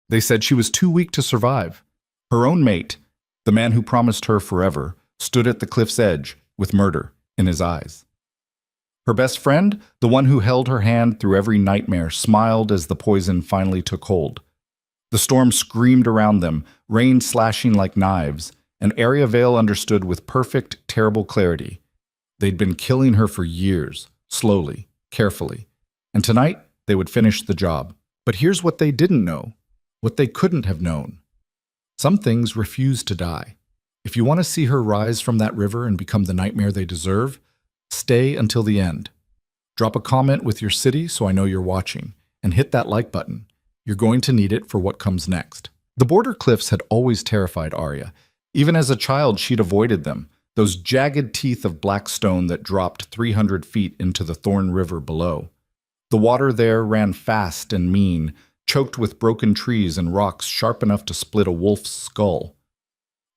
They said she was too weak to survive. Her own mate, the man who promised her forever, stood at the cliff's edge with murder in his eyes. Her best friend, the one who held her hand through every nightmare, smiled as the poison finally took hold. The storm screamed around them, rain slashing like knives, and Area Vale understood with perfect, terrible clarity. They'd been killing her for years, slowly, carefully, and tonight they would finish the job. But here's what they didn't know, what they couldn't have known. Some things refuse to die. If you want to see her rise from that river and become the nightmare they deserve, stay until the end. Drop a comment with your city so I know you're watching, and hit that like button. You're going to need it for what comes next. The border cliffs had always terrified Arya. Even as a child, she'd avoided them, those jagged teeth of black stone that dropped 300 feet into the Thorn River below. The water there ran fast and mean, choked with broken trees and rocks sharp enough to split a wolf's skull.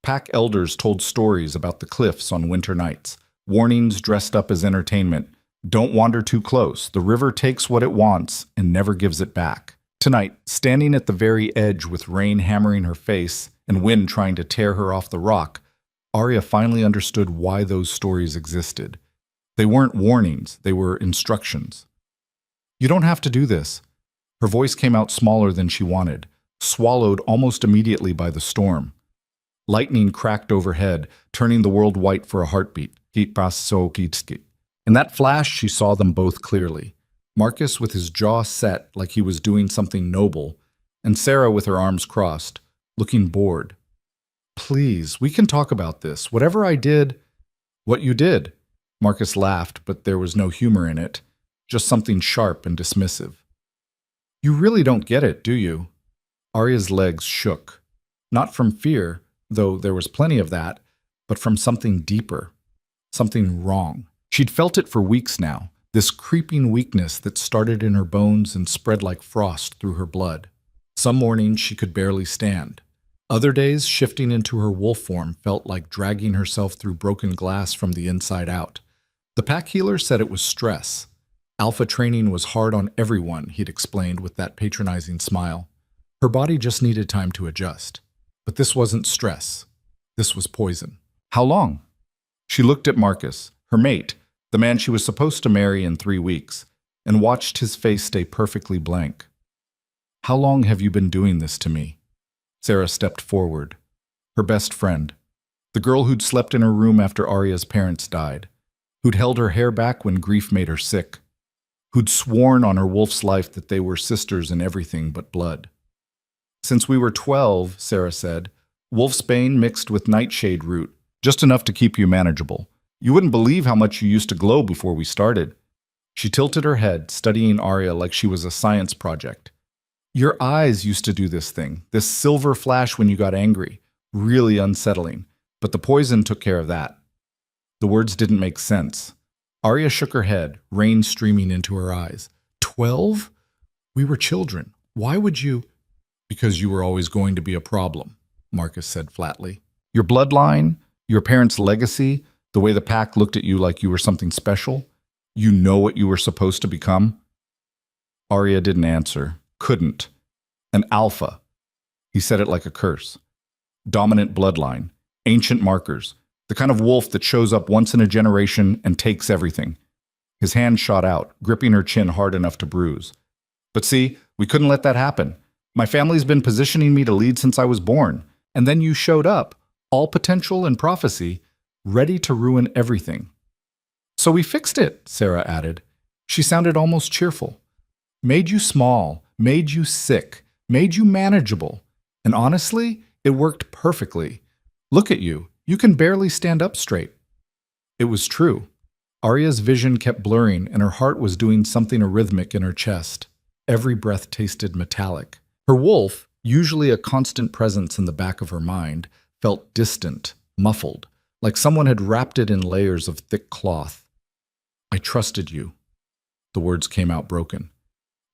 Pack elders told stories about the cliffs on winter nights, warnings dressed up as entertainment. Don't wander too close. The river takes what it wants and never gives it back. Tonight, standing at the very edge with rain hammering her face and wind trying to tear her off the rock, Arya finally understood why those stories existed. They weren't warnings, they were instructions. You don't have to do this. Her voice came out smaller than she wanted, swallowed almost immediately by the storm. Lightning cracked overhead, turning the world white for a heartbeat. In that flash, she saw them both clearly. Marcus with his jaw set like he was doing something noble, and Sarah with her arms crossed, looking bored. Please, we can talk about this. Whatever I did, what you did. Marcus laughed, but there was no humor in it, just something sharp and dismissive. You really don't get it, do you? Arya's legs shook. Not from fear, though there was plenty of that, but from something deeper, something wrong. She'd felt it for weeks now, this creeping weakness that started in her bones and spread like frost through her blood. Some mornings she could barely stand. Other days, shifting into her wolf form felt like dragging herself through broken glass from the inside out. The pack healer said it was stress. Alpha training was hard on everyone, he'd explained with that patronizing smile. Her body just needed time to adjust. But this wasn't stress. This was poison. How long? She looked at Marcus, her mate, the man she was supposed to marry in 3 weeks, and watched his face stay perfectly blank. How long have you been doing this to me? Sarah stepped forward. Her best friend. The girl who'd slept in her room after Arya's parents died. Who'd held her hair back when grief made her sick. Who'd sworn on her wolf's life that they were sisters in everything but blood. Since we were 12, Sarah said, wolfsbane mixed with nightshade root, just enough to keep you manageable. You wouldn't believe how much you used to glow before we started. She tilted her head, studying Arya like she was a science project. Your eyes used to do this thing, this silver flash when you got angry, really unsettling, but the poison took care of that. The words didn't make sense. Arya shook her head, rain streaming into her eyes. 12? We were children. Why would you? Because you were always going to be a problem, Marcus said flatly. Your bloodline, your parents' legacy, the way the pack looked at you like you were something special, you know what you were supposed to become? Arya didn't answer. Couldn't. An alpha. He said it like a curse. Dominant bloodline. Ancient markers. The kind of wolf that shows up once in a generation and takes everything. His hand shot out, gripping her chin hard enough to bruise. But see, we couldn't let that happen. My family's been positioning me to lead since I was born. And then you showed up, all potential and prophecy, ready to ruin everything. So we fixed it, Sarah added. She sounded almost cheerful. Made you small, made you sick, made you manageable. And honestly, it worked perfectly. Look at you. You can barely stand up straight. It was true. Arya's vision kept blurring, and her heart was doing something arrhythmic in her chest. Every breath tasted metallic. Her wolf, usually a constant presence in the back of her mind, felt distant, muffled, like someone had wrapped it in layers of thick cloth. I trusted you. The words came out broken.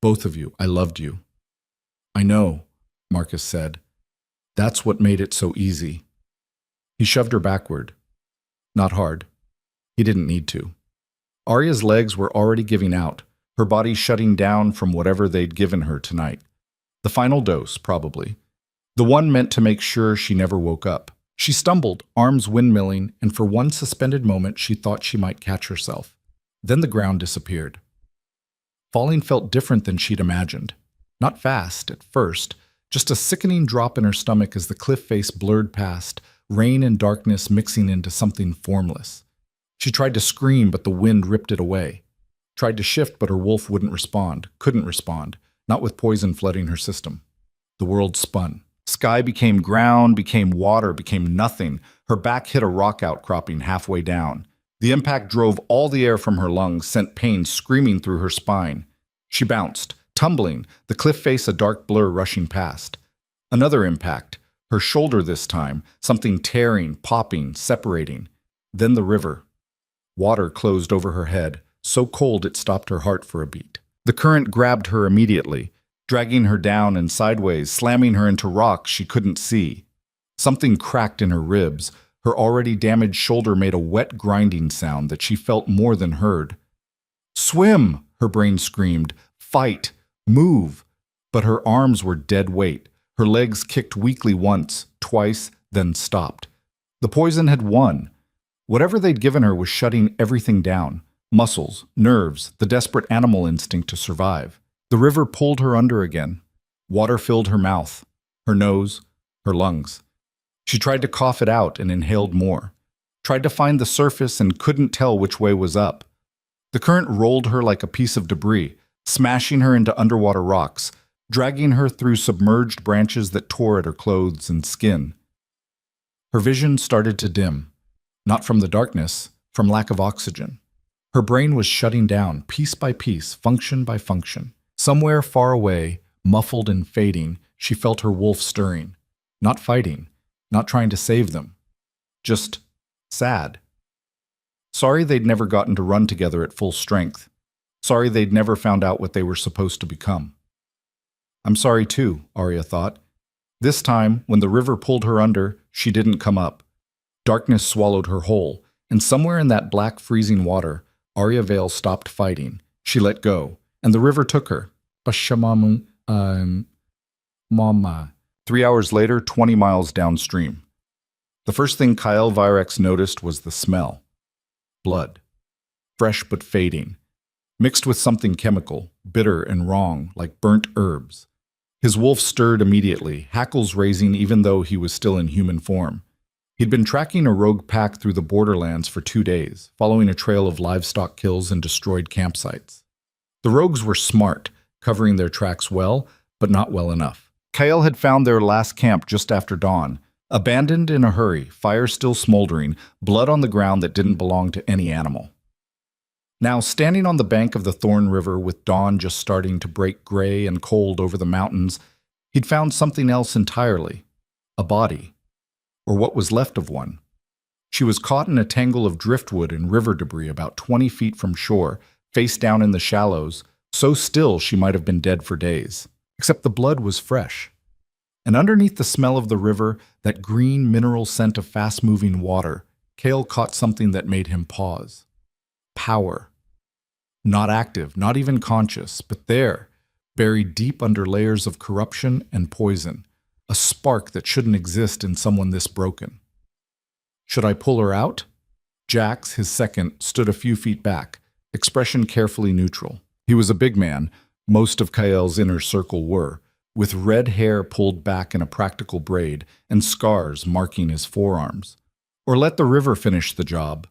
Both of you, I loved you. I know, Marcus said. That's what made it so easy. He shoved her backward. Not hard. He didn't need to. Arya's legs were already giving out, her body shutting down from whatever they'd given her tonight. The The final dose, probably. The one meant to make sure she never woke up. She stumbled, arms windmilling, and for one suspended moment she thought she might catch herself. Then the ground disappeared. Falling felt different than she'd imagined. Not fast, at first, just a sickening drop in her stomach as the cliff face blurred past, rain and darkness mixing into something formless. She tried to scream, but the wind ripped it away. Tried to shift, but her wolf wouldn't respond, couldn't respond, not with poison flooding her system. The world spun. Sky became ground, became water, became nothing. Her back hit a rock outcropping halfway down. The impact drove all the air from her lungs, sent pain screaming through her spine. She bounced, tumbling, the cliff face a dark blur rushing past. Another impact, her shoulder this time, something tearing, popping, separating. Then the river. Water closed over her head, so cold it stopped her heart for a beat. The current grabbed her immediately, dragging her down and sideways, slamming her into rocks she couldn't see. Something cracked in her ribs. Her already damaged shoulder made a wet grinding sound that she felt more than heard. "Swim!" her brain screamed. "Fight! Move!" But her arms were dead weight. Her legs kicked weakly once, twice, then stopped. The poison had won. Whatever they'd given her was shutting everything down. Muscles, nerves, the desperate animal instinct to survive. The river pulled her under again. Water filled her mouth, her nose, her lungs. She tried to cough it out and inhaled more. Tried to find the surface and couldn't tell which way was up. The current rolled her like a piece of debris, smashing her into underwater rocks, dragging her through submerged branches that tore at her clothes and skin. Her vision started to dim, not from the darkness, from lack of oxygen. Her brain was shutting down, piece by piece, function by function. Somewhere far away, muffled and fading, she felt her wolf stirring. Not fighting, not trying to save them. Just sad. Sorry they'd never gotten to run together at full strength. Sorry they'd never found out what they were supposed to become. I'm sorry too, Arya thought. This time, when the river pulled her under, she didn't come up. Darkness swallowed her whole, and somewhere in that black freezing water, Arya Vale stopped fighting. She let go, and the river took her. Bashamamu, Mama. 3 hours later, 20 miles downstream. The first thing Kyle Virex noticed was the smell. Blood. Fresh but fading. Mixed with something chemical, bitter and wrong, like burnt herbs. His wolf stirred immediately, hackles raising even though he was still in human form. He'd been tracking a rogue pack through the borderlands for 2 days, following a trail of livestock kills and destroyed campsites. The rogues were smart, covering their tracks well, but not well enough. Kyle had found their last camp just after dawn, abandoned in a hurry, fire still smoldering, blood on the ground that didn't belong to any animal. Now, standing on the bank of the Thorn River with dawn just starting to break gray and cold over the mountains, he'd found something else entirely. A body. Or what was left of one. She was caught in a tangle of driftwood and river debris about 20 feet from shore, face down in the shallows, so still she might have been dead for days. Except the blood was fresh. And underneath the smell of the river, that green mineral scent of fast-moving water, Kale caught something that made him pause. Power. Not active, not even conscious, but there, buried deep under layers of corruption and poison. A spark that shouldn't exist in someone this broken. Should I pull her out? Jax, his second, stood a few feet back, expression carefully neutral. He was a big man, most of Kael's inner circle were, with red hair pulled back in a practical braid and scars marking his forearms. Or let the river finish the job.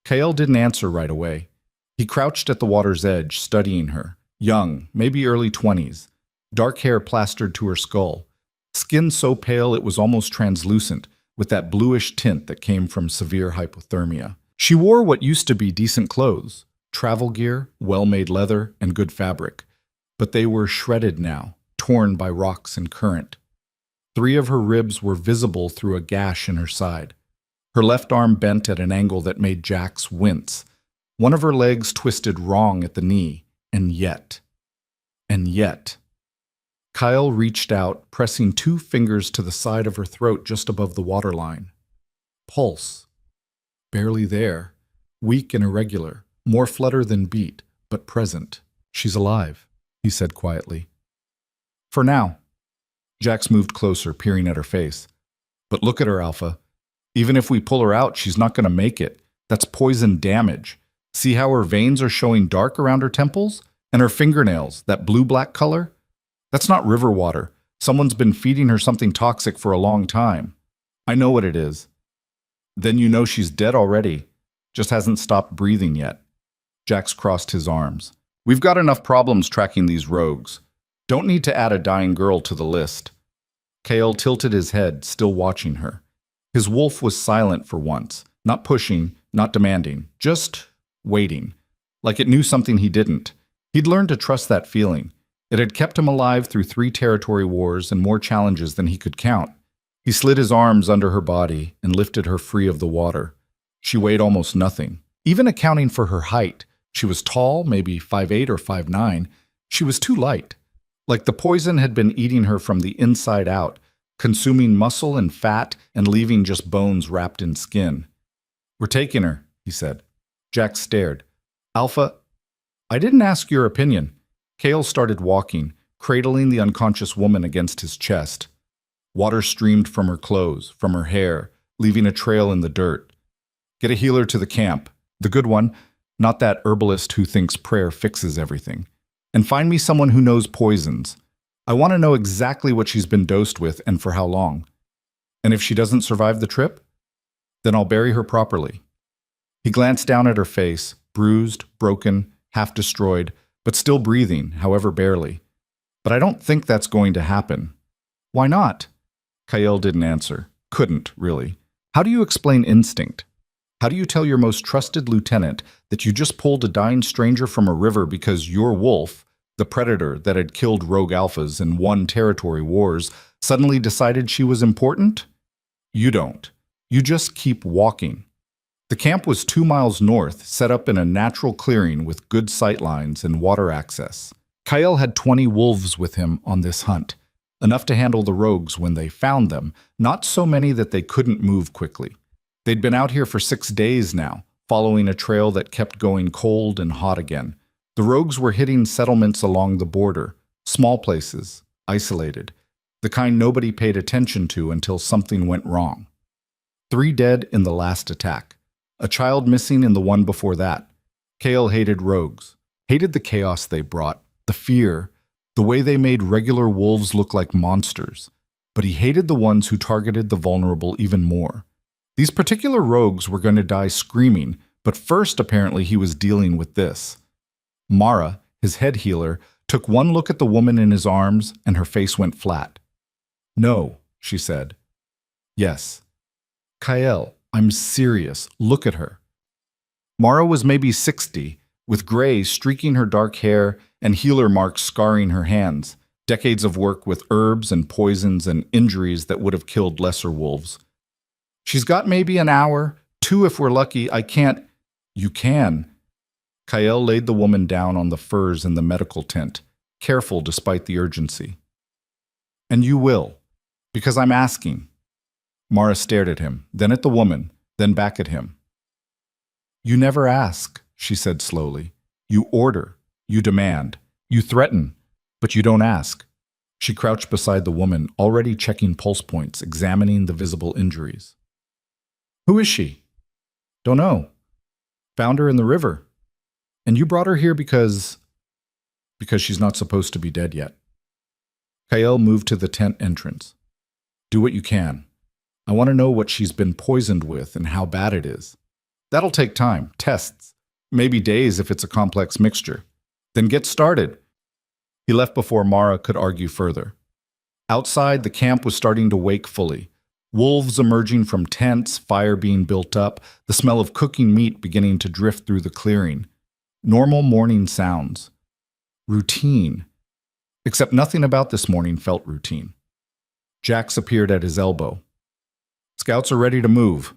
Kael didn't answer right away. He crouched at the water's edge, studying her, young, maybe early 20s, dark hair plastered to her skull. Skin so pale it was almost translucent, with that bluish tint that came from severe hypothermia. She wore what used to be decent clothes, travel gear, well-made leather, and good fabric. But they were shredded now, torn by rocks and current. 3 of her ribs were visible through a gash in her side. Her left arm bent at an angle that made Jax wince. One of her legs twisted wrong at the knee, and yet. Kyle reached out, pressing 2 fingers to the side of her throat just above the waterline. Pulse. Barely there. Weak and irregular. More flutter than beat, but present. She's alive, he said quietly. For now, Jax moved closer, peering at her face. But look at her, Alpha. Even if we pull her out, she's not going to make it. That's poison damage. See how her veins are showing dark around her temples? And her fingernails, that blue-black color? That's not river water. Someone's been feeding her something toxic for a long time. I know what it is. Then you know she's dead already. Just hasn't stopped breathing yet. Jax crossed his arms. We've got enough problems tracking these rogues. Don't need to add a dying girl to the list. Kale tilted his head, still watching her. His wolf was silent for once, not pushing, not demanding, just waiting, like it knew something he didn't. He'd learned to trust that feeling. It had kept him alive through 3 territory wars and more challenges than he could count. He slid his arms under her body and lifted her free of the water. She weighed almost nothing. Even accounting for her height, she was tall, maybe 5'8" or 5'9". She was too light. Like the poison had been eating her from the inside out, consuming muscle and fat and leaving just bones wrapped in skin. We're taking her, he said. Jax stared. Alpha, I didn't ask your opinion. Kale started walking, cradling the unconscious woman against his chest. Water streamed from her clothes, from her hair, leaving a trail in the dirt. Get a healer to the camp. The good one, not that herbalist who thinks prayer fixes everything. And find me someone who knows poisons. I want to know exactly what she's been dosed with and for how long. And if she doesn't survive the trip, then I'll bury her properly. He glanced down at her face, bruised, broken, half destroyed, but still breathing, however barely. But I don't think that's going to happen. Why not? Kyle didn't answer. Couldn't, really. How do you explain instinct? How do you tell your most trusted lieutenant that you just pulled a dying stranger from a river because your wolf, the predator that had killed rogue alphas and won territory wars, suddenly decided she was important? You don't. You just keep walking. The camp was 2 miles north, set up in a natural clearing with good sight lines and water access. Kyle had 20 wolves with him on this hunt, enough to handle the rogues when they found them, not so many that they couldn't move quickly. They'd been out here for 6 days now, following a trail that kept going cold and hot again. The rogues were hitting settlements along the border, small places, isolated, the kind nobody paid attention to until something went wrong. 3 dead in the last attack. A child missing in the one before that. Kale hated rogues, hated the chaos they brought, the fear, the way they made regular wolves look like monsters. But he hated the ones who targeted the vulnerable even more. These particular rogues were going to die screaming, but first apparently he was dealing with this. Mara, his head healer, took one look at the woman in his arms and her face went flat. No, she said. Yes. Kyle, I'm serious. Look at her. Mara was maybe 60, with gray streaking her dark hair and healer marks scarring her hands, decades of work with herbs and poisons and injuries that would have killed lesser wolves. She's got maybe an hour, 2 if we're lucky. I can't. You can. Kyle laid the woman down on the furs in the medical tent, careful despite the urgency. And you will, because I'm asking. Mara stared at him, then at the woman, then back at him. You never ask, she said slowly. You order, you demand, you threaten, but you don't ask. She crouched beside the woman, already checking pulse points, examining the visible injuries. Who is she? Don't know. Found her in the river. And you brought her here because she's not supposed to be dead yet. Kyle moved to the tent entrance. Do what you can. I want to know what she's been poisoned with and how bad it is. That'll take time, tests, maybe days if it's a complex mixture. Then get started. He left before Mara could argue further. Outside, the camp was starting to wake fully. Wolves emerging from tents, fire being built up, the smell of cooking meat beginning to drift through the clearing. Normal morning sounds. Routine. Except nothing about this morning felt routine. Jax appeared at his elbow. Scouts are ready to move.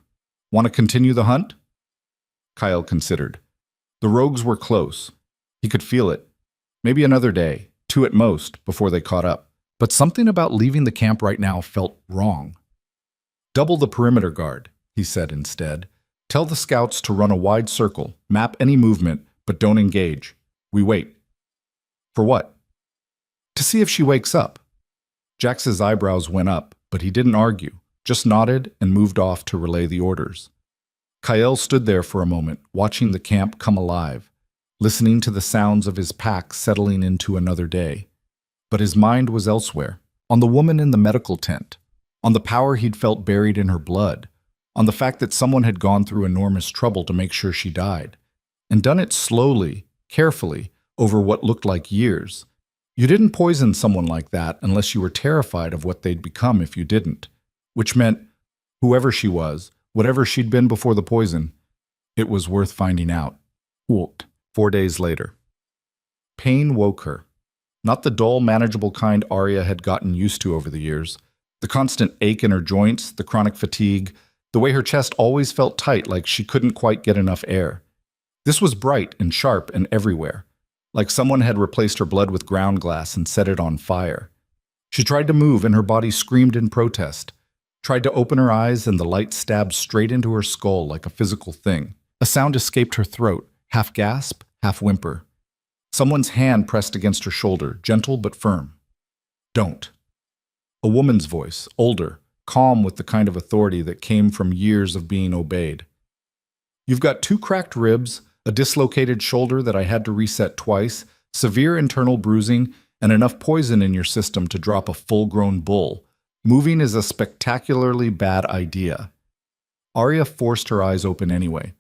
Want to continue the hunt? Kyle considered. The rogues were close. He could feel it. Maybe another day, 2 at most, before they caught up. But something about leaving the camp right now felt wrong. Double the perimeter guard, he said instead. Tell the scouts to run a wide circle, map any movement, but don't engage. We wait. For what? To see if she wakes up. Jax's eyebrows went up, but he didn't argue, just nodded and moved off to relay the orders. Kyle stood there for a moment, watching the camp come alive, listening to the sounds of his pack settling into another day. But his mind was elsewhere, on the woman in the medical tent, on the power he'd felt buried in her blood, on the fact that someone had gone through enormous trouble to make sure she died, and done it slowly, carefully, over what looked like years. You didn't poison someone like that unless you were terrified of what they'd become if you didn't, which meant whoever she was, whatever she'd been before the poison, it was worth finding out. 4 days later. Pain woke her. Not the dull, manageable kind Arya had gotten used to over the years. The constant ache in her joints, the chronic fatigue, the way her chest always felt tight like she couldn't quite get enough air. This was bright and sharp and everywhere, like someone had replaced her blood with ground glass and set it on fire. She tried to move and her body screamed in protest. Tried to open her eyes and the light stabbed straight into her skull like a physical thing. A sound escaped her throat, half gasp, half whimper. Someone's hand pressed against her shoulder, gentle but firm. Don't. A woman's voice, older, calm with the kind of authority that came from years of being obeyed. You've got 2 cracked ribs, a dislocated shoulder that I had to reset twice, severe internal bruising, and enough poison in your system to drop a full-grown bull. Moving is a spectacularly bad idea. Arya forced her eyes open anyway.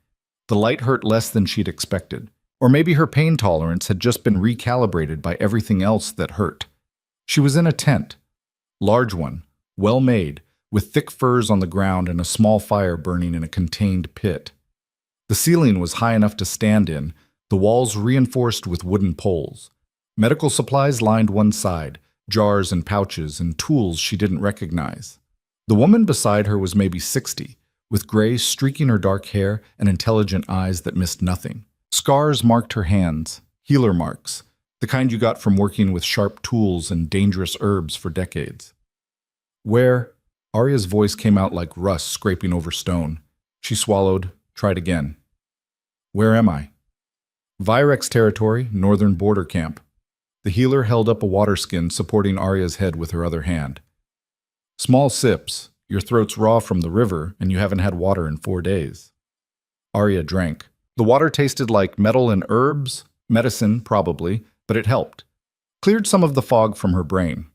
The light hurt less than she'd expected. Or maybe her pain tolerance had just been recalibrated by everything else that hurt. She was in a tent. Large one, well made, with thick furs on the ground and a small fire burning in a contained pit. The ceiling was high enough to stand in, the walls reinforced with wooden poles. Medical supplies lined one side, jars and pouches and tools she didn't recognize. The woman beside her was maybe 60, with gray streaking her dark hair and intelligent eyes that missed nothing. Scars marked her hands, healer marks, the kind you got from working with sharp tools and dangerous herbs for decades. Where? Arya's voice came out like rust scraping over stone. She swallowed, tried again. Where am I? Virex territory, northern border camp. The healer held up a water skin supporting Arya's head with her other hand. Small sips. Your throat's raw from the river, and you haven't had water in 4 days. Arya drank. The water tasted like metal and herbs, medicine probably, but it helped. Cleared some of the fog from her brain.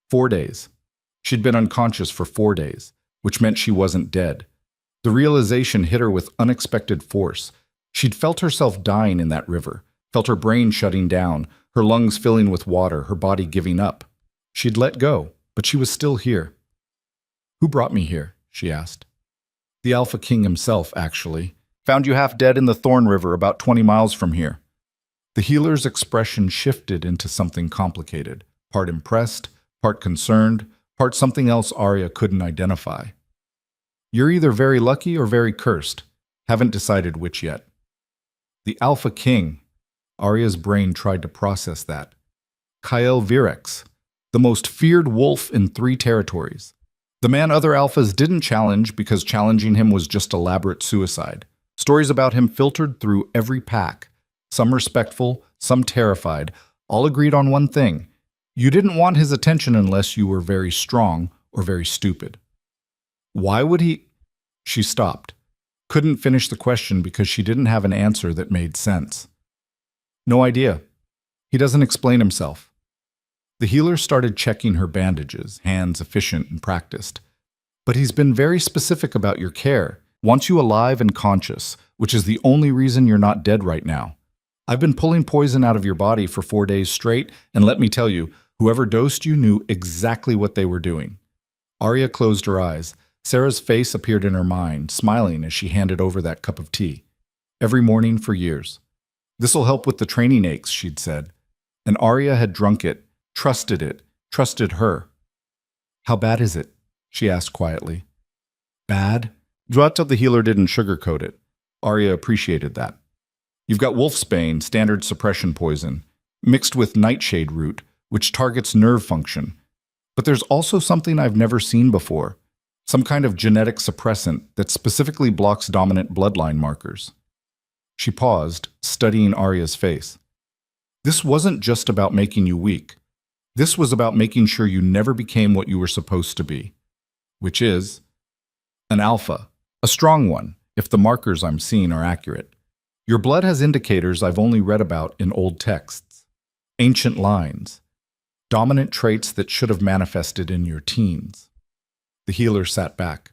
4 days. She'd been unconscious for 4 days, which meant she wasn't dead. The realization hit her with unexpected force. She'd felt herself dying in that river, felt her brain shutting down, her lungs filling with water, her body giving up. She'd let go, but she was still here. Who brought me here? She asked. The Alpha King himself, actually. Found you half dead in the Thorn River about 20 miles from here. The healer's expression shifted into something complicated, part impressed, part concerned, part something else Arya couldn't identify. You're either very lucky or very cursed. Haven't decided which yet. The Alpha King. Arya's brain tried to process that. Kyle Virex, the most feared wolf in 3 territories. The man other alphas didn't challenge because challenging him was just elaborate suicide. Stories about him filtered through every pack. Some respectful, some terrified, all agreed on one thing. You didn't want his attention unless you were very strong or very stupid. Why would he? She stopped. Couldn't finish the question because she didn't have an answer that made sense. No idea. He doesn't explain himself. The healer started checking her bandages, hands efficient and practiced. But he's been very specific about your care. Wants you alive and conscious, which is the only reason you're not dead right now. I've been pulling poison out of your body for 4 days straight, and let me tell you, whoever dosed you knew exactly what they were doing. Arya closed her eyes. Sarah's face appeared in her mind, smiling as she handed over that cup of tea. Every morning for years. This'll help with the training aches, she'd said. And Arya had drunk it, trusted her. How bad is it? She asked quietly. Bad? Drat the healer didn't sugarcoat it. Arya appreciated that. You've got wolfsbane, standard suppression poison, mixed with nightshade root, which targets nerve function. But there's also something I've never seen before, some kind of genetic suppressant that specifically blocks dominant bloodline markers. She paused, studying Arya's face. This wasn't just about making you weak. This was about making sure you never became what you were supposed to be, which is an alpha, a strong one, if the markers I'm seeing are accurate. Your blood has indicators I've only read about in old texts, ancient lines, dominant traits that should have manifested in your teens. The healer sat back.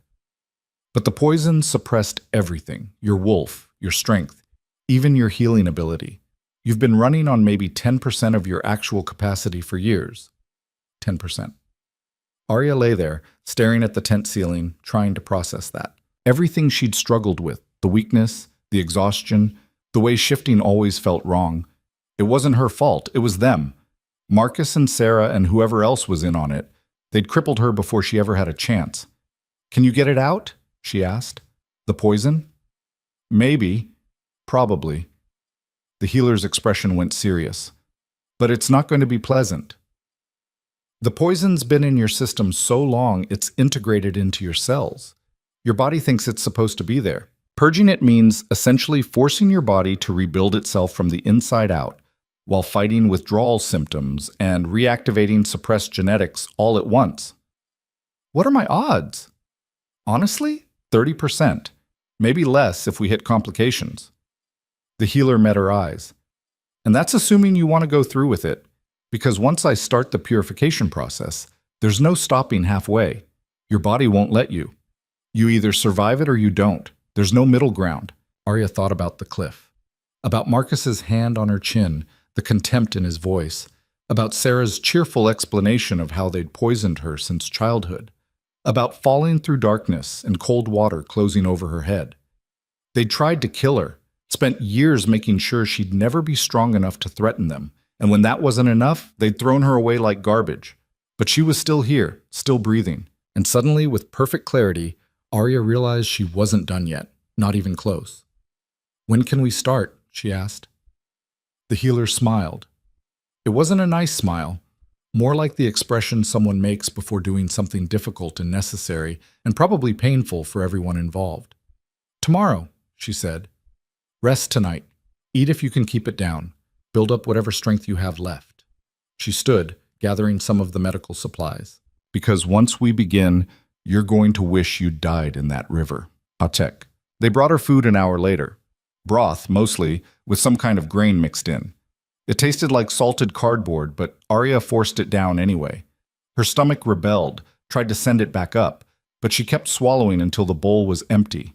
But the poison suppressed everything, your wolf, your strength, even your healing ability. You've been running on maybe 10% of your actual capacity for years. 10%. Arya lay there, staring at the tent ceiling, trying to process that. Everything she'd struggled with, the weakness, the exhaustion, the way shifting always felt wrong. It wasn't her fault, it was them. Marcus and Sarah and whoever else was in on it. They'd crippled her before she ever had a chance. Can you get it out? She asked. The poison? Maybe. Probably. The healer's expression went serious. But it's not going to be pleasant. The poison's been in your system so long it's integrated into your cells. Your body thinks it's supposed to be there. Purging it means essentially forcing your body to rebuild itself from the inside out, while fighting withdrawal symptoms and reactivating suppressed genetics all at once. What are my odds? Honestly, 30%. Maybe less if we hit complications. The healer met her eyes. And that's assuming you want to go through with it, because once I start the purification process, there's no stopping halfway. Your body won't let you. You either survive it or you don't. There's no middle ground. Arya thought about the cliff, about Marcus's hand on her chin, the contempt in his voice, about Sarah's cheerful explanation of how they'd poisoned her since childhood, about falling through darkness and cold water closing over her head. They'd tried to kill her, spent years making sure she'd never be strong enough to threaten them, and when that wasn't enough, they'd thrown her away like garbage. But she was still here, still breathing, and suddenly, with perfect clarity, Arya realized she wasn't done yet, not even close. When can we start? She asked. The healer smiled. It wasn't a nice smile, more like the expression someone makes before doing something difficult and necessary, and probably painful for everyone involved. Tomorrow, she said. Rest tonight. Eat if you can keep it down. Build up whatever strength you have left. She stood, gathering some of the medical supplies. Because once we begin, you're going to wish you'd died in that river. Patek. They brought her food an hour later. Broth, mostly, with some kind of grain mixed in. It tasted like salted cardboard, but Arya forced it down anyway. Her stomach rebelled, tried to send it back up, but she kept swallowing until the bowl was empty.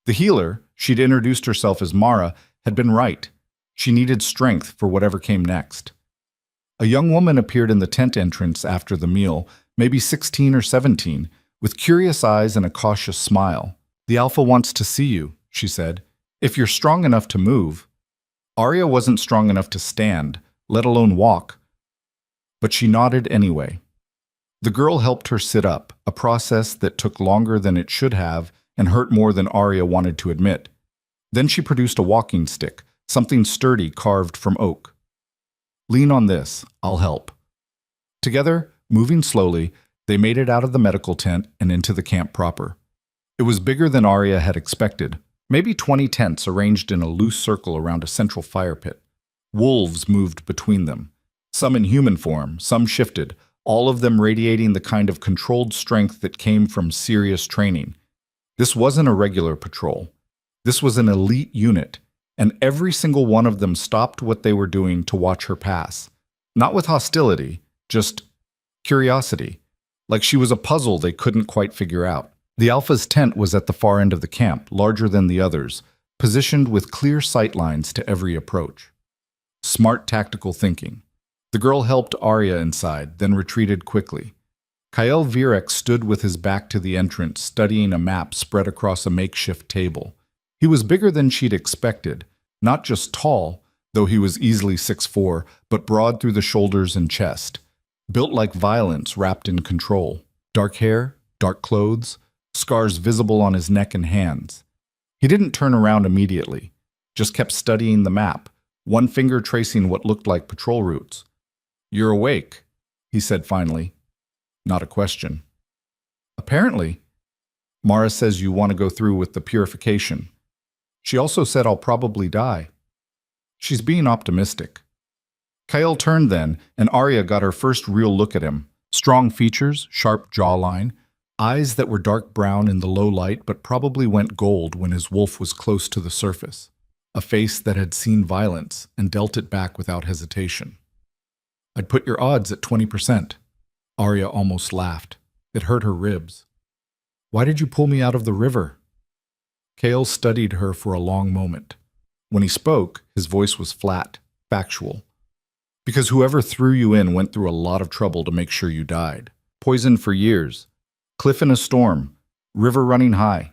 The healer, she'd introduced herself as Mara, had been right. She needed strength for whatever came next. A young woman appeared in the tent entrance after the meal, maybe 16 or 17, with curious eyes and a cautious smile. The Alpha wants to see you, she said. If you're strong enough to move. Arya wasn't strong enough to stand, let alone walk. But she nodded anyway. The girl helped her sit up, a process that took longer than it should have and hurt more than Arya wanted to admit. Then she produced a walking stick, something sturdy carved from oak. Lean on this, I'll help. Together, moving slowly, they made it out of the medical tent and into the camp proper. It was bigger than Arya had expected, maybe 20 tents arranged in a loose circle around a central fire pit. Wolves moved between them, some in human form, some shifted, all of them radiating the kind of controlled strength that came from serious training. This wasn't a regular patrol. This was an elite unit, and every single one of them stopped what they were doing to watch her pass. Not with hostility, just curiosity, like she was a puzzle they couldn't quite figure out. The Alpha's tent was at the far end of the camp, larger than the others, positioned with clear sight lines to every approach. Smart tactical thinking. The girl helped Arya inside, then retreated quickly. Kael Virek stood with his back to the entrance, studying a map spread across a makeshift table. He was bigger than she'd expected, not just tall, though he was easily 6'4", but broad through the shoulders and chest. Built like violence wrapped in control. Dark hair, dark clothes, scars visible on his neck and hands. He didn't turn around immediately, just kept studying the map, one finger tracing what looked like patrol routes. "You're awake," he said finally. Not a question. "Apparently. Mara says you want to go through with the purification. She also said I'll probably die." She's being optimistic. Kyle turned then, and Arya got her first real look at him. Strong features, sharp jawline, eyes that were dark brown in the low light but probably went gold when his wolf was close to the surface. A face that had seen violence and dealt it back without hesitation. "I'd put your odds at 20%. Arya almost laughed. It hurt her ribs. "Why did you pull me out of the river?" Kale studied her for a long moment. When he spoke, his voice was flat, factual. "Because whoever threw you in went through a lot of trouble to make sure you died. Poisoned for years. Cliff in a storm. River running high."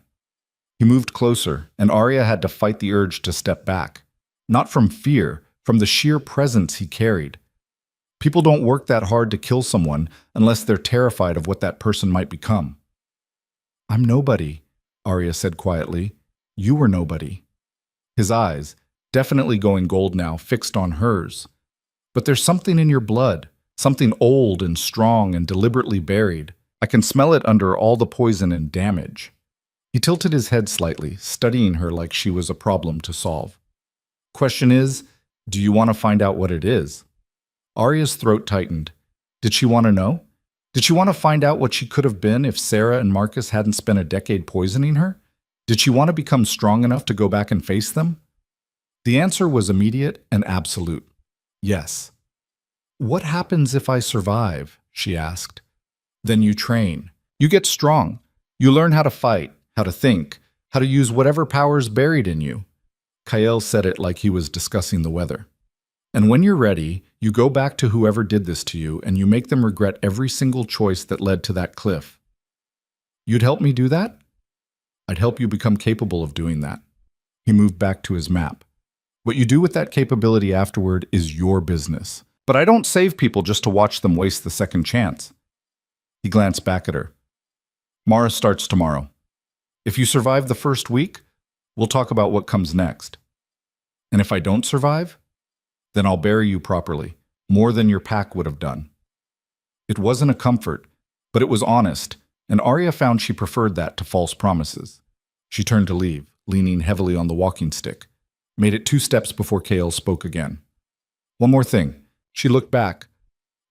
He moved closer, and Arya had to fight the urge to step back. Not from fear, from the sheer presence he carried. People don't work that hard to kill someone unless they're terrified of what that person might become. "I'm nobody," Arya said quietly. "You were nobody." His eyes, definitely going gold now, fixed on hers. "But there's something in your blood, something old and strong and deliberately buried. I can smell it under all the poison and damage." He tilted his head slightly, studying her like she was a problem to solve. "Question is, do you want to find out what it is?" Arya's throat tightened. Did she want to know? Did she want to find out what she could have been if Sarah and Marcus hadn't spent a decade poisoning her? Did she want to become strong enough to go back and face them? The answer was immediate and absolute. Yes. "What happens if I survive?" she asked. "Then you train. You get strong. You learn how to fight, how to think, how to use whatever power's buried in you." Kyle said it like he was discussing the weather. "And when you're ready, you go back to whoever did this to you and you make them regret every single choice that led to that cliff." "You'd help me do that?" "I'd help you become capable of doing that." He moved back to his map. "What you do with that capability afterward is your business. But I don't save people just to watch them waste the second chance." He glanced back at her. "Mara starts tomorrow. If you survive the first week, we'll talk about what comes next. And if I don't survive, then I'll bury you properly, more than your pack would have done." It wasn't a comfort, but it was honest, and Arya found she preferred that to false promises. She turned to leave, leaning heavily on the walking stick, made it 2 steps before Kale spoke again. "One more thing." She looked back.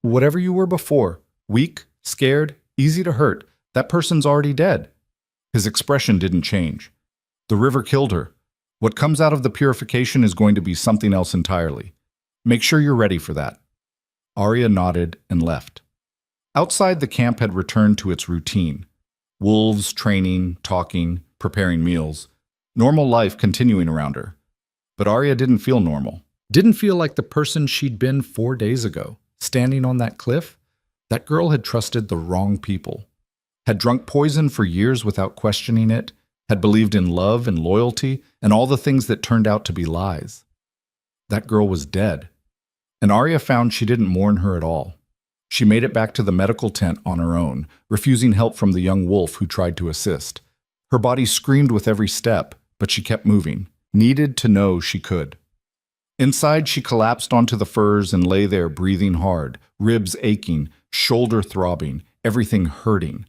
"Whatever you were before, weak, scared, easy to hurt, that person's already dead." His expression didn't change. "The river killed her. What comes out of the purification is going to be something else entirely. Make sure you're ready for that." Arya nodded and left. Outside, the camp had returned to its routine. Wolves training, talking, preparing meals. Normal life continuing around her. But Arya didn't feel normal. Didn't feel like the person she'd been 4 days ago, standing on that cliff. That girl had trusted the wrong people. Had drunk poison for years without questioning it. Had believed in love and loyalty and all the things that turned out to be lies. That girl was dead. And Arya found she didn't mourn her at all. She made it back to the medical tent on her own, refusing help from the young wolf who tried to assist. Her body screamed with every step, but she kept moving, needed to know she could. Inside, she collapsed onto the furs and lay there breathing hard, ribs aching, shoulder throbbing, everything hurting.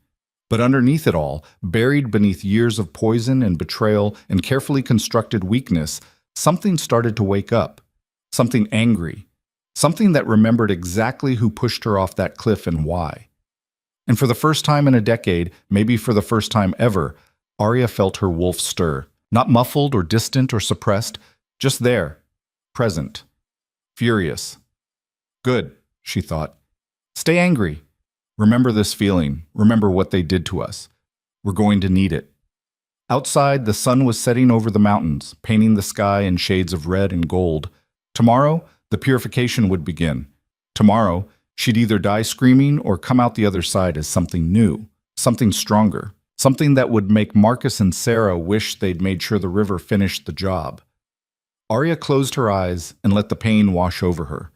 But underneath it all, buried beneath years of poison and betrayal and carefully constructed weakness, something started to wake up. Something angry. Something that remembered exactly who pushed her off that cliff and why. And for the first time in a decade, maybe for the first time ever, Arya felt her wolf stir. Not muffled or distant or suppressed, just there, present, furious. Good, she thought. Stay angry. Remember this feeling. Remember what they did to us. We're going to need it. Outside, the sun was setting over the mountains, painting the sky in shades of red and gold. Tomorrow, the purification would begin. Tomorrow, she'd either die screaming or come out the other side as something new, something stronger, something that would make Marcus and Sarah wish they'd made sure the river finished the job. Arya closed her eyes and let the pain wash over her.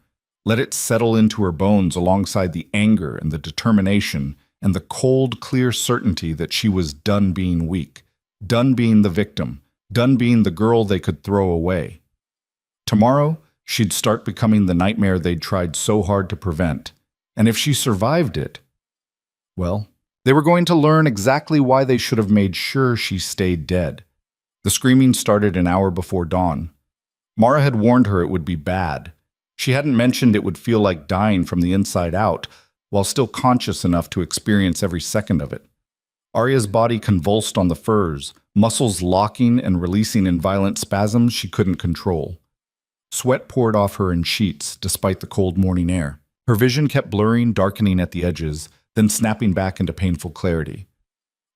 Let it settle into her bones alongside the anger and the determination and the cold, clear certainty that she was done being weak, done being the victim, done being the girl they could throw away. Tomorrow, she'd start becoming the nightmare they'd tried so hard to prevent. And if she survived it, well, they were going to learn exactly why they should have made sure she stayed dead. The screaming started an hour before dawn. Mara had warned her it would be bad. She hadn't mentioned it would feel like dying from the inside out, while still conscious enough to experience every second of it. Arya's body convulsed on the furs, muscles locking and releasing in violent spasms she couldn't control. Sweat poured off her in sheets, despite the cold morning air. Her vision kept blurring, darkening at the edges, then snapping back into painful clarity.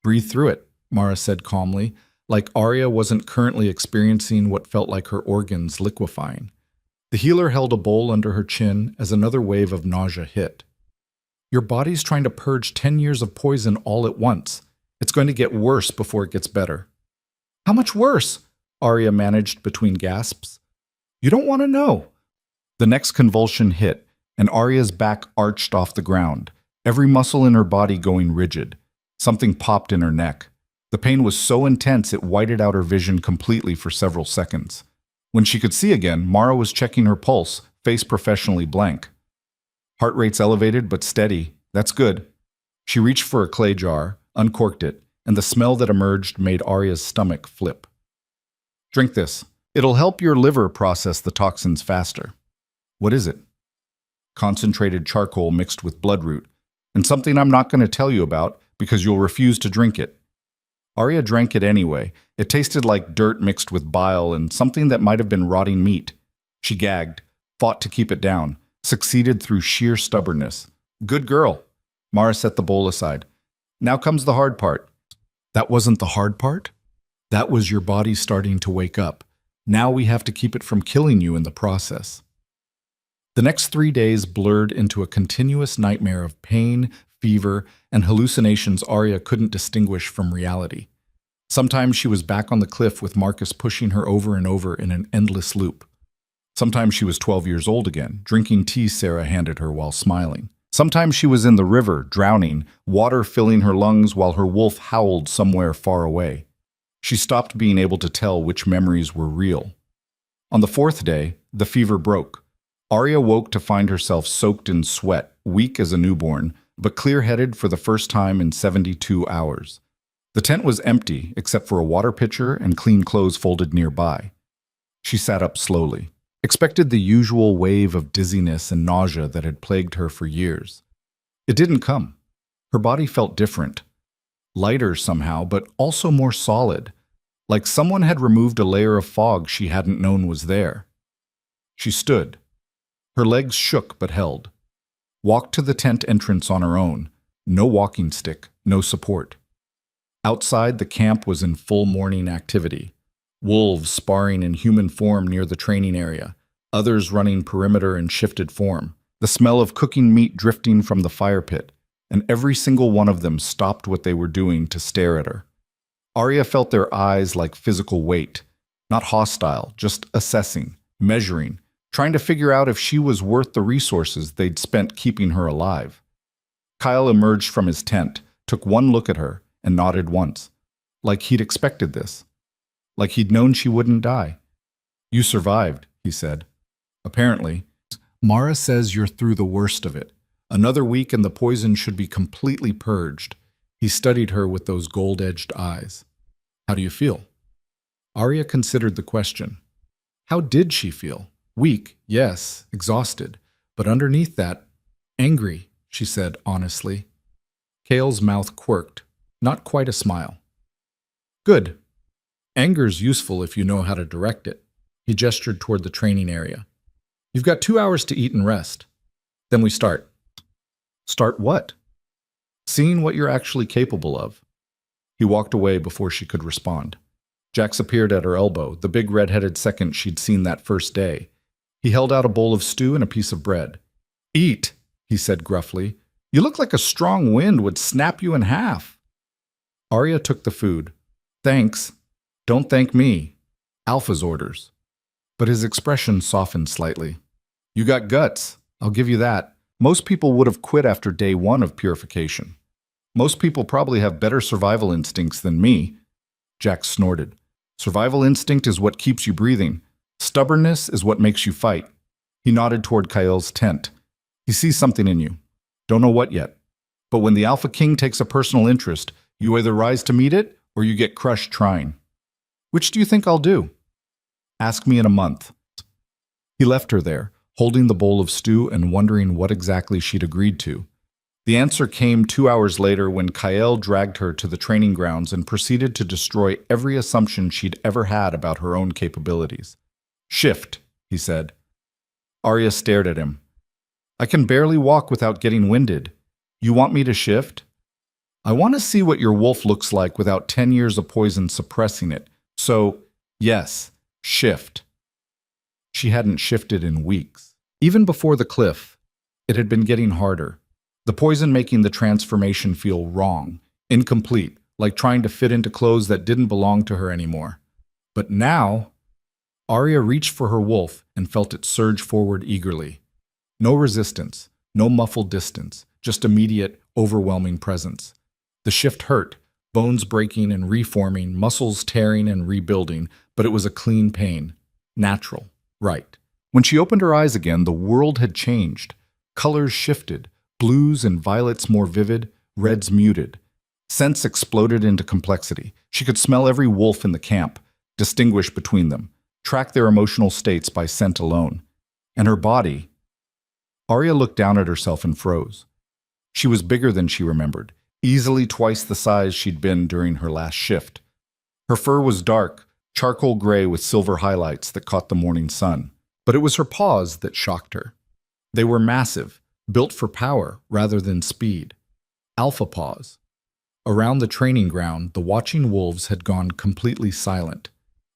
"Breathe through it," Mara said calmly, like Arya wasn't currently experiencing what felt like her organs liquefying. The healer held a bowl under her chin as another wave of nausea hit. "Your body's trying to purge 10 years of poison all at once. It's going to get worse before it gets better." "How much worse?" Arya managed between gasps. "You don't want to know." The next convulsion hit, and Arya's back arched off the ground, every muscle in her body going rigid. Something popped in her neck. The pain was so intense it whited out her vision completely for several seconds. When she could see again, Mara was checking her pulse, face professionally blank. Heart rate's elevated but steady. That's good. She reached for a clay jar, uncorked it, and the smell that emerged made Arya's stomach flip. "Drink this. It'll help your liver process the toxins faster." "What is it?" "Concentrated charcoal mixed with bloodroot, and something I'm not going to tell you about because you'll refuse to drink it." Arya drank it anyway. It tasted like dirt mixed with bile and something that might have been rotting meat. She gagged, fought to keep it down, succeeded through sheer stubbornness. "Good girl." Mara set the bowl aside. "Now comes the hard part." "That wasn't the hard part? That was your body starting to wake up. Now we have to keep it from killing you in the process." The next 3 days blurred into a continuous nightmare of pain, fever, and hallucinations Arya couldn't distinguish from reality. Sometimes she was back on the cliff with Marcus pushing her over and over in an endless loop. Sometimes she was 12 years old again, drinking tea Sarah handed her while smiling. Sometimes she was in the river, drowning, water filling her lungs while her wolf howled somewhere far away. She stopped being able to tell which memories were real. On the 4th day, the fever broke. Arya woke to find herself soaked in sweat, weak as a newborn, but clear-headed for the first time in 72 hours. The tent was empty, except for a water pitcher and clean clothes folded nearby. She sat up slowly, expected the usual wave of dizziness and nausea that had plagued her for years. It didn't come. Her body felt different. Lighter somehow, but also more solid, like someone had removed a layer of fog she hadn't known was there. She stood. Her legs shook but held. Walked to the tent entrance on her own. No walking stick, no support. Outside, the camp was in full morning activity. Wolves sparring in human form near the training area, others running perimeter in shifted form, the smell of cooking meat drifting from the fire pit, and every single one of them stopped what they were doing to stare at her. Arya felt their eyes like physical weight, not hostile, just assessing, measuring, trying to figure out if she was worth the resources they'd spent keeping her alive. Kyle emerged from his tent, took one look at her, and nodded once, like he'd expected this, like he'd known she wouldn't die. "You survived," he said. "Apparently. Mara says you're through the worst of it. Another week and the poison should be completely purged." He studied her with those gold-edged eyes. "How do you feel?" Arya considered the question. How did she feel? Weak, yes, exhausted, but underneath that, angry, she said honestly. Kale's mouth quirked, not quite a smile. "Good. Anger's useful if you know how to direct it." He gestured toward the training area. "You've got 2 hours to eat and rest. Then we start." "Start what?" "Seeing what you're actually capable of." He walked away before she could respond. Jax appeared at her elbow, the big red-headed second she'd seen that first day. He held out a bowl of stew and a piece of bread. "Eat," he said gruffly. "You look like a strong wind would snap you in half." Arya took the food. "Thanks. Don't thank me. Alpha's orders." But his expression softened slightly. "You got guts. I'll give you that. Most people would have quit after day 1 of purification. Most people probably have better survival instincts than me." Jack snorted. "Survival instinct is what keeps you breathing. Stubbornness is what makes you fight." He nodded toward Kyle's tent. "He sees something in you. Don't know what yet. But when the Alpha King takes a personal interest, you either rise to meet it or you get crushed trying. Which do you think I'll do?" "Ask me in a month." He left her there, holding the bowl of stew and wondering what exactly she'd agreed to. The answer came 2 hours later when Kael dragged her to the training grounds and proceeded to destroy every assumption she'd ever had about her own capabilities. "Shift," he said. Arya stared at him. "I can barely walk without getting winded. You want me to shift?" "I want to see what your wolf looks like without 10 years of poison suppressing it. So, yes, shift." She hadn't shifted in weeks. Even before the cliff, it had been getting harder. The poison making the transformation feel wrong, incomplete, like trying to fit into clothes that didn't belong to her anymore. But now, Arya reached for her wolf and felt it surge forward eagerly. No resistance, no muffled distance, just immediate, overwhelming presence. The shift hurt, bones breaking and reforming, muscles tearing and rebuilding, but it was a clean pain. Natural. Right. When she opened her eyes again, the world had changed. Colors shifted. Blues and violets more vivid, reds muted. Scents exploded into complexity. She could smell every wolf in the camp, distinguish between them, track their emotional states by scent alone. And her body... Arya looked down at herself and froze. She was bigger than she remembered, easily twice the size she'd been during her last shift. Her fur was dark, charcoal gray with silver highlights that caught the morning sun. But it was her paws that shocked her. They were massive, built for power rather than speed. Alpha paws. Around the training ground, the watching wolves had gone completely silent.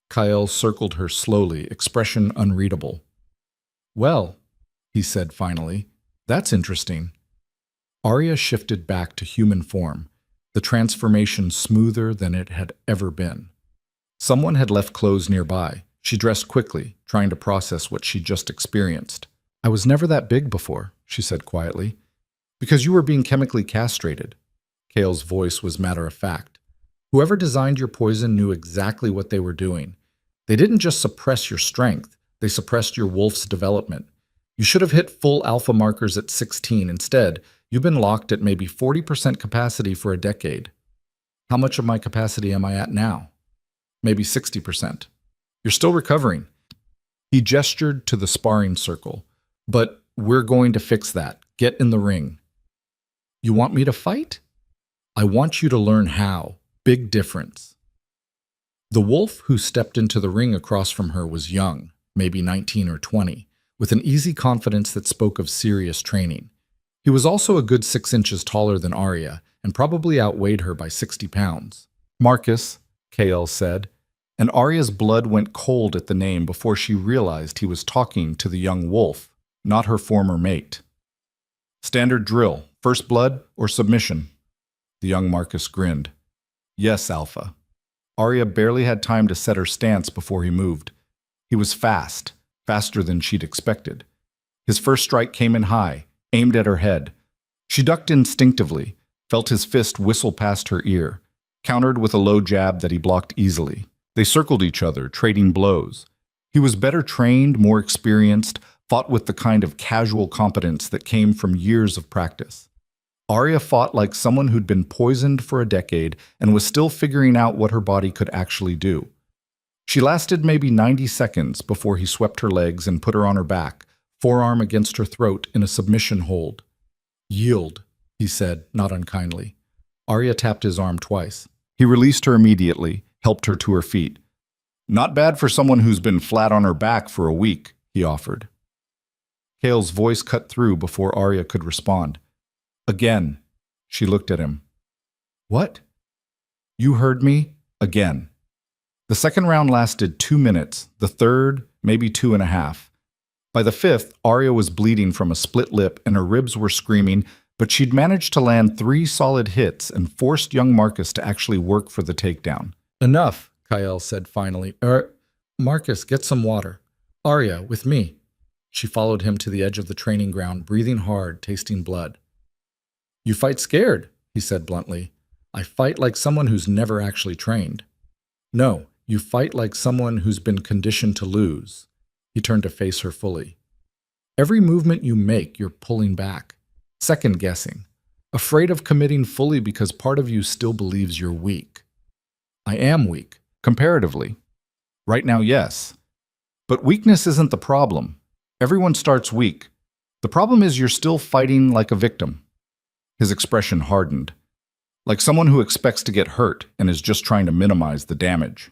Kael circled her slowly, expression unreadable. "Well," he said finally, "that's interesting." Arya shifted back to human form, the transformation smoother than it had ever been. Someone had left clothes nearby. She dressed quickly, trying to process what she'd just experienced. "I was never that big before," she said quietly. "Because you were being chemically castrated." Kael's voice was matter-of-fact. "Whoever designed your poison knew exactly what they were doing. They didn't just suppress your strength, they suppressed your wolf's development. You should have hit full alpha markers at 16. Instead, you've been locked at maybe 40% capacity for a decade. How much of my capacity am I at now? Maybe 60%. You're still recovering." He gestured to the sparring circle. "But we're going to fix that. Get in the ring." "You want me to fight?" "I want you to learn how. Big difference." The wolf who stepped into the ring across from her was young, maybe 19 or 20, with an easy confidence that spoke of serious training. He was also a good 6 inches taller than Arya, and probably outweighed her by 60 pounds. "Marcus," Kael said, and Arya's blood went cold at the name before she realized he was talking to the young wolf, not her former mate. "Standard drill, first blood or submission?" The young Marcus grinned. "Yes, Alpha." Arya barely had time to set her stance before he moved. He was fast, faster than she'd expected. His first strike came in high, aimed at her head. She ducked instinctively, felt his fist whistle past her ear, countered with a low jab that he blocked easily. They circled each other, trading blows. He was better trained, more experienced, fought with the kind of casual competence that came from years of practice. Arya fought like someone who'd been poisoned for a decade and was still figuring out what her body could actually do. She lasted maybe 90 seconds before he swept her legs and put her on her back, forearm against her throat in a submission hold. "Yield," he said, not unkindly. Arya tapped his arm twice. He released her immediately, helped her to her feet. "Not bad for someone who's been flat on her back for a week," he offered. Kael's voice cut through before Arya could respond. "Again." She looked at him. "What?" "You heard me. Again." The second round lasted 2 minutes, the third, maybe 2.5. By the fifth, Arya was bleeding from a split lip and her ribs were screaming, but she'd managed to land 3 solid hits and forced young Marcus to actually work for the takedown. "Enough," Kael said finally. Marcus, get some water. Arya, with me." She followed him to the edge of the training ground, breathing hard, tasting blood. "You fight scared," he said bluntly. "I fight like someone who's never actually trained." "No, you fight like someone who's been conditioned to lose." He turned to face her fully. "Every movement you make, you're pulling back, second-guessing, afraid of committing fully because part of you still believes you're weak." "I am weak, comparatively. Right now, yes. But weakness isn't the problem. Everyone starts weak. The problem is you're still fighting like a victim." His expression hardened, like someone who expects to get hurt and is just trying to minimize the damage.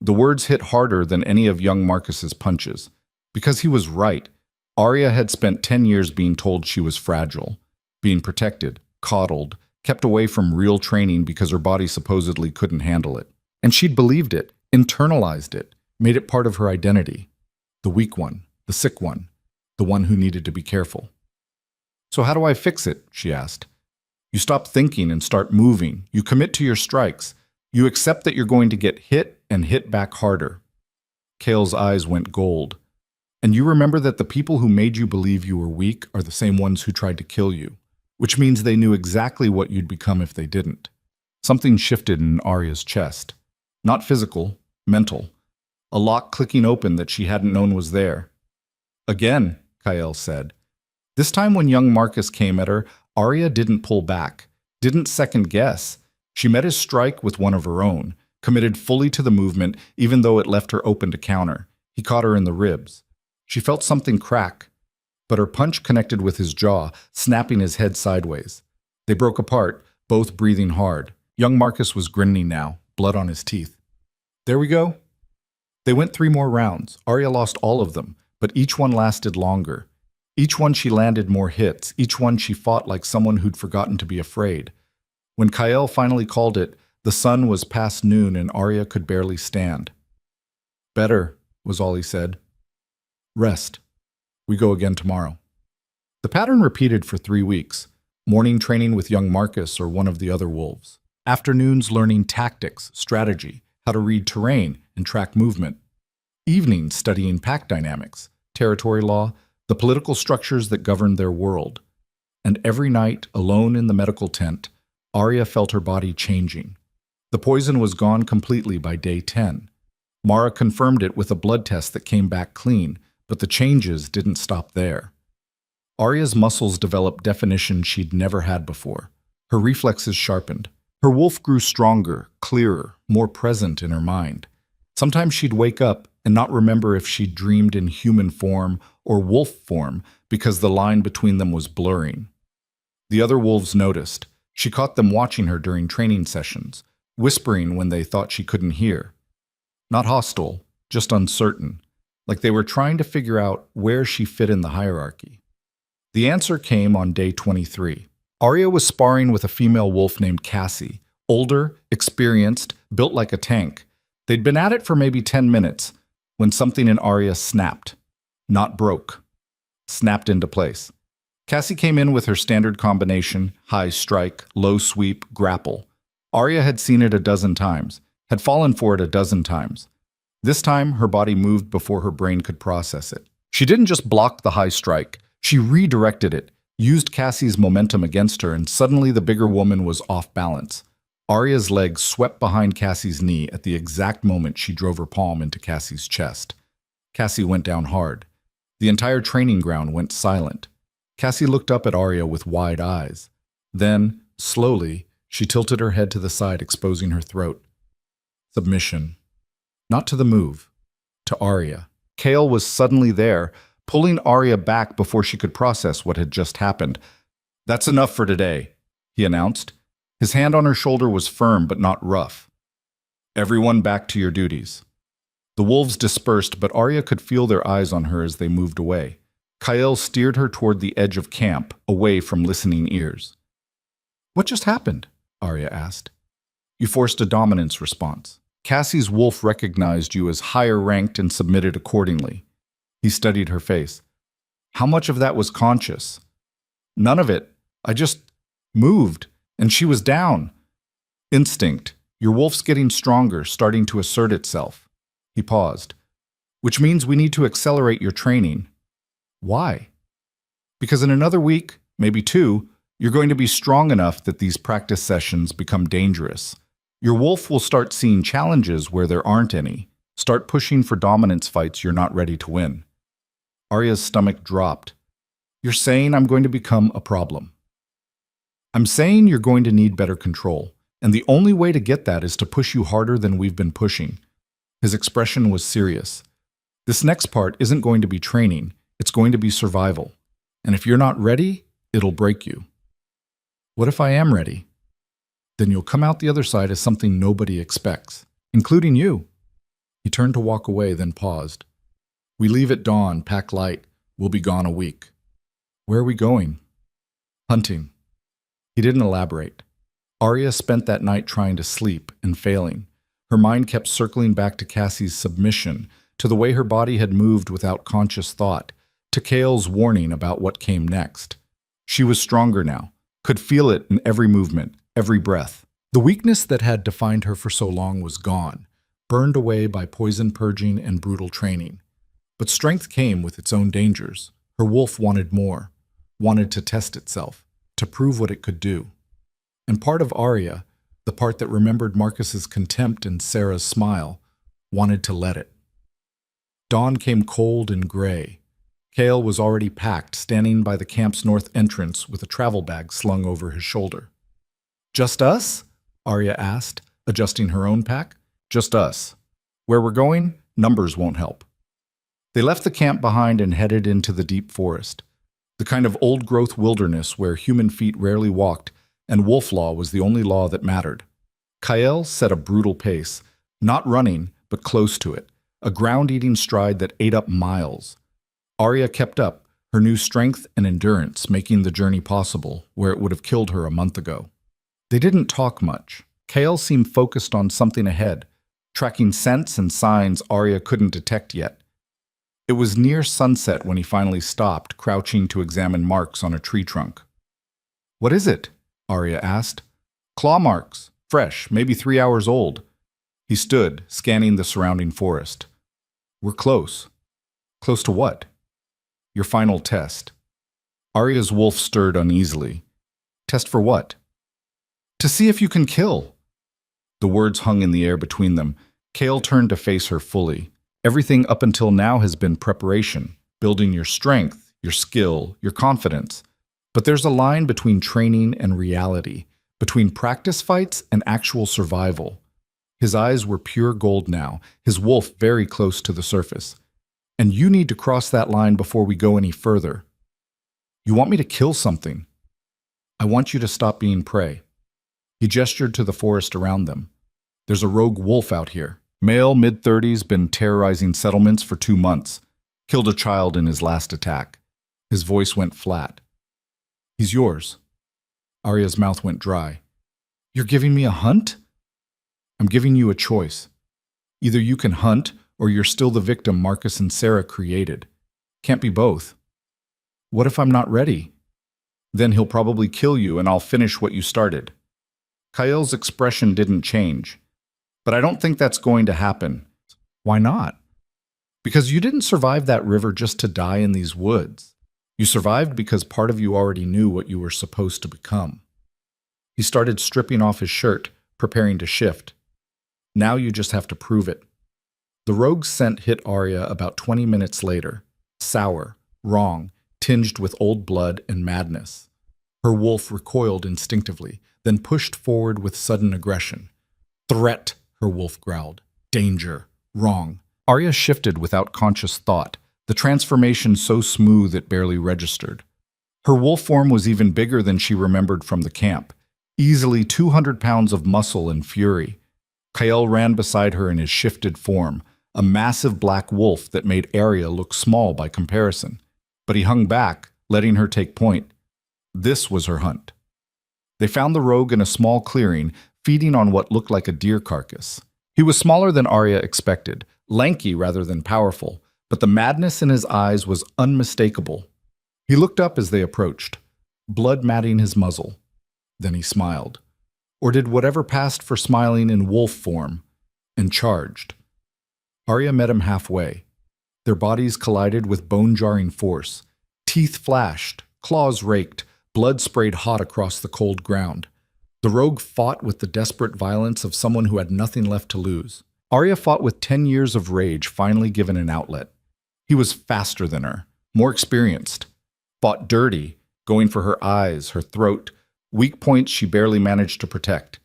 The words hit harder than any of young Marcus's punches. Because he was right. Arya had spent 10 years being told she was fragile, being protected, coddled, kept away from real training because her body supposedly couldn't handle it. And she'd believed it, internalized it, made it part of her identity. The weak one, the sick one, the one who needed to be careful. "So how do I fix it?" she asked. "You stop thinking and start moving. You commit to your strikes. You accept that you're going to get hit and hit back harder." Kale's eyes went gold. "And you remember that the people who made you believe you were weak are the same ones who tried to kill you, which means they knew exactly what you'd become if they didn't." Something shifted in Arya's chest. Not physical, mental. A lock clicking open that she hadn't known was there. "Again," Kyle said. This time when young Marcus came at her, Arya didn't pull back, didn't second guess. She met his strike with one of her own, committed fully to the movement even though it left her open to counter. He caught her in the ribs. She felt something crack, but her punch connected with his jaw, snapping his head sideways. They broke apart, both breathing hard. Young Marcus was grinning now, blood on his teeth. "There we go." They went 3 more rounds. Arya lost all of them, but each one lasted longer. Each one she landed more hits, each one she fought like someone who'd forgotten to be afraid. When Kyle finally called it, the sun was past noon and Arya could barely stand. "Better," was all he said. "Rest. We go again tomorrow." The pattern repeated for 3 weeks. Morning training with young Marcus or one of the other wolves. Afternoons learning tactics, strategy, how to read terrain and track movement. Evenings studying pack dynamics, territory law, the political structures that governed their world. And every night, alone in the medical tent, Arya felt her body changing. The poison was gone completely by day 10. Mara confirmed it with a blood test that came back clean, but the changes didn't stop there. Arya's muscles developed definition she'd never had before. Her reflexes sharpened. Her wolf grew stronger, clearer, more present in her mind. Sometimes she'd wake up and not remember if she'd dreamed in human form or wolf form because the line between them was blurring. The other wolves noticed. She caught them watching her during training sessions, whispering when they thought she couldn't hear. Not hostile, just uncertain, like they were trying to figure out where she fit in the hierarchy. The answer came on day 23. Arya was sparring with a female wolf named Cassie, older, experienced, built like a tank. They'd been at it for maybe 10 minutes when something in Arya snapped. Not broke. Snapped into place. Cassie came in with her standard combination, high strike, low sweep, grapple. Arya had seen it a dozen times, had fallen for it a dozen times. This time, her body moved before her brain could process it. She didn't just block the high strike, she redirected it, used Cassie's momentum against her, and suddenly the bigger woman was off balance. Arya's leg swept behind Cassie's knee at the exact moment she drove her palm into Cassie's chest. Cassie went down hard. The entire training ground went silent. Cassie looked up at Arya with wide eyes. Then, slowly, she tilted her head to the side, exposing her throat. Submission. Not to the move. To Arya. Kale was suddenly there, pulling Arya back before she could process what had just happened. "That's enough for today," he announced. His hand on her shoulder was firm but not rough. "Everyone back to your duties." The wolves dispersed, but Arya could feel their eyes on her as they moved away. Kyle steered her toward the edge of camp, away from listening ears. "What just happened?" Arya asked. "You forced a dominance response. Cassie's wolf recognized you as higher ranked and submitted accordingly." He studied her face. "How much of that was conscious?" "None of it. I just moved, and she was down." "Instinct. Your wolf's getting stronger, starting to assert itself." He paused. "Which means we need to accelerate your training." "Why?" "Because in another week, maybe 2, you're going to be strong enough that these practice sessions become dangerous. Your wolf will start seeing challenges where there aren't any, start pushing for dominance fights you're not ready to win." Arya's stomach dropped. "You're saying I'm going to become a problem." "I'm saying you're going to need better control, and the only way to get that is to push you harder than we've been pushing." His expression was serious. "This next part isn't going to be training. It's going to be survival. And if you're not ready, it'll break you. What if I am ready? Then you'll come out the other side as something nobody expects, including you. He turned to walk away, then paused. We leave at dawn, pack light. We'll be gone a week. Where are we going? Hunting. He didn't elaborate. Arya spent that night trying to sleep and failing. Her mind kept circling back to Cassie's submission, to the way her body had moved without conscious thought, to Kale's warning about what came next. She was stronger now, could feel it in every movement, every breath. The weakness that had defined her for so long was gone, burned away by poison purging and brutal training. But strength came with its own dangers. Her wolf wanted more, wanted to test itself, to prove what it could do. And part of Arya, the part that remembered Marcus's contempt and Sarah's smile, wanted to let it. Dawn came cold and gray. Kale was already packed, standing by the camp's north entrance with a travel bag slung over his shoulder. Just us? Arya asked, adjusting her own pack. Just us. Where we're going, numbers won't help. They left the camp behind and headed into the deep forest, the kind of old-growth wilderness where human feet rarely walked, and wolf law was the only law that mattered. Kale set a brutal pace, not running, but close to it, a ground-eating stride that ate up miles. Arya kept up, her new strength and endurance making the journey possible where it would have killed her a month ago. They didn't talk much. Kale seemed focused on something ahead, tracking scents and signs Arya couldn't detect yet. It was near sunset when he finally stopped, crouching to examine marks on a tree trunk. What is it? Arya asked. Claw marks, fresh, maybe 3 hours old. He stood, scanning the surrounding forest. We're close. Close to what? Your final test. Arya's wolf stirred uneasily. Test for what? To see if you can kill. The words hung in the air between them. Kale turned to face her fully. Everything up until now has been preparation, building your strength, your skill, your confidence. But there's a line between training and reality, between practice fights and actual survival. His eyes were pure gold now, his wolf very close to the surface. And you need to cross that line before we go any further. You want me to kill something. I want you to stop being prey. He gestured to the forest around them. There's a rogue wolf out here. Male, mid-30s, been terrorizing settlements for 2 months. Killed a child in his last attack. His voice went flat. He's yours. Arya's mouth went dry. You're giving me a hunt? I'm giving you a choice. Either you can hunt, or you're still the victim Marcus and Sarah created. Can't be both. What if I'm not ready? Then he'll probably kill you and I'll finish what you started. Kale's expression didn't change. But I don't think that's going to happen. Why not? Because you didn't survive that river just to die in these woods. You survived because part of you already knew what you were supposed to become. He started stripping off his shirt, preparing to shift. Now you just have to prove it. The rogue's scent hit Arya about 20 minutes later. Sour, wrong, tinged with old blood and madness. Her wolf recoiled instinctively, then pushed forward with sudden aggression. Threat, her wolf growled. Danger, wrong. Arya shifted without conscious thought, the transformation so smooth it barely registered. Her wolf form was even bigger than she remembered from the camp, easily 200 pounds of muscle and fury. Kale ran beside her in his shifted form, a massive black wolf that made Arya look small by comparison. But he hung back, letting her take point. This was her hunt. They found the rogue in a small clearing, feeding on what looked like a deer carcass. He was smaller than Arya expected, lanky rather than powerful, but the madness in his eyes was unmistakable. He looked up as they approached, blood matting his muzzle. Then he smiled, or did whatever passed for smiling in wolf form, and charged. Arya met him halfway. Their bodies collided with bone-jarring force. Teeth flashed, claws raked, blood sprayed hot across the cold ground. The rogue fought with the desperate violence of someone who had nothing left to lose. Arya fought with 10 years of rage finally given an outlet. He was faster than her, more experienced. Fought dirty, going for her eyes, her throat, weak points she barely managed to protect.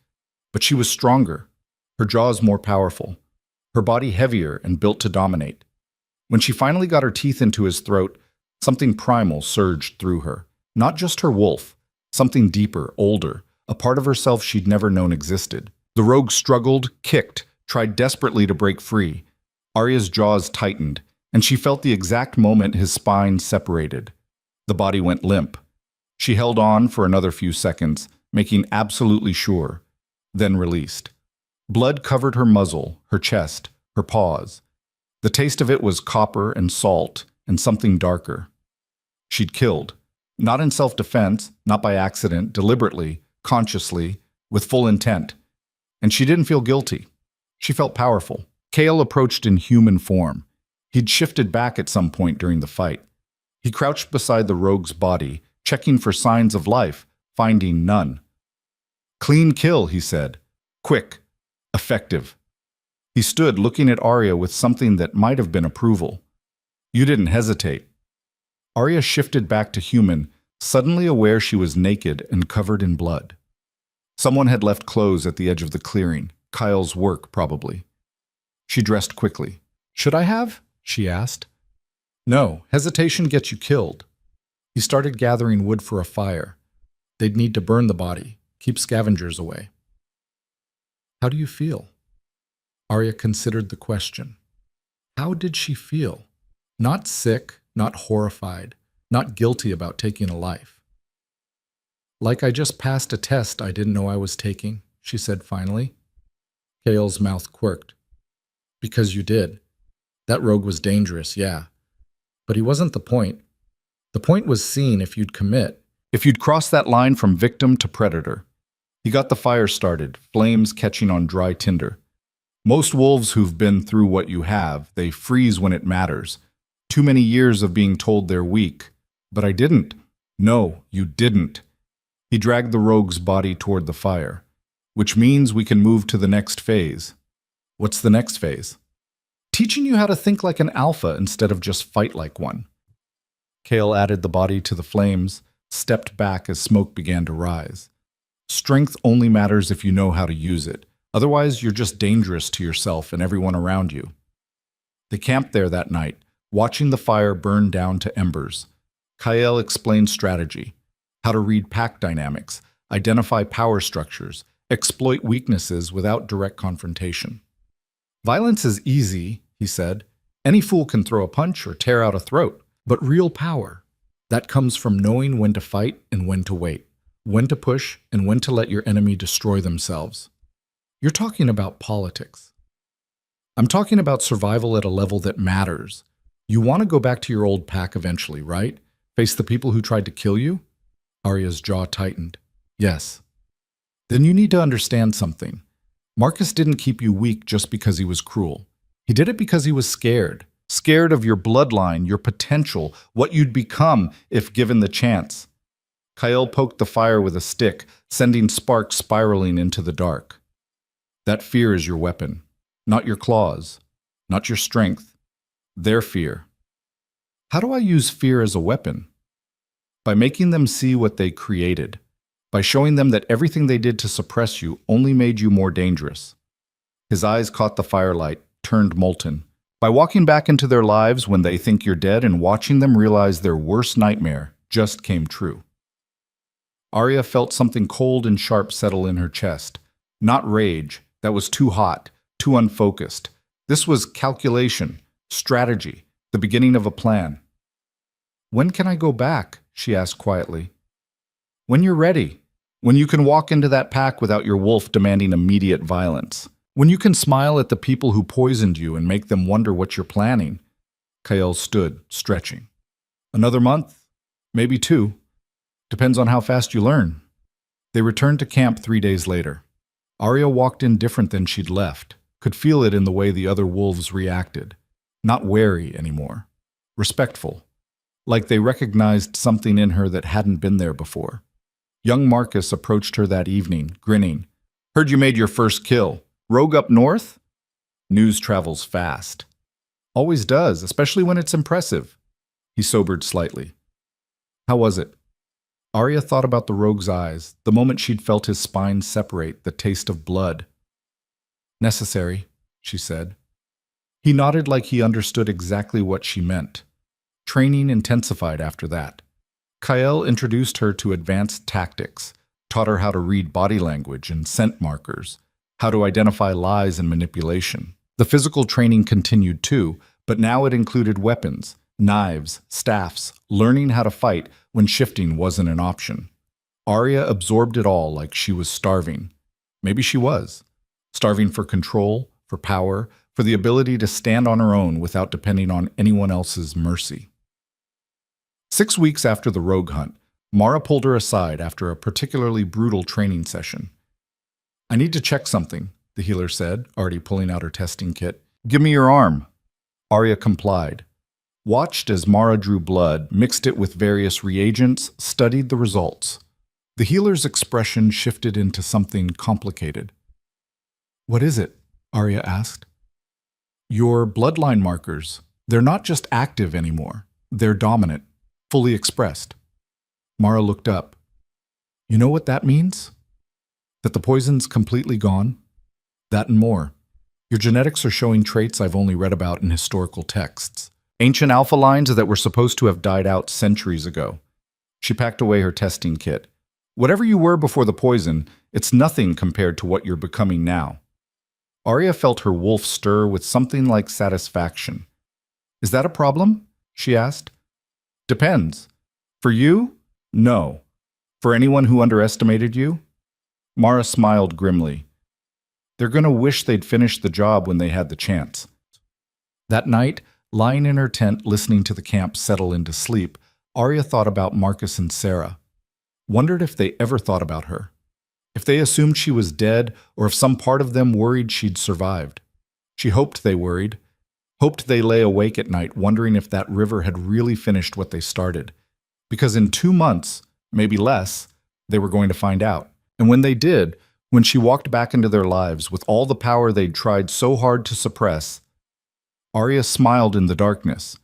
But she was stronger, her jaws more powerful, her body heavier and built to dominate. When she finally got her teeth into his throat, Something primal surged through her. Not just her wolf, something deeper, older, a part of herself she'd never known existed. The rogue struggled, kicked, tried desperately to break free. Arya's jaws tightened, and she felt the exact moment his spine separated. The body went limp. She held on for another few seconds, making absolutely sure, then released. Blood covered her muzzle, her chest, her paws. The taste of it was copper and salt and something darker. She'd killed. Not in self-defense, not by accident, deliberately, consciously, with full intent. And she didn't feel guilty. She felt powerful. Kale approached in human form. He'd shifted back at some point during the fight. He crouched beside the rogue's body, checking for signs of life, finding none. "Clean kill," he said. "Quick. Effective." He stood looking at Arya with something that might have been approval. "You didn't hesitate." Arya shifted back to human, suddenly aware she was naked and covered in blood. Someone had left clothes at the edge of the clearing, Kyle's work probably. She dressed quickly. "Should I have?" she asked. "No, hesitation gets you killed." He started gathering wood for a fire. They'd need to burn the body, keep scavengers away. "How do you feel?" Arya considered the question. How did she feel? Not sick, not horrified, not guilty about taking a life. "Like I just passed a test I didn't know I was taking," she said finally. Kale's mouth quirked. "Because you did. That rogue was dangerous, yeah. But he wasn't the point. The point was seeing if you'd commit, if you'd cross that line from victim to predator." He got the fire started, flames catching on dry tinder. Most wolves who've been through what you have, they freeze when it matters. Too many years of being told they're weak. But I didn't. No, you didn't. He dragged the rogue's body toward the fire. "Which means we can move to the next phase." "What's the next phase?" "Teaching you how to think like an alpha instead of just fight like one." Kale added the body to the flames, stepped back as smoke began to rise. "Strength only matters if you know how to use it. Otherwise, you're just dangerous to yourself and everyone around you." They camped there that night, watching the fire burn down to embers. Kyle explained strategy, how to read pack dynamics, identify power structures, exploit weaknesses without direct confrontation. "Violence is easy," he said. "Any fool can throw a punch or tear out a throat. But real power, that comes from knowing when to fight and when to wait, when to push and when to let your enemy destroy themselves." "You're talking about politics." "I'm talking about survival at a level that matters. You want to go back to your old pack eventually, right? Face the people who tried to kill you?" Arya's jaw tightened. "Yes." "Then you need to understand something. Marcus didn't keep you weak just because he was cruel. He did it because he was scared. Scared of your bloodline, your potential, what you'd become if given the chance." Kyle poked the fire with a stick, sending sparks spiraling into the dark. "That fear is your weapon, not your claws, not your strength. Their fear." "How do I use fear as a weapon?" "By making them see what they created. By showing them that everything they did to suppress you only made you more dangerous." His eyes caught the firelight, turned molten. "By walking back into their lives when they think you're dead and watching them realize their worst nightmare just came true." Arya felt something cold and sharp settle in her chest. Not rage. That was too hot, too unfocused. This was calculation, strategy, the beginning of a plan. "When can I go back?" she asked quietly. "When you're ready. When you can walk into that pack without your wolf demanding immediate violence. When you can smile at the people who poisoned you and make them wonder what you're planning." Kyle stood, stretching. "Another month? Maybe 2. Depends on how fast you learn." They returned to camp 3 days later. Arya walked in different than she'd left, could feel it in the way the other wolves reacted. Not wary anymore. Respectful. Like they recognized something in her that hadn't been there before. Young Marcus approached her that evening, grinning. "Heard you made your first kill. Rogue up north?" News travels fast. "Always does, especially when it's impressive." He sobered slightly. "How was it?" Arya thought about the rogue's eyes, the moment she'd felt his spine separate, the taste of blood. "Necessary," she said. He nodded like he understood exactly what she meant. Training intensified after that. Kael introduced her to advanced tactics, taught her how to read body language and scent markers, how to identify lies and manipulation. The physical training continued too, but now it included weapons, knives, staffs, learning how to fight when shifting wasn't an option. Arya absorbed it all like she was starving. Maybe she was. Starving for control, for power, for the ability to stand on her own without depending on anyone else's mercy. 6 weeks after the rogue hunt, Mara pulled her aside after a particularly brutal training session. "I need to check something," the healer said, already pulling out her testing kit. "Give me your arm." Arya complied, watched as Mara drew blood, mixed it with various reagents, studied the results. The healer's expression shifted into something complicated. "What is it?" Arya asked. "Your bloodline markers. They're not just active anymore. They're dominant, fully expressed." Mara looked up. "You know what that means? That the poison's completely gone? That and more. Your genetics are showing traits I've only read about in historical texts. Ancient alpha lines that were supposed to have died out centuries ago." She packed away her testing kit. "Whatever you were before the poison, it's nothing compared to what you're becoming now." Arya felt her wolf stir with something like satisfaction. "Is that a problem?" she asked. "Depends. For you? No. For anyone who underestimated you?" Mara smiled grimly. "They're going to wish they'd finished the job when they had the chance." That night, lying in her tent listening to the camp settle into sleep, Arya thought about Marcus and Sarah. Wondered if they ever thought about her. If they assumed she was dead, or if some part of them worried she'd survived. She hoped they worried. Hoped they lay awake at night wondering if that river had really finished what they started. Because in 2 months, maybe less, they were going to find out. And when they did, when she walked back into their lives with all the power they'd tried so hard to suppress, Arya smiled in the darkness.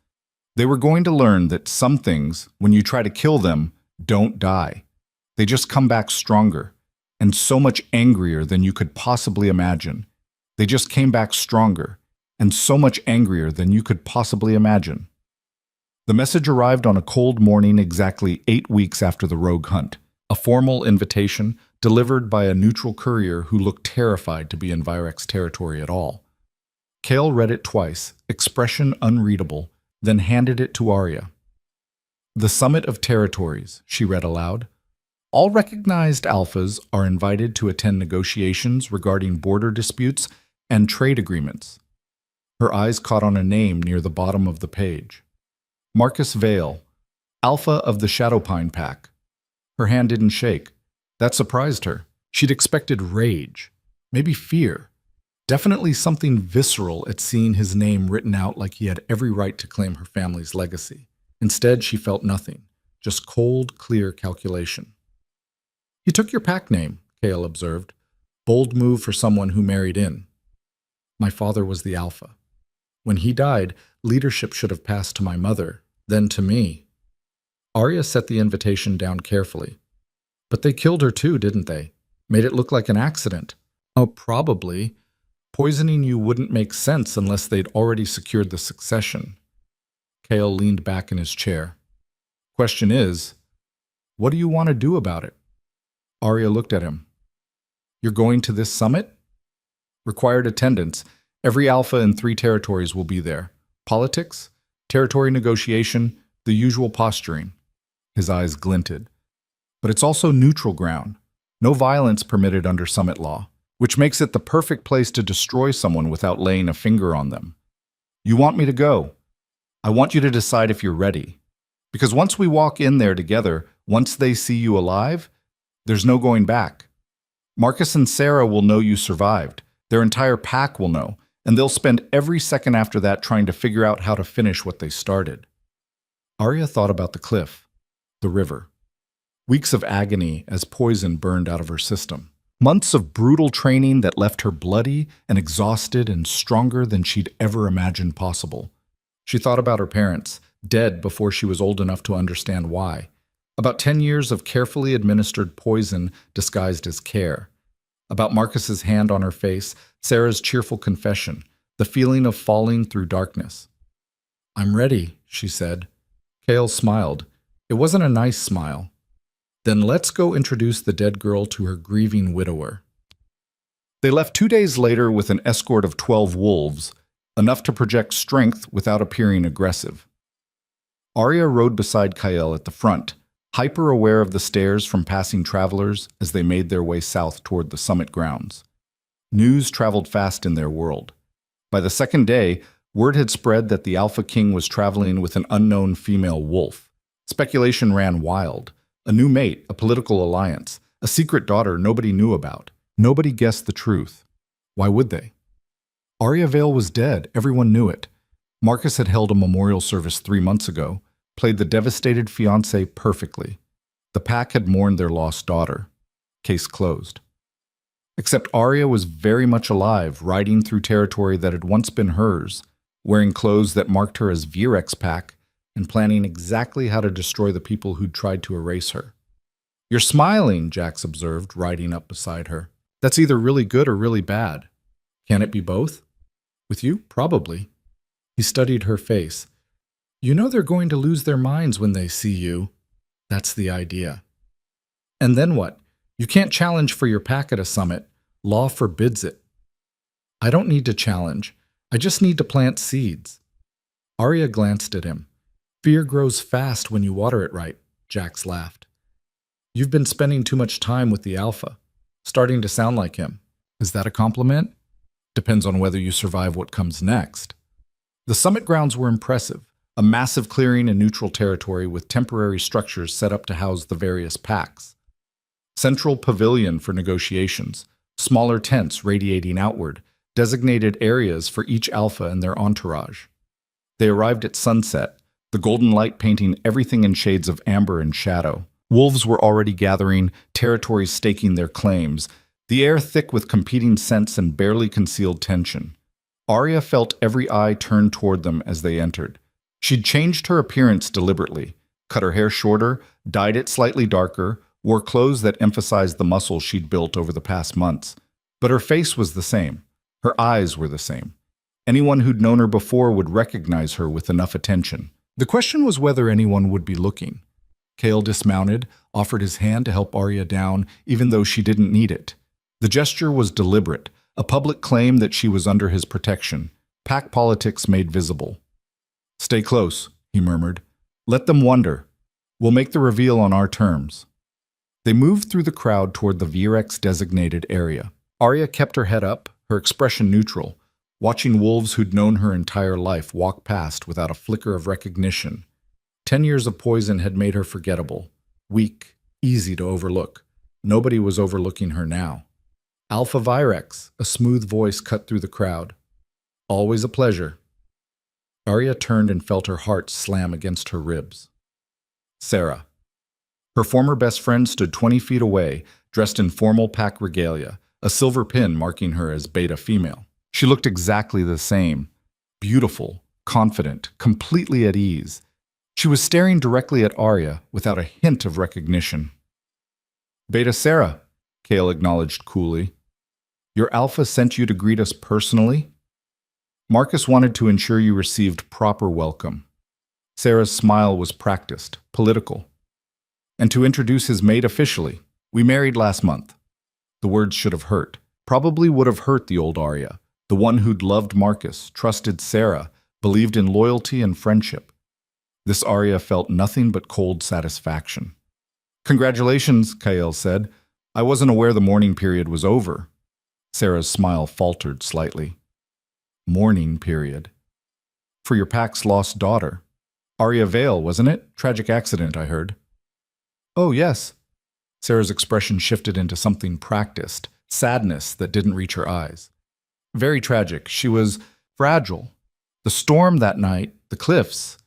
They were going to learn that some things, when you try to kill them, don't die. They just come back stronger, and so much angrier than you could possibly imagine. They just came back stronger, and so much angrier than you could possibly imagine. The message arrived on a cold morning exactly 8 weeks after the rogue hunt, a formal invitation delivered by a neutral courier who looked terrified to be in Virex territory at all. Kael read it twice, expression unreadable, then handed it to Arya. "The Summit of Territories," she read aloud. "All recognized alphas are invited to attend negotiations regarding border disputes and trade agreements." Her eyes caught on a name near the bottom of the page. Marcus Vale, Alpha of the Shadowpine Pack. Her hand didn't shake. That surprised her. She'd expected rage, maybe fear, definitely something visceral at seeing his name written out like he had every right to claim her family's legacy. Instead, she felt nothing, just cold, clear calculation. "You took your pack name," Kael observed. "Bold move for someone who married in." "My father was the Alpha. When he died, leadership should have passed to my mother, then to me." Arya set the invitation down carefully. "But they killed her too, didn't they? Made it look like an accident." "Oh, probably. Poisoning you wouldn't make sense unless they'd already secured the succession." Kael leaned back in his chair. "Question is, what do you want to do about it?" Arya looked at him. "You're going to this summit?" "Required attendance. Every alpha in 3 territories will be there. Politics, territory negotiation, the usual posturing." His eyes glinted. "But it's also neutral ground. No violence permitted under summit law, which makes it the perfect place to destroy someone without laying a finger on them. You want me to go? I want you to decide if you're ready. Because once we walk in there together, once they see you alive, there's no going back. Marcus and Sarah will know you survived. Their entire pack will know, and they'll spend every second after that trying to figure out how to finish what they started." Arya thought about the cliff, the river. Weeks of agony as poison burned out of her system. Months of brutal training that left her bloody and exhausted and stronger than she'd ever imagined possible. She thought about her parents, dead before she was old enough to understand why. About 10 years of carefully administered poison disguised as care. About Marcus's hand on her face, Sarah's cheerful confession, the feeling of falling through darkness. "I'm ready," she said. Kale smiled. It wasn't a nice smile. Then let's go introduce the dead girl to her grieving widower. They left 2 days later with an escort of 12 wolves, enough to project strength without appearing aggressive. Arya rode beside Kael at the front, hyper-aware of the stares from passing travelers as they made their way south toward the summit grounds. News traveled fast in their world. By the second day, word had spread that the Alpha King was traveling with an unknown female wolf. Speculation ran wild. A new mate, a political alliance, a secret daughter nobody knew about. Nobody guessed the truth. Why would they? Arya Vale was dead. Everyone knew it. Marcus had held a memorial service 3 months ago, played the devastated fiancé perfectly. The pack had mourned their lost daughter. Case closed. Except Arya was very much alive, riding through territory that had once been hers, wearing clothes that marked her as Virex pack, and planning exactly how to destroy the people who'd tried to erase her. "You're smiling," Jax observed, riding up beside her. "That's either really good or really bad. Can it be both? With you? Probably." He studied her face. "You know they're going to lose their minds when they see you. That's the idea." "And then what? You can't challenge for your pack at a summit. Law forbids it." "I don't need to challenge. I just need to plant seeds." Arya glanced at him. "Fear grows fast when you water it right," Jax laughed. "You've been spending too much time with the Alpha. Starting to sound like him. Is that a compliment? Depends on whether you survive what comes next." The summit grounds were impressive. A massive clearing in neutral territory with temporary structures set up to house the various packs. Central pavilion for negotiations. Smaller tents radiating outward. Designated areas for each Alpha and their entourage. They arrived at sunset, the golden light painting everything in shades of amber and shadow. Wolves were already gathering, territories staking their claims, the air thick with competing scents and barely concealed tension. Arya felt every eye turn toward them as they entered. She'd changed her appearance deliberately, cut her hair shorter, dyed it slightly darker, wore clothes that emphasized the muscle she'd built over the past months. But her face was the same. Her eyes were the same. Anyone who'd known her before would recognize her with enough attention. The question was whether anyone would be looking. Kale dismounted, offered his hand to help Arya down, even though she didn't need it. The gesture was deliberate, a public claim that she was under his protection, pack politics made visible. "Stay close," he murmured. "Let them wonder. We'll make the reveal on our terms." They moved through the crowd toward the Virex-designated area. Arya kept her head up, her expression neutral, watching wolves who'd known her entire life walk past without a flicker of recognition. 10 years of poison had made her forgettable, weak, easy to overlook. Nobody was overlooking her now. "Alpha Virex," a smooth voice cut through the crowd. "Always a pleasure." Arya turned and felt her heart slam against her ribs. Sarah. Her former best friend stood 20 feet away, dressed in formal pack regalia, a silver pin marking her as beta female. She looked exactly the same. Beautiful, confident, completely at ease. She was staring directly at Arya without a hint of recognition. "Beta Sarah," Kale acknowledged coolly. "Your Alpha sent you to greet us personally? Marcus wanted to ensure you received proper welcome." Sarah's smile was practiced, political. "And to introduce his mate officially. We married last month." The words should have hurt. Probably would have hurt the old Arya, the one who'd loved Marcus, trusted Sarah, believed in loyalty and friendship. This Arya felt nothing but cold satisfaction. "Congratulations," Kael said. "I wasn't aware the mourning period was over." Sarah's smile faltered slightly. "Mourning period? For your pack's lost daughter. Arya Vale, wasn't it? Tragic accident, I heard." "Oh, yes." Sarah's expression shifted into something practiced, sadness that didn't reach her eyes. "Very tragic. She was fragile. The storm that night, the cliffs."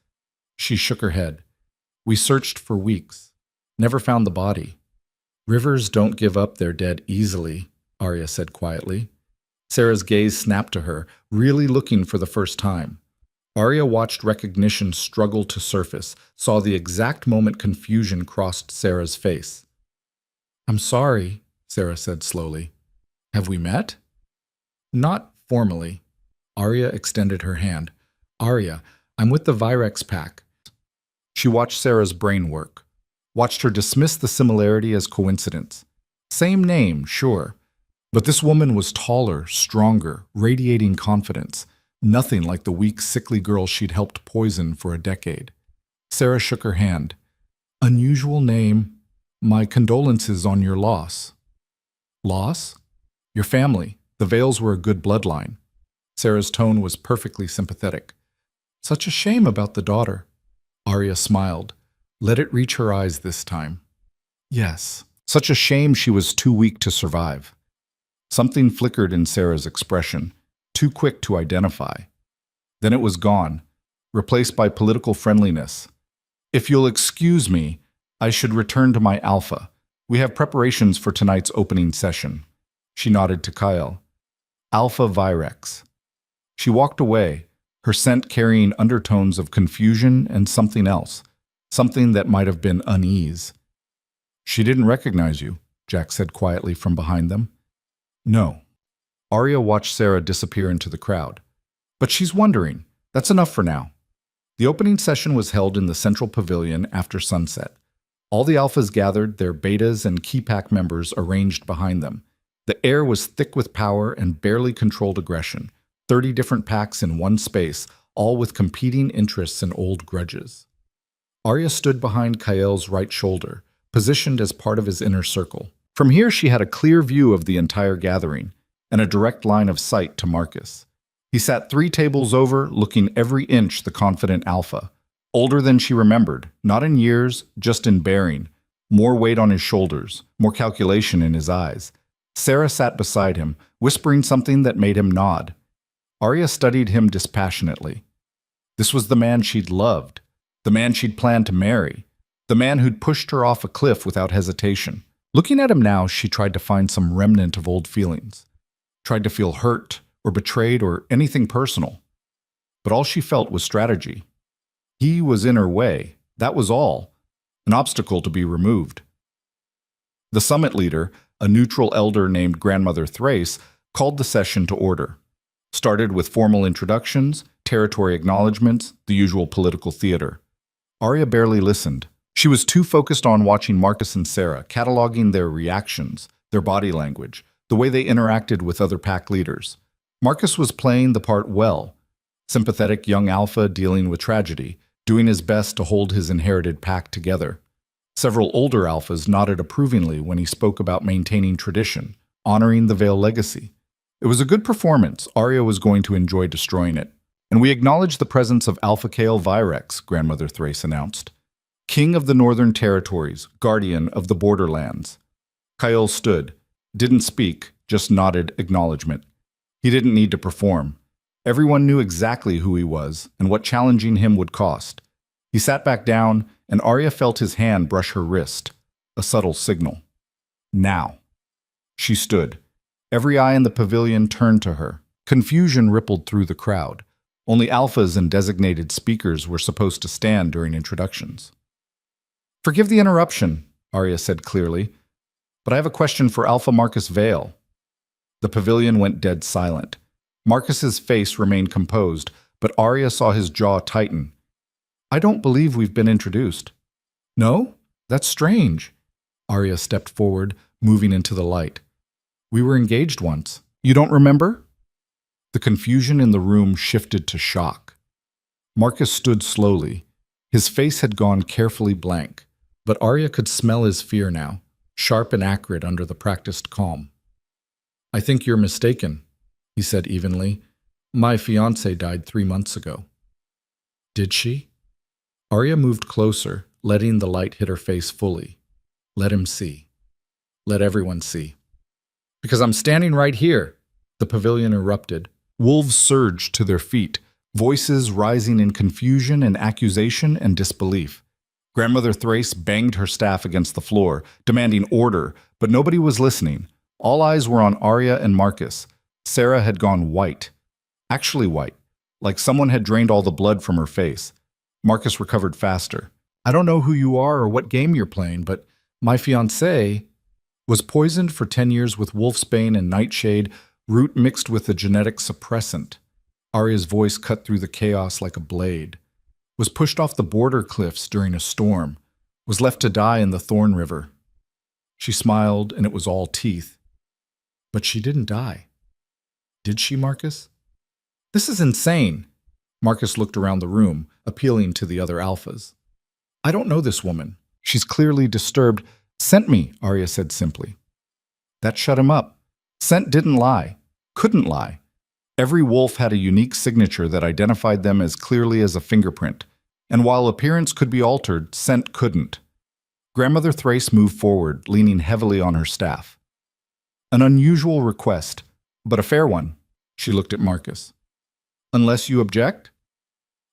She shook her head. "We searched for weeks. Never found the body." "Rivers don't give up their dead easily," Arya said quietly. Sarah's gaze snapped to her, really looking for the first time. Arya watched recognition struggle to surface, saw the exact moment confusion crossed Sarah's face. "I'm sorry," Sarah said slowly. "Have we met?" "Not formally." Arya extended her hand. "Arya, I'm with the Virex pack." She watched Sarah's brain work, watched her dismiss the similarity as coincidence. Same name, sure, but this woman was taller, stronger, radiating confidence, nothing like the weak, sickly girl she'd helped poison for a decade. Sarah shook her hand. Unusual name. My condolences on your loss. Loss? Your family. The Vales were a good bloodline. Sarah's tone was perfectly sympathetic. Such a shame about the daughter. Arya smiled. Let it reach her eyes this time. Yes. Such a shame she was too weak to survive. Something flickered in Sarah's expression, too quick to identify. Then it was gone, replaced by political friendliness. If you'll excuse me, I should return to my alpha. We have preparations for tonight's opening session. She nodded to Kyle. Alpha Virex. She walked away, her scent carrying undertones of confusion and something else, something that might have been unease. She didn't recognize you, Jack said quietly from behind them. No. Arya watched Sarah disappear into the crowd. But she's wondering. That's enough for now. The opening session was held in the central pavilion after sunset. All the alphas gathered, their betas and key pack members arranged behind them. The air was thick with power and barely controlled aggression. 30 different packs in one space, all with competing interests and old grudges. Arya stood behind Kael's right shoulder, positioned as part of his inner circle. From here she had a clear view of the entire gathering, and a direct line of sight to Marcus. He sat 3 tables over, looking every inch the confident alpha. Older than she remembered, not in years, just in bearing. More weight on his shoulders, more calculation in his eyes. Sarah sat beside him, whispering something that made him nod. Arya studied him dispassionately. This was the man she'd loved, the man she'd planned to marry, the man who'd pushed her off a cliff without hesitation. Looking at him now, she tried to find some remnant of old feelings. Tried to feel hurt or betrayed or anything personal. But all she felt was strategy. He was in her way, that was all, an obstacle to be removed. The summit leader, a neutral elder named Grandmother Thrace, called the session to order. Started with formal introductions, territory acknowledgments, the usual political theater. Arya barely listened. She was too focused on watching Marcus and Sarah, cataloging their reactions, their body language, the way they interacted with other pack leaders. Marcus was playing the part well. Sympathetic young alpha dealing with tragedy, doing his best to hold his inherited pack together. Several older alphas nodded approvingly when he spoke about maintaining tradition, honoring the Vale legacy. It was a good performance. Arya was going to enjoy destroying it. And we acknowledge the presence of Alpha Kael Virex, Grandmother Thrace announced. King of the Northern Territories, guardian of the borderlands. Kael stood, didn't speak, just nodded acknowledgement. He didn't need to perform. Everyone knew exactly who he was and what challenging him would cost. He sat back down, and Arya felt his hand brush her wrist, a subtle signal. Now. She stood. Every eye in the pavilion turned to her. Confusion rippled through the crowd. Only alphas and designated speakers were supposed to stand during introductions. Forgive the interruption, Arya said clearly, but I have a question for Alpha Marcus Vale. The pavilion went dead silent. Marcus's face remained composed, but Arya saw his jaw tighten. I don't believe we've been introduced. No? That's strange. Arya stepped forward, moving into the light. We were engaged once. You don't remember? The confusion in the room shifted to shock. Marcus stood slowly. His face had gone carefully blank, but Arya could smell his fear now, sharp and accurate under the practiced calm. I think you're mistaken, he said evenly. My fiancée died 3 months ago. Did she? Arya moved closer, letting the light hit her face fully. Let him see. Let everyone see. Because I'm standing right here, the pavilion erupted. Wolves surged to their feet, voices rising in confusion and accusation and disbelief. Grandmother Thrace banged her staff against the floor, demanding order, but nobody was listening. All eyes were on Arya and Marcus. Sarah had gone white. Actually white, like someone had drained all the blood from her face. Marcus recovered faster. I don't know who you are or what game you're playing, but my fiancée was poisoned for 10 years with wolfsbane and nightshade, root mixed with a genetic suppressant. Arya's voice cut through the chaos like a blade. was pushed off the border cliffs during a storm, was left to die in the Thorn River. She smiled, and it was all teeth. But she didn't die. Did she, Marcus? This is insane. Marcus looked around the room, appealing to the other alphas. I don't know this woman. She's clearly disturbed. Sent me, Arya said simply. That shut him up. Scent didn't lie. Couldn't lie. Every wolf had a unique signature that identified them as clearly as a fingerprint, and while appearance could be altered, scent couldn't. Grandmother Thrace moved forward, leaning heavily on her staff. An unusual request, but a fair one. She looked at Marcus. Unless you object?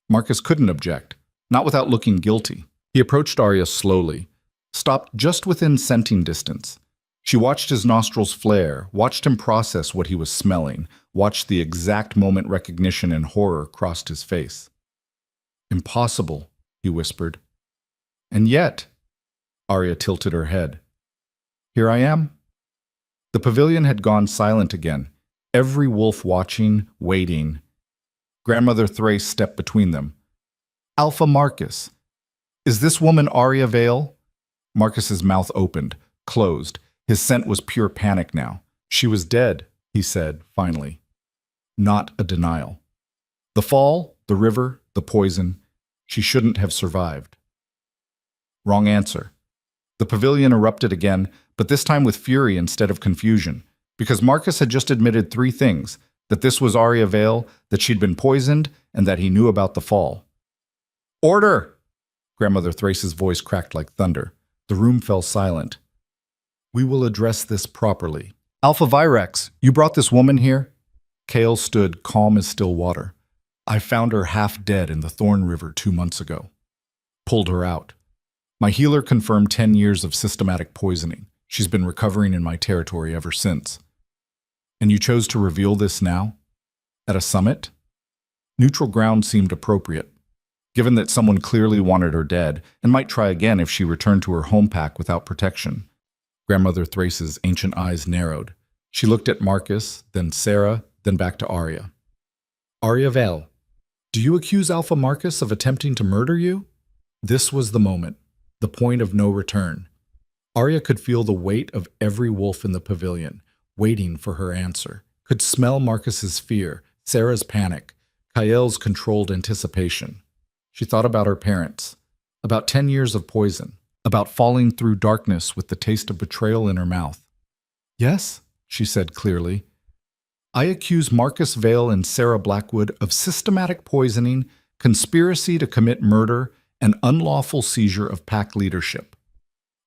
Marcus couldn't object, not without looking guilty. He approached Arya slowly, stopped just within scenting distance. She watched his nostrils flare, watched him process what he was smelling, watched the exact moment recognition and horror crossed his face. Impossible, he whispered. And yet, Arya tilted her head. Here I am. The pavilion had gone silent again, every wolf watching, waiting. Grandmother Thrace stepped between them. Alpha Marcus. Is this woman Arya Vale? Marcus's mouth opened, closed. His scent was pure panic now. She was dead, he said, finally. Not a denial. The fall, the river, the poison. She shouldn't have survived. Wrong answer. The pavilion erupted again, but this time with fury instead of confusion, because Marcus had just admitted 3 things: that this was Arya Vale, that she'd been poisoned, and that he knew about the fall. Order! Grandmother Thrace's voice cracked like thunder. The room fell silent. We will address this properly. Alpha Virex, you brought this woman here? Kale stood calm as still water. I found her half dead in the Thorn River 2 months ago. Pulled her out. My healer confirmed 10 years of systematic poisoning. She's been recovering in my territory ever since. And you chose to reveal this now? At a summit? Neutral ground seemed appropriate, given that someone clearly wanted her dead and might try again if she returned to her home pack without protection. Grandmother Thrace's ancient eyes narrowed. She looked at Marcus, then Sarah, then back to Arya. Arya Vale, do you accuse Alpha Marcus of attempting to murder you? This was the moment, the point of no return. Arya could feel the weight of every wolf in the pavilion, waiting for her answer. Could smell Marcus's fear, Sarah's panic, Kael's controlled anticipation. She thought about her parents, about 10 years of poison, about falling through darkness with the taste of betrayal in her mouth. Yes, she said clearly. I accuse Marcus Vale and Sarah Blackwood of systematic poisoning, conspiracy to commit murder, and unlawful seizure of pack leadership.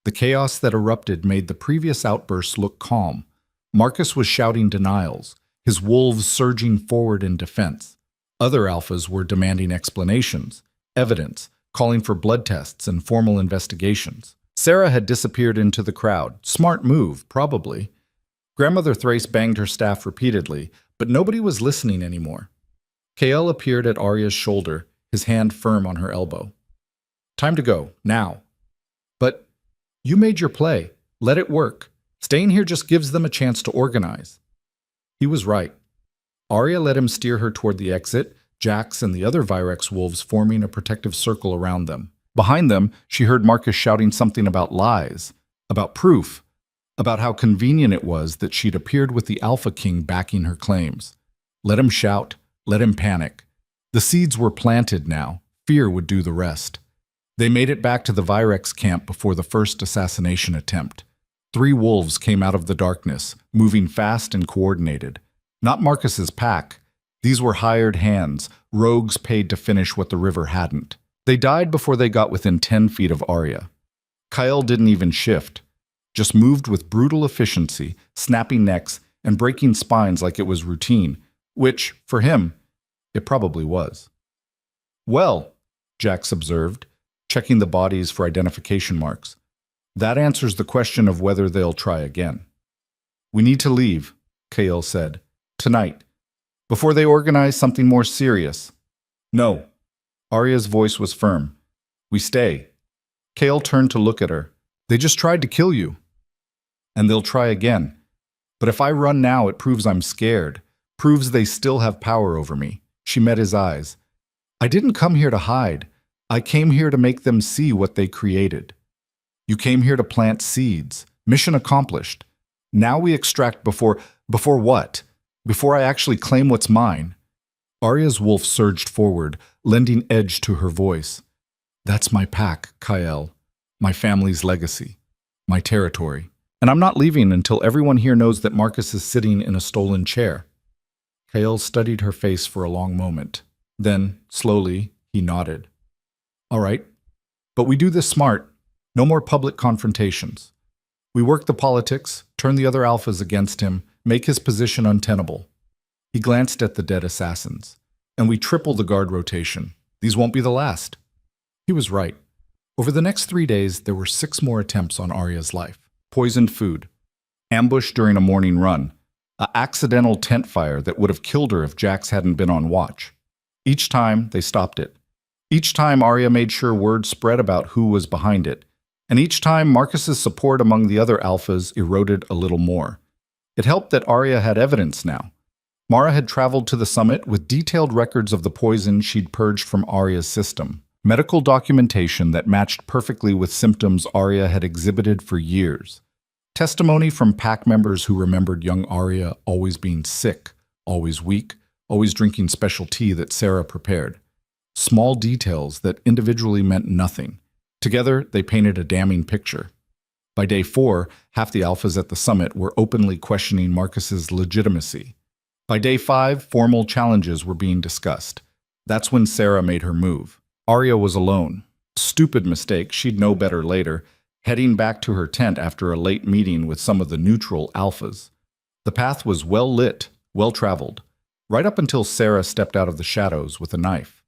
The chaos that erupted made the previous outbursts look calm. Marcus was shouting denials, his wolves surging forward in defense. Other alphas were demanding explanations, evidence, calling for blood tests and formal investigations. Sarah had disappeared into the crowd. Smart move, probably. Grandmother Thrace banged her staff repeatedly, but nobody was listening anymore. Kael appeared at Arya's shoulder, his hand firm on her elbow. Time to go, now. But you made your play. Let it work. Staying here just gives them a chance to organize. He was right. Arya let him steer her toward the exit, Jax and the other Virex wolves forming a protective circle around them. Behind them, she heard Marcus shouting something about lies, about proof, about how convenient it was that she'd appeared with the Alpha King backing her claims. Let him shout, let him panic. The seeds were planted now. Fear would do the rest. They made it back to the Virex camp before the first assassination attempt. 3 wolves came out of the darkness, moving fast and coordinated. Not Marcus's pack. These were hired hands, rogues paid to finish what the river hadn't. They died before they got within 10 feet of Arya. Kael didn't even shift, just moved with brutal efficiency, snapping necks and breaking spines like it was routine, which, for him, it probably was. Well, Jax observed, checking the bodies for identification marks. That answers the question of whether they'll try again. We need to leave, Kael said. Tonight. Before they organize something more serious. No. Arya's voice was firm. We stay. Kael turned to look at her. They just tried to kill you. And they'll try again. But if I run now, it proves I'm scared. Proves they still have power over me. She met his eyes. I didn't come here to hide. I came here to make them see what they created. You came here to plant seeds. Mission accomplished. Now we extract before what? Before I actually claim what's mine." Arya's wolf surged forward, lending edge to her voice. "That's my pack, Kael. My family's legacy. My territory. And I'm not leaving until everyone here knows that Marcus is sitting in a stolen chair." Kael studied her face for a long moment. Then, slowly, he nodded. "All right. But we do this smart. No more public confrontations. We work the politics, turn the other alphas against him, make his position untenable." He glanced at the dead assassins. "And we triple the guard rotation. These won't be the last." He was right. Over the next 3 days, there were 6 more attempts on Arya's life. Poisoned food. Ambush during a morning run. An accidental tent fire that would have killed her if Jax hadn't been on watch. Each time, they stopped it. Each time, Arya made sure word spread about who was behind it. And each time, Marcus's support among the other alphas eroded a little more. It helped that Arya had evidence now. Mara had traveled to the summit with detailed records of the poison she'd purged from Arya's system. Medical documentation that matched perfectly with symptoms Arya had exhibited for years. Testimony from pack members who remembered young Arya always being sick, always weak, always drinking special tea that Sarah prepared. Small details that individually meant nothing. Together, they painted a damning picture. By day 4, half the alphas at the summit were openly questioning Marcus's legitimacy. By day 5, formal challenges were being discussed. That's when Sarah made her move. Arya was alone. Stupid mistake, she'd know better later, heading back to her tent after a late meeting with some of the neutral alphas. The path was well lit, well traveled, right up until Sarah stepped out of the shadows with a knife.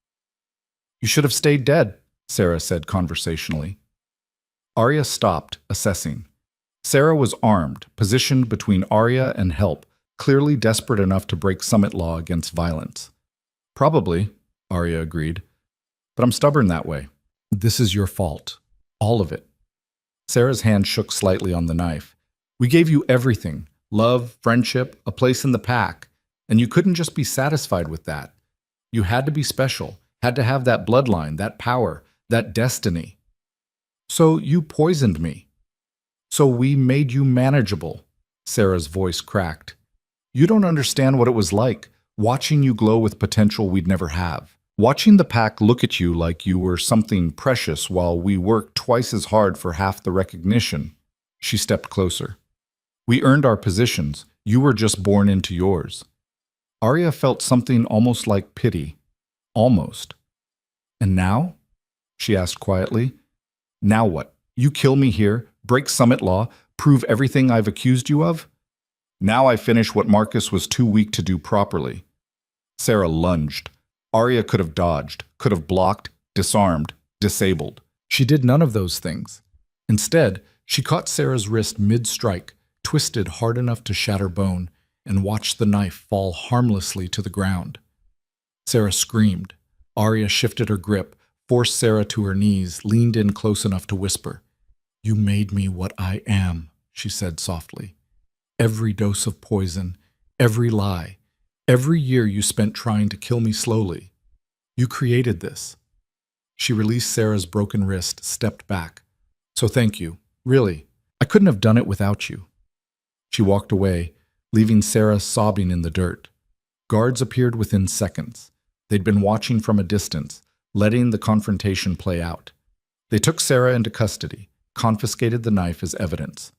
"You should have stayed dead," Sarah said conversationally. Arya stopped, assessing. Sarah was armed, positioned between Arya and help, clearly desperate enough to break summit law against violence. "Probably," Arya agreed. "But I'm stubborn that way. This is your fault. All of it." Sarah's hand shook slightly on the knife. "We gave you everything. Love, friendship, a place in the pack. And you couldn't just be satisfied with that. You had to be special, had to have that bloodline, that power, that destiny. So you poisoned me. So we made you manageable." Sarah's voice cracked. "You don't understand what it was like, watching you glow with potential we'd never have. Watching the pack look at you like you were something precious while we worked twice as hard for half the recognition." She stepped closer. "We earned our positions. You were just born into yours." Arya felt something almost like pity. Almost. "And now?" she asked quietly. "Now what? You kill me here, break summit law, prove everything I've accused you of? Now I finish what Marcus was too weak to do properly." Sarah lunged. Arya could have dodged, could have blocked, disarmed, disabled. She did none of those things. Instead, she caught Sarah's wrist mid-strike, twisted hard enough to shatter bone, and watched the knife fall harmlessly to the ground. Sarah screamed. Arya shifted her grip, forced Sarah to her knees, leaned in close enough to whisper. "You made me what I am," she said softly. "Every dose of poison, every lie, every year you spent trying to kill me slowly. You created this." She released Sarah's broken wrist, stepped back. "So thank you. Really, I couldn't have done it without you." She walked away, leaving Sarah sobbing in the dirt. Guards appeared within seconds. They'd been watching from a distance, letting the confrontation play out. They took Sarah into custody, confiscated the knife as evidence.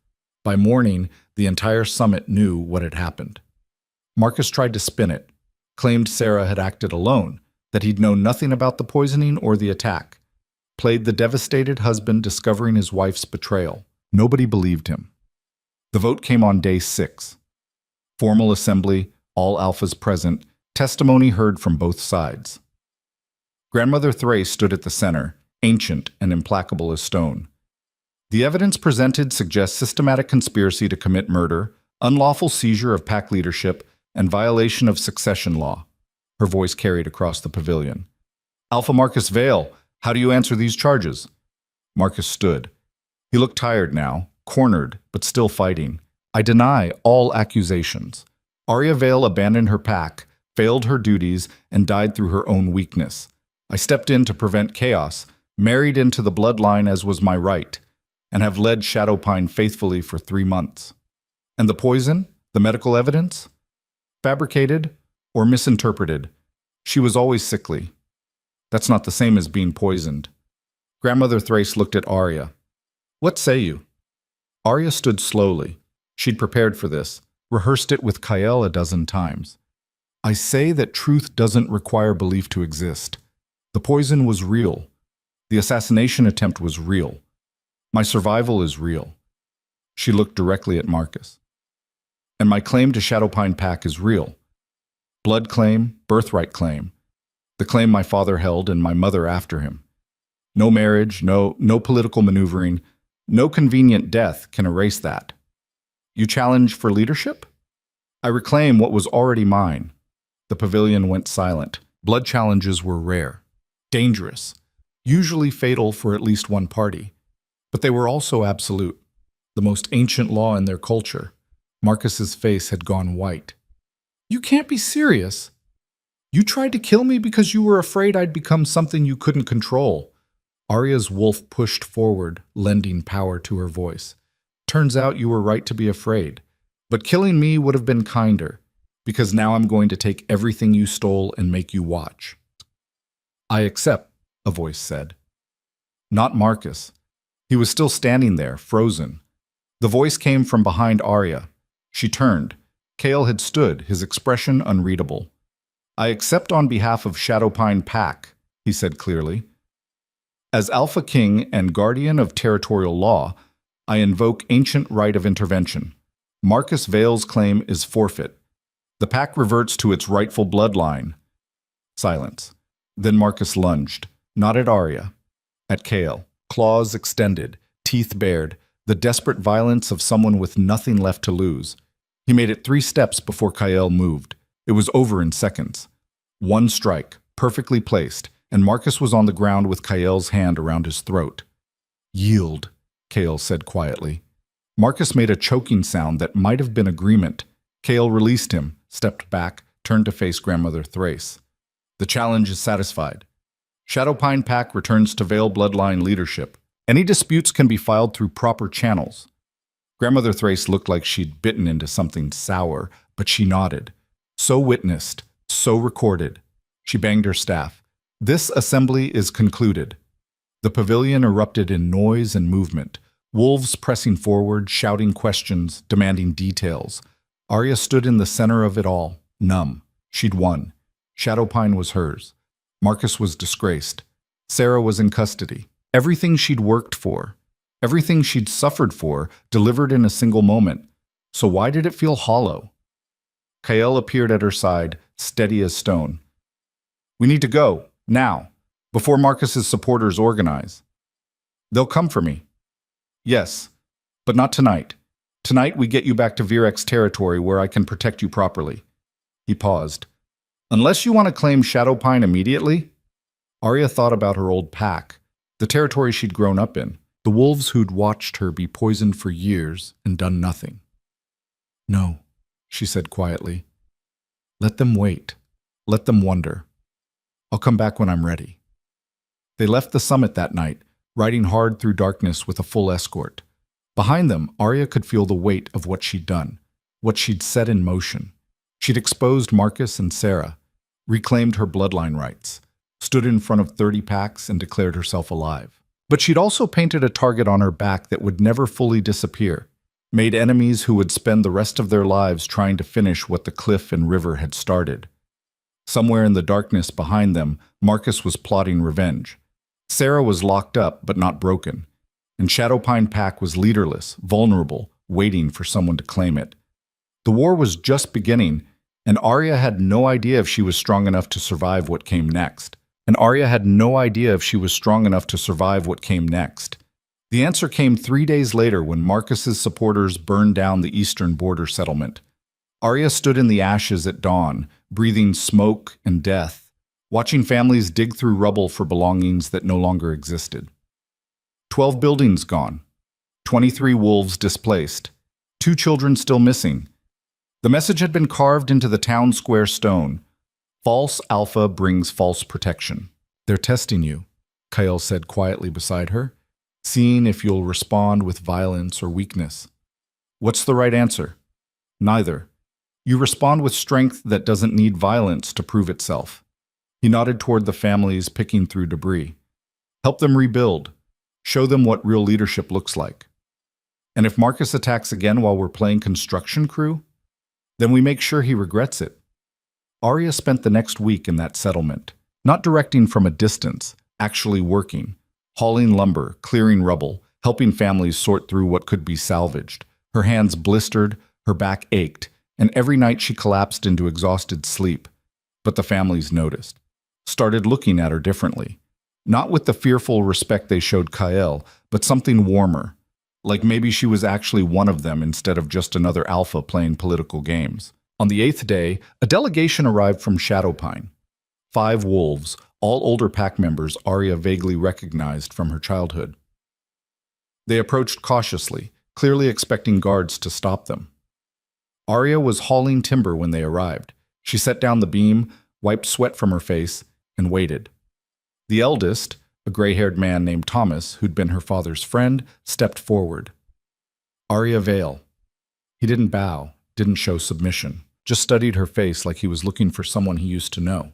By morning, the entire summit knew what had happened. Marcus tried to spin it, claimed Sarah had acted alone, that he'd known nothing about the poisoning or the attack. Played the devastated husband discovering his wife's betrayal. Nobody believed him. The vote came on day 6. Formal assembly, all alphas present, testimony heard from both sides. Grandmother Thrace stood at the center, ancient and implacable as stone. The evidence presented suggests systematic conspiracy to commit murder, unlawful seizure of pack leadership, and violation of succession law. Her voice carried across the pavilion. "Alpha Marcus Vale, how do you answer these charges?" Marcus stood. He looked tired now, cornered, but still fighting. "I deny all accusations. Arya Vale abandoned her pack, failed her duties, and died through her own weakness. I stepped in to prevent chaos, married into the bloodline as was my right, and have led Shadowpine faithfully for 3 months. And the poison, the medical evidence? Fabricated or misinterpreted. She was always sickly. That's not the same as being poisoned. Grandmother Thrace looked at Arya. What say you? Arya stood slowly. She'd prepared for this, rehearsed it with Kael a dozen times. I say that truth doesn't require belief to exist. The poison was real. The assassination attempt was real. My survival is real. She looked directly at Marcus. And my claim to Shadowpine Pack is real. Blood claim, birthright claim. The claim my father held and my mother after him. No marriage, no political maneuvering, no convenient death can erase that. You challenge for leadership? I reclaim what was already mine. The pavilion went silent. Blood challenges were rare, dangerous, usually fatal for at least one party. But they were also absolute, the most ancient law in their culture. Marcus's face had gone white. You can't be serious. You tried to kill me because you were afraid I'd become something you couldn't control. Arya's wolf pushed forward, lending power to her voice. Turns out you were right to be afraid. But killing me would have been kinder, because now I'm going to take everything you stole and make you watch. I accept, a voice said. Not Marcus. He was still standing there, frozen. The voice came from behind Arya. She turned. Kael had stood, his expression unreadable. I accept on behalf of Shadowpine Pack, he said clearly. As Alpha King and Guardian of Territorial Law, I invoke ancient right of intervention. Marcus Vale's claim is forfeit. The pack reverts to its rightful bloodline. Silence. Then Marcus lunged, not at Arya, at Kael, claws extended, teeth bared, the desperate violence of someone with nothing left to lose. He made it 3 steps before Kael moved. It was over in seconds. One strike, perfectly placed, and Marcus was on the ground with Kael's hand around his throat. Yield, Kael said quietly. Marcus made a choking sound that might have been agreement. Kael released him, stepped back, turned to face Grandmother Thrace. The challenge is satisfied. Shadowpine Pack returns to Vale bloodline leadership. Any disputes can be filed through proper channels. Grandmother Thrace looked like she'd bitten into something sour, but she nodded. So witnessed, so recorded. She banged her staff. This assembly is concluded. The pavilion erupted in noise and movement. Wolves pressing forward, shouting questions, demanding details. Arya stood in the center of it all, numb. She'd won. Shadowpine was hers. Marcus was disgraced. Sarah was in custody. Everything she'd worked for, everything she'd suffered for, delivered in a single moment. So why did it feel hollow? Kael appeared at her side, steady as stone. We need to go, now, before Marcus's supporters organize. They'll come for me. Yes, but not tonight. Tonight we get you back to Virex territory where I can protect you properly. He paused. Unless you want to claim Shadowpine immediately? Arya thought about her old pack, the territory she'd grown up in, the wolves who'd watched her be poisoned for years and done nothing. No, she said quietly. Let them wait. Let them wonder. I'll come back when I'm ready. They left the summit that night, riding hard through darkness with a full escort. Behind them, Arya could feel the weight of what she'd done, what she'd set in motion. She'd exposed Marcus and Sarah, reclaimed her bloodline rights, stood in front of 30 packs and declared herself alive. But she'd also painted a target on her back that would never fully disappear, made enemies who would spend the rest of their lives trying to finish what the cliff and river had started. Somewhere in the darkness behind them, Marcus was plotting revenge. Sarah was locked up but not broken, and Shadowpine Pack was leaderless, vulnerable, waiting for someone to claim it. The war was just beginning, and Arya had no idea if she was strong enough to survive what came next. The answer came 3 days later when Marcus's supporters burned down the eastern border settlement. Arya stood in the ashes at dawn, breathing smoke and death, watching families dig through rubble for belongings that no longer existed. 12 buildings gone, 23 wolves displaced, 2 children still missing. The message had been carved into the town square stone. False alpha brings false protection. They're testing you. Kyle said quietly beside her, seeing if you'll respond with violence or weakness. What's the right answer? Neither. You respond with strength that doesn't need violence to prove itself. He nodded toward the families picking through debris. Help them rebuild. Show them what real leadership looks like. And if Marcus attacks again while we're playing construction crew, then we make sure he regrets it. Arya spent the next week in that settlement, not directing from a distance, actually working, hauling lumber, clearing rubble, helping families sort through what could be salvaged. Her hands blistered, her back ached, and every night she collapsed into exhausted sleep. But the families noticed, started looking at her differently. Not with the fearful respect they showed Kyle, but something warmer, like maybe she was actually one of them instead of just another alpha playing political games. On the 8th day, a delegation arrived from Shadowpine. 5 wolves, all older pack members Arya vaguely recognized from her childhood. They approached cautiously, clearly expecting guards to stop them. Arya was hauling timber when they arrived. She set down the beam, wiped sweat from her face, and waited. The eldest, a gray-haired man named Thomas, who'd been her father's friend, stepped forward. Arya Vale. He didn't bow, didn't show submission, just studied her face like he was looking for someone he used to know.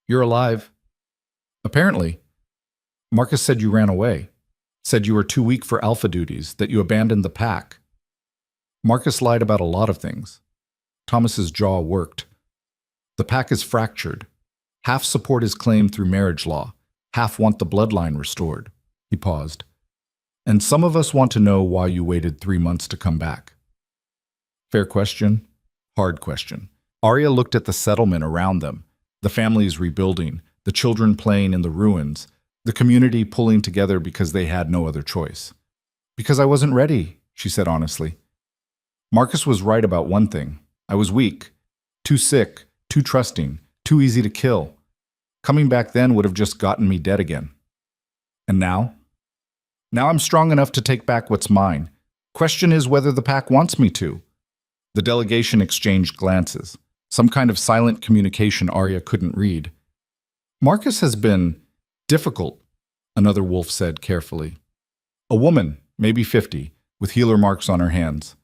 You're alive. Apparently. Marcus said you ran away. Said you were too weak for alpha duties, that you abandoned the pack. Marcus lied about a lot of things. Thomas's jaw worked. The pack is fractured. Half support his claim through marriage law. Half want the bloodline restored. He paused. And some of us want to know why you waited 3 months to come back. Fair question. Hard question. Arya looked at the settlement around them, the families rebuilding, the children playing in the ruins, the community pulling together because they had no other choice. Because I wasn't ready, she said honestly. Marcus was right about one thing. I was weak, too sick, too trusting, too easy to kill. Coming back then would have just gotten me dead again. And now? Now I'm strong enough to take back what's mine. Question is whether the pack wants me to. The delegation exchanged glances, some kind of silent communication Arya couldn't read. Marcus has been difficult, another wolf said carefully. A woman, maybe 50, with healer marks on her hands.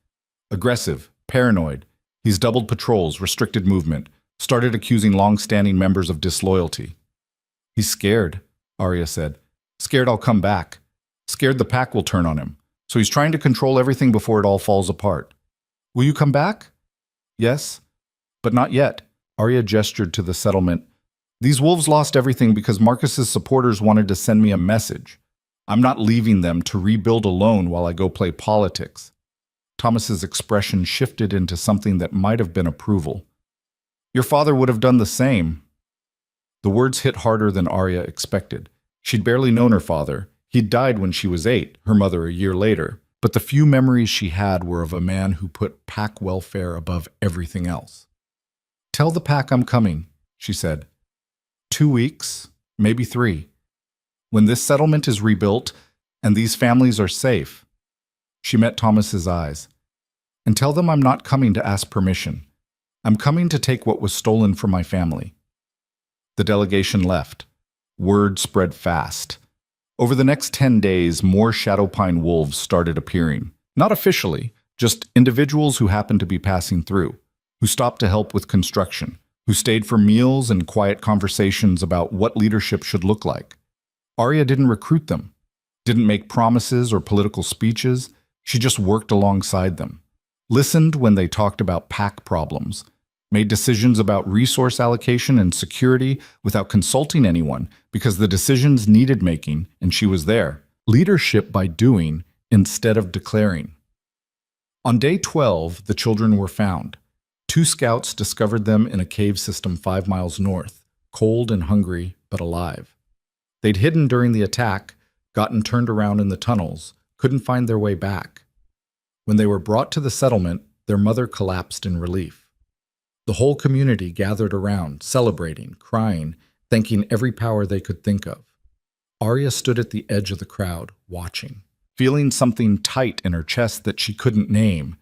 Aggressive, paranoid. He's doubled patrols, restricted movement, started accusing long-standing members of disloyalty. He's scared, Arya said. Scared I'll come back. Scared the pack will turn on him. So he's trying to control everything before it all falls apart. Will you come back? Yes, but not yet. Arya gestured to the settlement. These wolves lost everything because Marcus's supporters wanted to send me a message. I'm not leaving them to rebuild alone while I go play politics. Thomas's expression shifted into something that might have been approval. Your father would have done the same. The words hit harder than Arya expected. She'd barely known her father. He'd died when she was 8, her mother a year later. But the few memories she had were of a man who put pack welfare above everything else. Tell the pack I'm coming, she said. 2 weeks, maybe 3. When this settlement is rebuilt and these families are safe. She met Thomas's eyes. And tell them I'm not coming to ask permission. I'm coming to take what was stolen from my family. The delegation left. Word spread fast. Over the next 10 days, more Shadowpine wolves started appearing. Not officially, just individuals who happened to be passing through, who stopped to help with construction, who stayed for meals and quiet conversations about what leadership should look like. Arya didn't recruit them, didn't make promises or political speeches. She just worked alongside them, listened when they talked about pack problems, made decisions about resource allocation and security without consulting anyone because the decisions needed making and she was there. Leadership by doing instead of declaring. On day 12, the children were found. 2 scouts discovered them in a cave system 5 miles north, cold and hungry, but alive. They'd hidden during the attack, gotten turned around in the tunnels, couldn't find their way back. When they were brought to the settlement, their mother collapsed in relief. The whole community gathered around, celebrating, crying, thanking every power they could think of. Arya stood at the edge of the crowd, watching, feeling something tight in her chest that she couldn't name.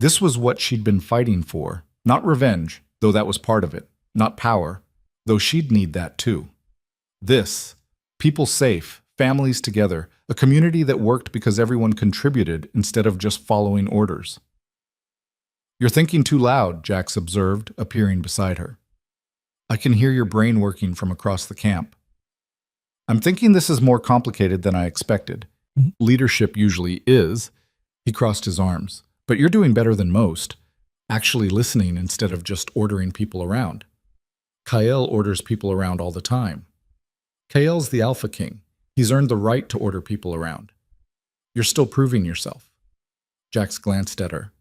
This was what she'd been fighting for. Not revenge, though that was part of it. Not power, though she'd need that too. This, People safe, families together, a community that worked because everyone contributed instead of just following orders. "You're thinking too loud," Jax observed, appearing beside her. "I can hear your brain working from across the camp." "I'm thinking this is more complicated than I expected. Leadership usually is." He crossed his arms. "But you're doing better than most, actually listening instead of just ordering people around. Kael orders people around all the time. Kael's the Alpha King. He's earned the right to order people around. You're still proving yourself." Jax glanced at her.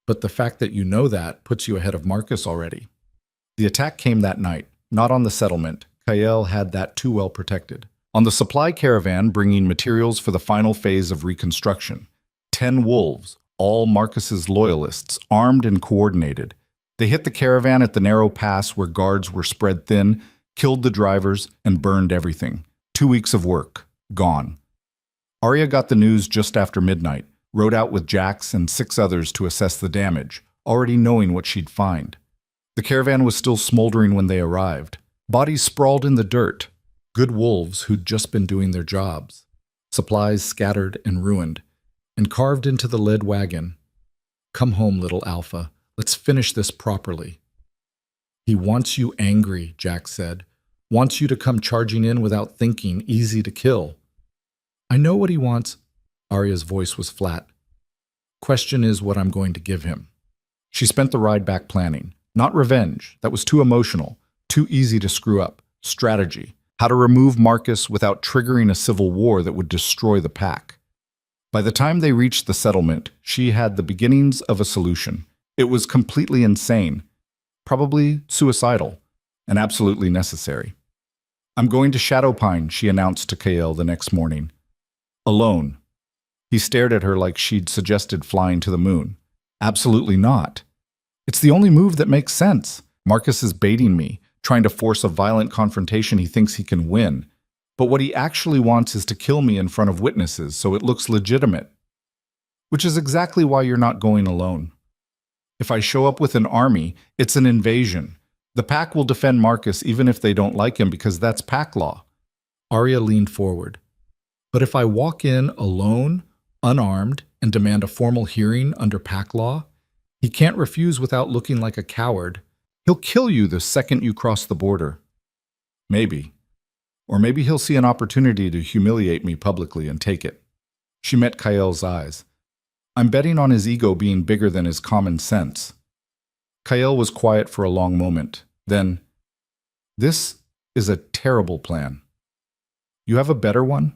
"But the fact that you know that puts you ahead of Marcus already." The attack came that night, not on the settlement. Kael had that too well protected. On the supply caravan bringing materials for the final phase of reconstruction. 10 wolves, all Marcus's loyalists, armed and coordinated. They hit the caravan at the narrow pass where guards were spread thin, killed the drivers, and burned everything. 2 weeks of work, gone. Arya got the news just after midnight, rode out with Jax and 6 others to assess the damage, already knowing what she'd find. The caravan was still smoldering when they arrived. Bodies sprawled in the dirt, good wolves who'd just been doing their jobs. Supplies scattered and ruined, and carved into the lead wagon. "Come home, little Alpha. Let's finish this properly." "He wants you angry," Jax said. "Wants you to come charging in without thinking, easy to kill." "I know what he wants." Arya's voice was flat. "Question is what I'm going to give him." She spent the ride back planning. Not revenge. That was too emotional, too easy to screw up. Strategy. How to remove Marcus without triggering a civil war that would destroy the pack. By the time they reached the settlement, she had the beginnings of a solution. It was completely insane, probably suicidal, and absolutely necessary. "I'm going to Shadowpine," she announced to Kael the next morning. "Alone." He stared at her like she'd suggested flying to the moon. "Absolutely not. It's the only move that makes sense. Marcus is baiting me, trying to force a violent confrontation he thinks he can win. But what he actually wants is to kill me in front of witnesses so it looks legitimate. Which is exactly why you're not going alone. If I show up with an army, it's an invasion. The pack will defend Marcus even if they don't like him because that's pack law." Arya leaned forward. "But if I walk in alone, unarmed, and demand a formal hearing under pack law, he can't refuse without looking like a coward. He'll kill you the second you cross the border." "Maybe. Or maybe he'll see an opportunity to humiliate me publicly and take it." She met Kael's eyes. "I'm betting on his ego being bigger than his common sense." Kael was quiet for a long moment. Then, "This is a terrible plan." "You have a better one?"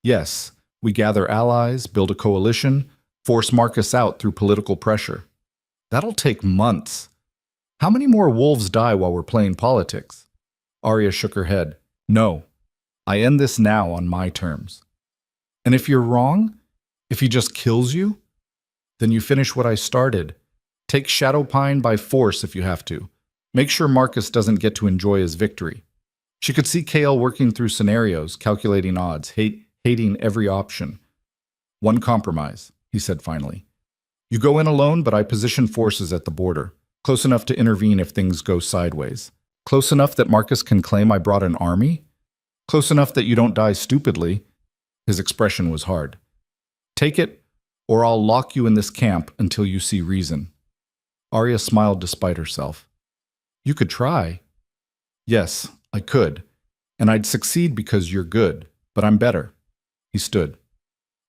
"Yes. We gather allies, build a coalition, force Marcus out through political pressure." "That'll take months. How many more wolves die while we're playing politics?" Arya shook her head. "No. I end this now on my terms." "And if you're wrong? If he just kills you?" "Then you finish what I started. Take Shadowpine by force if you have to. Make sure Marcus doesn't get to enjoy his victory." She could see Kael working through scenarios, calculating odds, hating every option. "One compromise," he said finally. "You go in alone, but I position forces at the border, close enough to intervene if things go sideways. Close enough that Marcus can claim I brought an army? Close enough that you don't die stupidly." His expression was hard. "Take it, or I'll lock you in this camp until you see reason." Arya smiled despite herself. "You could try." "Yes, I could. And I'd succeed because you're good, but I'm better." He stood.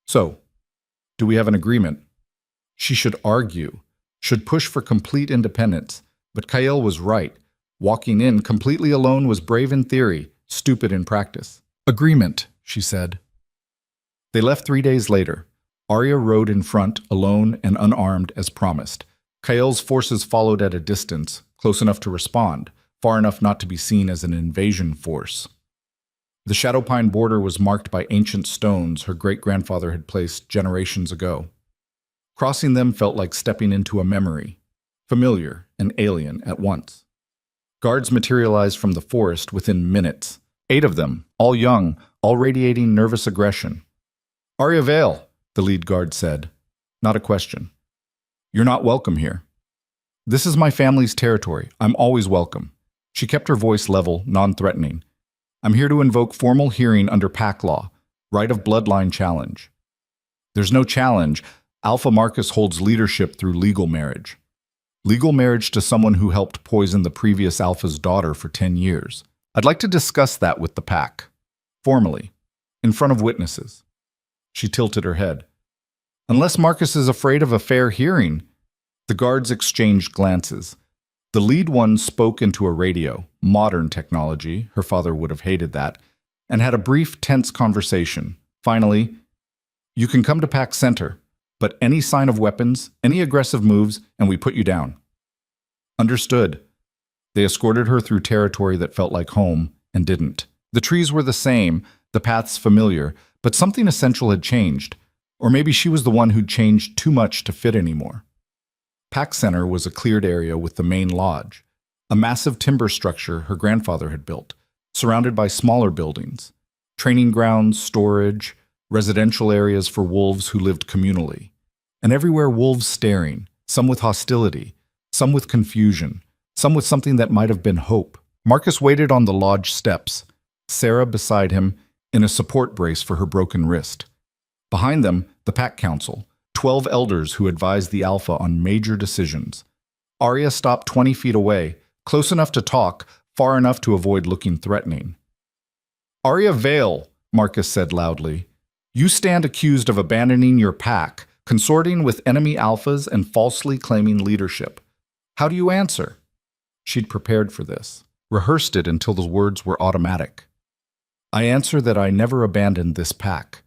"So, do we have an agreement?" She should argue, should push for complete independence, but Kael was right. Walking in completely alone was brave in theory, stupid in practice. "Agreement," she said. They left 3 days later. Arya rode in front, alone and unarmed as promised. Kael's forces followed at a distance, close enough to respond, far enough not to be seen as an invasion force. The Shadowpine border was marked by ancient stones her great-grandfather had placed generations ago. Crossing them felt like stepping into a memory, familiar and alien at once. Guards materialized from the forest within minutes. 8 of them, all young, all radiating nervous aggression. "Arya Vale," the lead guard said. Not a question. "You're not welcome here." "This is my family's territory. I'm always welcome." She kept her voice level, non-threatening. I'm here to invoke formal hearing under pack law, right of bloodline challenge. There's no challenge. Alpha Marcus holds leadership through legal marriage. Legal marriage to someone who helped poison the previous Alpha's daughter for 10 years. I'd like to discuss that with the pack. Formally. In front of witnesses. She tilted her head. Unless Marcus is afraid of a fair hearing. The guards exchanged glances. The lead one spoke into a radio, modern technology, her father would have hated that, and had a brief, tense conversation. Finally, you can come to Pack Center, but any sign of weapons, any aggressive moves, and we put you down. Understood. They escorted her through territory that felt like home, and didn't. The trees were the same, the paths familiar, but something essential had changed. Or maybe she was the one who'd changed too much to fit anymore. Pack Center was a cleared area with the main lodge, a massive timber structure her grandfather had built, surrounded by smaller buildings, training grounds, storage, residential areas for wolves who lived communally. And everywhere wolves staring, some with hostility, some with confusion, some with something that might have been hope. Marcus waited on the lodge steps, Sarah beside him in a support brace for her broken wrist. Behind them, the Pack Council, 12 elders who advised the Alpha on major decisions. Arya stopped 20 feet away, close enough to talk, far enough to avoid looking threatening. Arya Vale, Marcus said loudly, you stand accused of abandoning your pack, consorting with enemy Alphas and falsely claiming leadership. How do you answer? She'd prepared for this, rehearsed it until the words were automatic. I answer that I never abandoned this pack.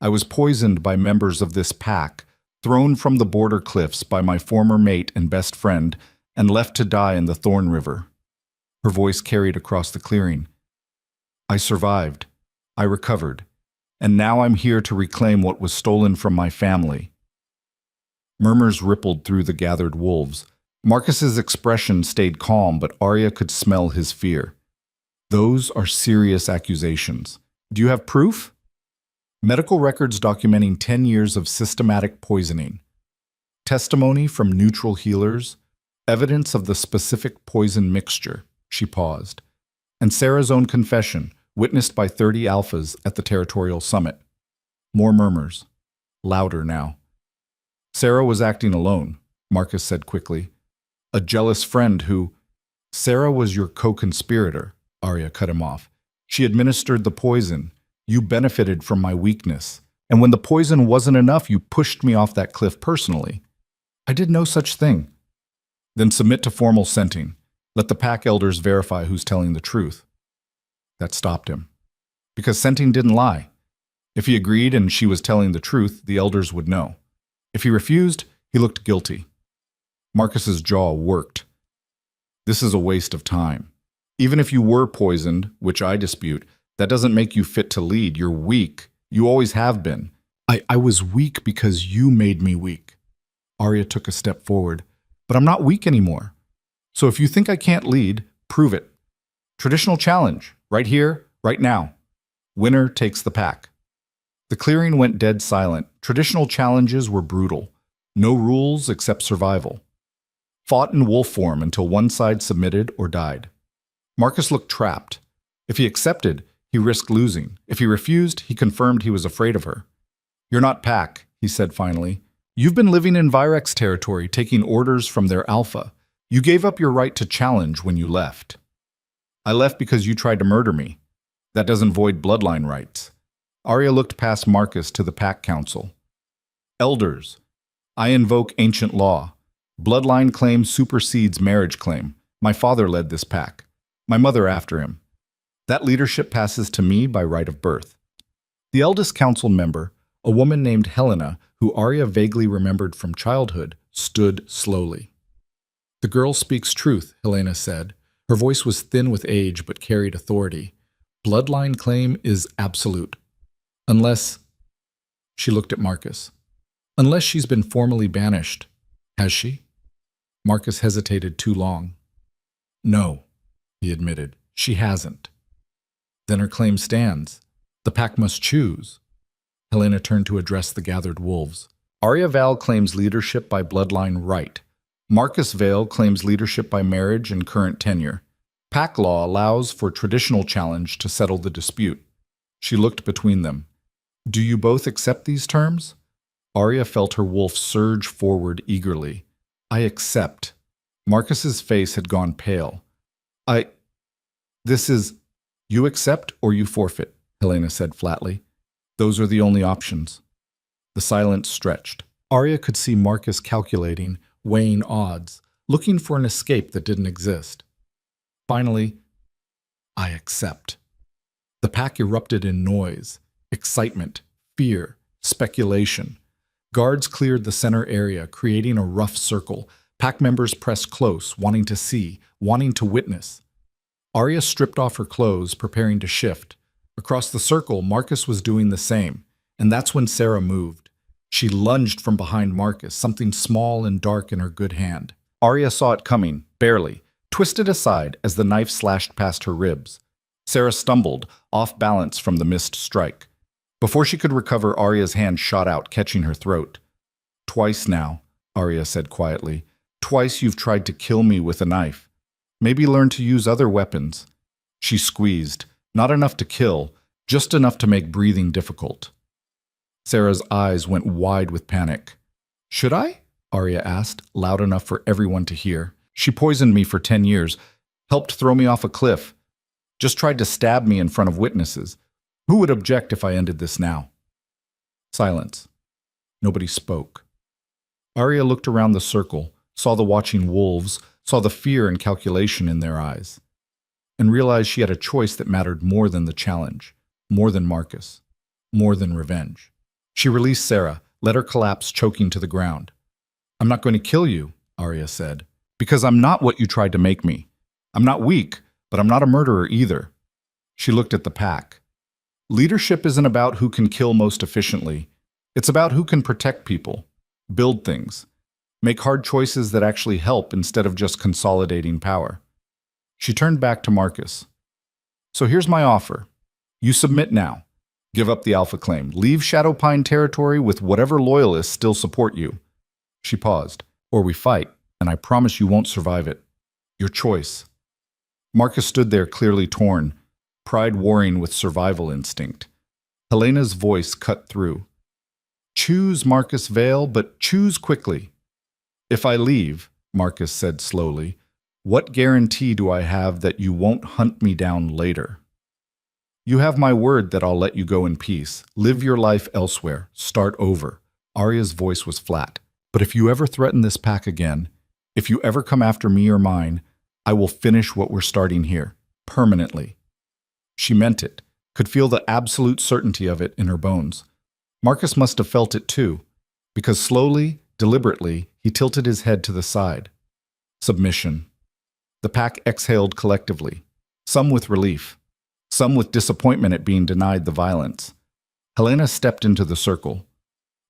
I was poisoned by members of this pack, thrown from the border cliffs by my former mate and best friend, and left to die in the Thorn River. Her voice carried across the clearing. I survived. I recovered. And now I'm here to reclaim what was stolen from my family. Murmurs rippled through the gathered wolves. Marcus's expression stayed calm, but Arya could smell his fear. Those are serious accusations. Do you have proof? Medical records documenting 10 years of systematic poisoning. Testimony from neutral healers. Evidence of the specific poison mixture. She paused. And Sarah's own confession, witnessed by 30 Alphas at the territorial summit. More murmurs. Louder now. Sarah was acting alone, Marcus said quickly. A jealous friend who... Sarah was your co-conspirator, Arya cut him off. She administered the poison. You benefited from my weakness. And when the poison wasn't enough, you pushed me off that cliff personally. I did no such thing. Then submit to formal senting. Let the pack elders verify who's telling the truth. That stopped him. Because senting didn't lie. If he agreed and she was telling the truth, the elders would know. If he refused, he looked guilty. Marcus's jaw worked. This is a waste of time. Even if you were poisoned, which I dispute, that doesn't make you fit to lead. You're weak. You always have been. I was weak because you made me weak. Arya took a step forward. But I'm not weak anymore. So if you think I can't lead, prove it. Traditional challenge. Right here, right now. Winner takes the pack. The clearing went dead silent. Traditional challenges were brutal. No rules except survival. Fought in wolf form until one side submitted or died. Marcus looked trapped. If he accepted, he risked losing. If he refused, he confirmed he was afraid of her. You're not pack, he said finally. You've been living in Virex territory, taking orders from their alpha. You gave up your right to challenge when you left. I left because you tried to murder me. That doesn't void bloodline rights. Arya looked past Marcus to the Pack Council. Elders, I invoke ancient law. Bloodline claim supersedes marriage claim. My father led this pack. My mother after him. That leadership passes to me by right of birth. The eldest council member, a woman named Helena, who Arya vaguely remembered from childhood, stood slowly. The girl speaks truth, Helena said. Her voice was thin with age but carried authority. Bloodline claim is absolute. Unless... She looked at Marcus. Unless she's been formally banished. Has she? Marcus hesitated too long. No, he admitted. She hasn't. Then her claim stands. The pack must choose. Helena turned to address the gathered wolves. Arya Val claims leadership by bloodline right. Marcus Vale claims leadership by marriage and current tenure. Pack law allows for traditional challenge to settle the dispute. She looked between them. Do you both accept these terms? Arya felt her wolf surge forward eagerly. I accept. Marcus's face had gone pale. This is, you accept or you forfeit, Helena said flatly. Those are the only options. The silence stretched. Arya could see Marcus calculating, weighing odds, looking for an escape that didn't exist. Finally, I accept. The pack erupted in noise, excitement, fear, speculation. Guards cleared the center area, creating a rough circle. Pack members pressed close, wanting to see, wanting to witness. Arya stripped off her clothes, preparing to shift. Across the circle, Marcus was doing the same, and that's when Sarah moved. She lunged from behind Marcus, something small and dark in her good hand. Arya saw it coming, barely, twisted aside as the knife slashed past her ribs. Sarah stumbled, off balance from the missed strike. Before she could recover, Arya's hand shot out, catching her throat. Twice now, Arya said quietly. Twice you've tried to kill me with a knife. Maybe learn to use other weapons. She squeezed, not enough to kill, just enough to make breathing difficult. Sarah's eyes went wide with panic. Should I? Arya asked, loud enough for everyone to hear. She poisoned me for 10 years, helped throw me off a cliff, just tried to stab me in front of witnesses. Who would object if I ended this now? Silence. Nobody spoke. Arya looked around the circle, saw the watching wolves, saw the fear and calculation in their eyes, and realized she had a choice that mattered more than the challenge, more than Marcus, more than revenge. She released Sarah, let her collapse, choking to the ground. I'm not going to kill you, Arya said, because I'm not what you tried to make me. I'm not weak, but I'm not a murderer either. She looked at the pack. Leadership isn't about who can kill most efficiently. It's about who can protect people, build things, make hard choices that actually help instead of just consolidating power. She turned back to Marcus. So here's my offer. You submit now. Give up the Alpha claim. Leave Shadowpine territory with whatever loyalists still support you. She paused. Or we fight, and I promise you won't survive it. Your choice. Marcus stood there clearly torn, pride warring with survival instinct. Helena's voice cut through. Choose, Marcus Vale, but choose quickly. If I leave, Marcus said slowly, what guarantee do I have that you won't hunt me down later? You have my word that I'll let you go in peace. Live your life elsewhere. Start over. Arya's voice was flat. But if you ever threaten this pack again, if you ever come after me or mine, I will finish what we're starting here, permanently. She meant it, could feel the absolute certainty of it in her bones. Marcus must have felt it too, because slowly, deliberately, he tilted his head to the side. Submission. The pack exhaled collectively, some with relief, some with disappointment at being denied the violence. Helena stepped into the circle.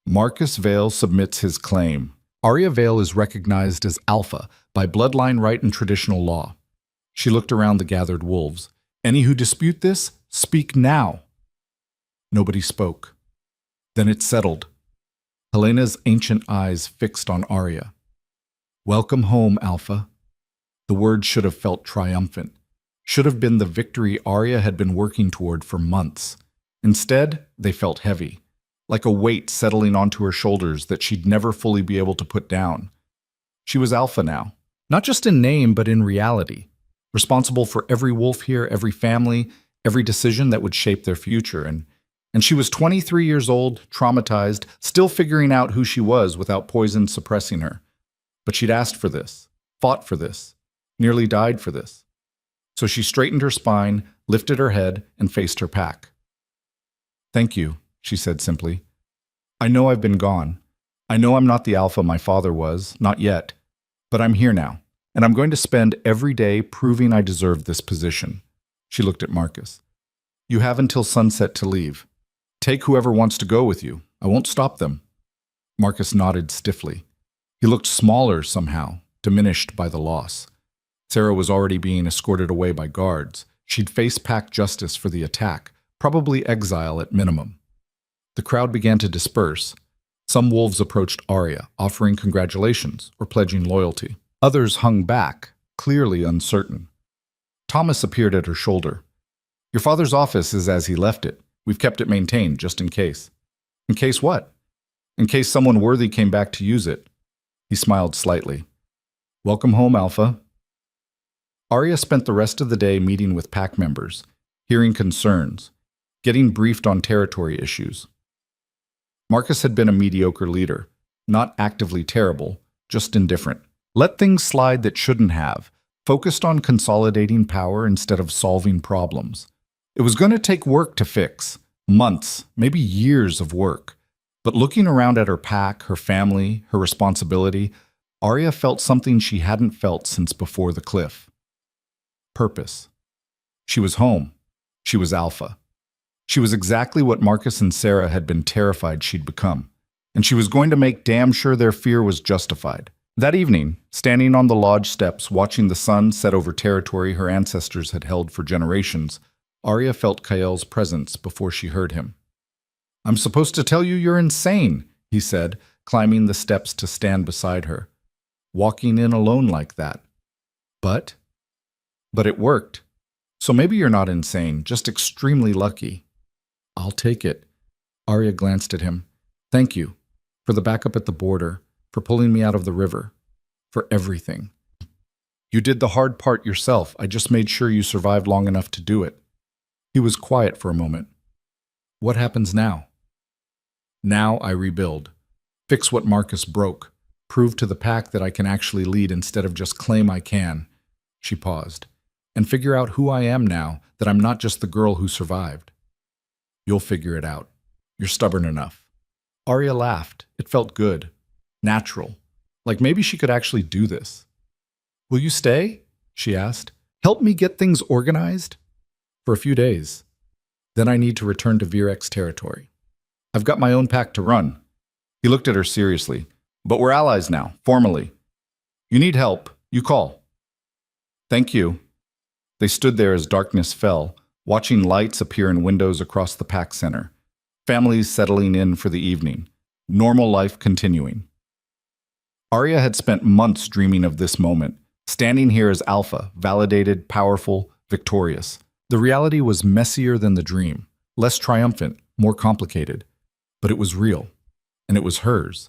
Marcus Vale submits his claim. Arya Vale is recognized as Alpha by bloodline right and traditional law. She looked around the gathered wolves. Any who dispute this, speak now. Nobody spoke. Then it settled. Helena's ancient eyes fixed on Arya. Welcome home, Alpha. The word should have felt triumphant, should have been the victory Arya had been working toward for months. Instead, they felt heavy, like a weight settling onto her shoulders that she'd never fully be able to put down. She was Alpha now, not just in name but in reality, responsible for every wolf here, every family, every decision that would shape their future. And she was 23 years old, traumatized, still figuring out who she was without poison suppressing her. But she'd asked for this, fought for this, nearly died for this. So she straightened her spine, lifted her head, and faced her pack. Thank you, she said simply. I know I've been gone. I know I'm not the Alpha my father was, not yet. But I'm here now, and I'm going to spend every day proving I deserve this position. She looked at Marcus. You have until sunset to leave. Take whoever wants to go with you. I won't stop them. Marcus nodded stiffly. He looked smaller somehow, diminished by the loss. Sarah was already being escorted away by guards. She'd face pack justice for the attack, probably exile at minimum. The crowd began to disperse. Some wolves approached Arya, offering congratulations or pledging loyalty. Others hung back, clearly uncertain. Thomas appeared at her shoulder. Your father's office is as he left it. We've kept it maintained, just in case. In case what? In case someone worthy came back to use it. He smiled slightly. Welcome home, Alpha. Arya spent the rest of the day meeting with pack members, hearing concerns, getting briefed on territory issues. Marcus had been a mediocre leader, not actively terrible, just indifferent. Let things slide that shouldn't have, focused on consolidating power instead of solving problems. It was going to take work to fix, months, maybe years of work. But looking around at her pack, her family, her responsibility, Arya felt something she hadn't felt since before the cliff. Purpose. She was home. She was Alpha. She was exactly what Marcus and Sarah had been terrified she'd become, and she was going to make damn sure their fear was justified. That evening, standing on the lodge steps watching the sun set over territory her ancestors had held for generations, Arya felt Kael's presence before she heard him. I'm supposed to tell you you're insane, he said, climbing the steps to stand beside her. Walking in alone like that. But it worked. So maybe you're not insane, just extremely lucky. I'll take it. Arya glanced at him. Thank you. For the backup at the border. For pulling me out of the river. For everything. You did the hard part yourself. I just made sure you survived long enough to do it. He was quiet for a moment. What happens now? Now I rebuild. Fix what Marcus broke. Prove to the pack that I can actually lead instead of just claim I can. She paused. And figure out who I am now, that I'm not just the girl who survived. You'll figure it out. You're stubborn enough. Arya laughed. It felt good. Natural. Like maybe she could actually do this. Will you stay? She asked. Help me get things organized? For a few days. Then I need to return to Virex territory. I've got my own pack to run. He looked at her seriously. But we're allies now, formally. You need help. You call. Thank you. They stood there as darkness fell, watching lights appear in windows across the pack center. Families settling in for the evening. Normal life continuing. Arya had spent months dreaming of this moment, standing here as Alpha, validated, powerful, victorious. The reality was messier than the dream, less triumphant, more complicated. But it was real, and it was hers.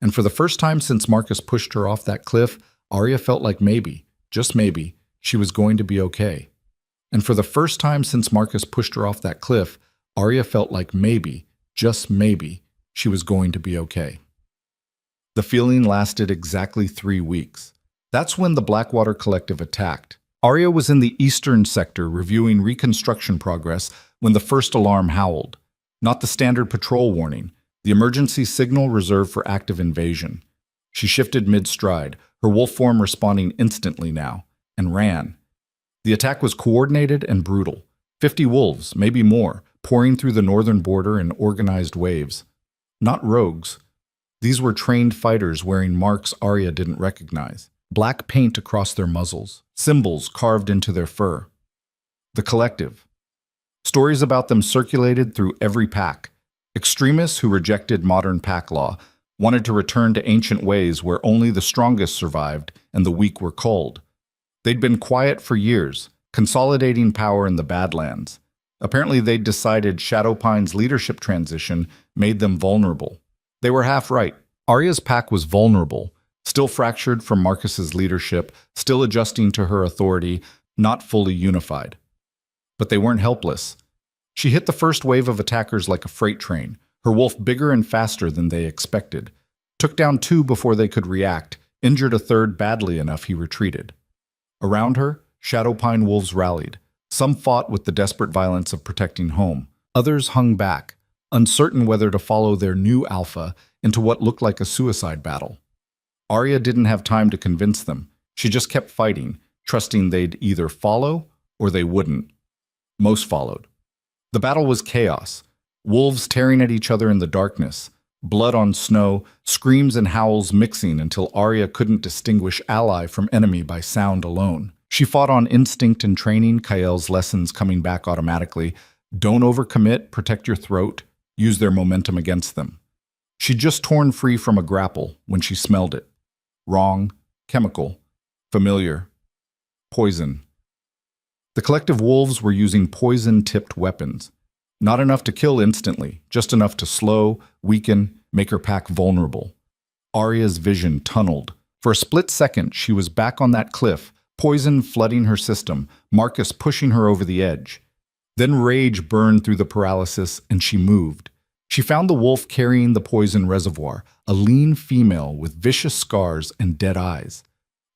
And for the first time since Marcus pushed her off that cliff, Arya felt like maybe, just maybe, she was going to be okay. And for the first time since Marcus pushed her off that cliff, Arya felt like maybe, just maybe, she was going to be okay. The feeling lasted exactly 3 weeks. That's when the Blackwater Collective attacked. Arya was in the eastern sector reviewing reconstruction progress when the first alarm howled. Not the standard patrol warning, the emergency signal reserved for active invasion. She shifted mid-stride, her wolf form responding instantly now, and ran. The attack was coordinated and brutal. 50 wolves, maybe more, pouring through the northern border in organized waves. Not rogues. These were trained fighters wearing marks Arya didn't recognize. Black paint across their muzzles, symbols carved into their fur. The Collective. Stories about them circulated through every pack. Extremists who rejected modern pack law wanted to return to ancient ways where only the strongest survived and the weak were culled. They'd been quiet for years, consolidating power in the Badlands. Apparently they'd decided Shadowpine's leadership transition made them vulnerable. They were half right. Arya's pack was vulnerable, still fractured from Marcus's leadership, still adjusting to her authority, not fully unified. But they weren't helpless. She hit the first wave of attackers like a freight train, her wolf bigger and faster than they expected. Took down 2 before they could react, injured a third badly enough he retreated. Around her, Shadowpine wolves rallied. Some fought with the desperate violence of protecting home. Others hung back, uncertain whether to follow their new Alpha into what looked like a suicide battle. Arya didn't have time to convince them. She just kept fighting, trusting they'd either follow or they wouldn't. Most followed. The battle was chaos. Wolves tearing at each other in the darkness. Blood on snow, screams and howls mixing until Arya couldn't distinguish ally from enemy by sound alone. She fought on instinct and training, Kael's lessons coming back automatically. Don't overcommit, protect your throat, use their momentum against them. She'd just torn free from a grapple when she smelled it. Wrong, chemical, familiar, poison. The collective wolves were using poison-tipped weapons. Not enough to kill instantly, just enough to slow, weaken, make her pack vulnerable. Arya's vision tunneled. For a split second, she was back on that cliff, poison flooding her system, Marcus pushing her over the edge. Then rage burned through the paralysis, and she moved. She found the wolf carrying the poison reservoir, a lean female with vicious scars and dead eyes.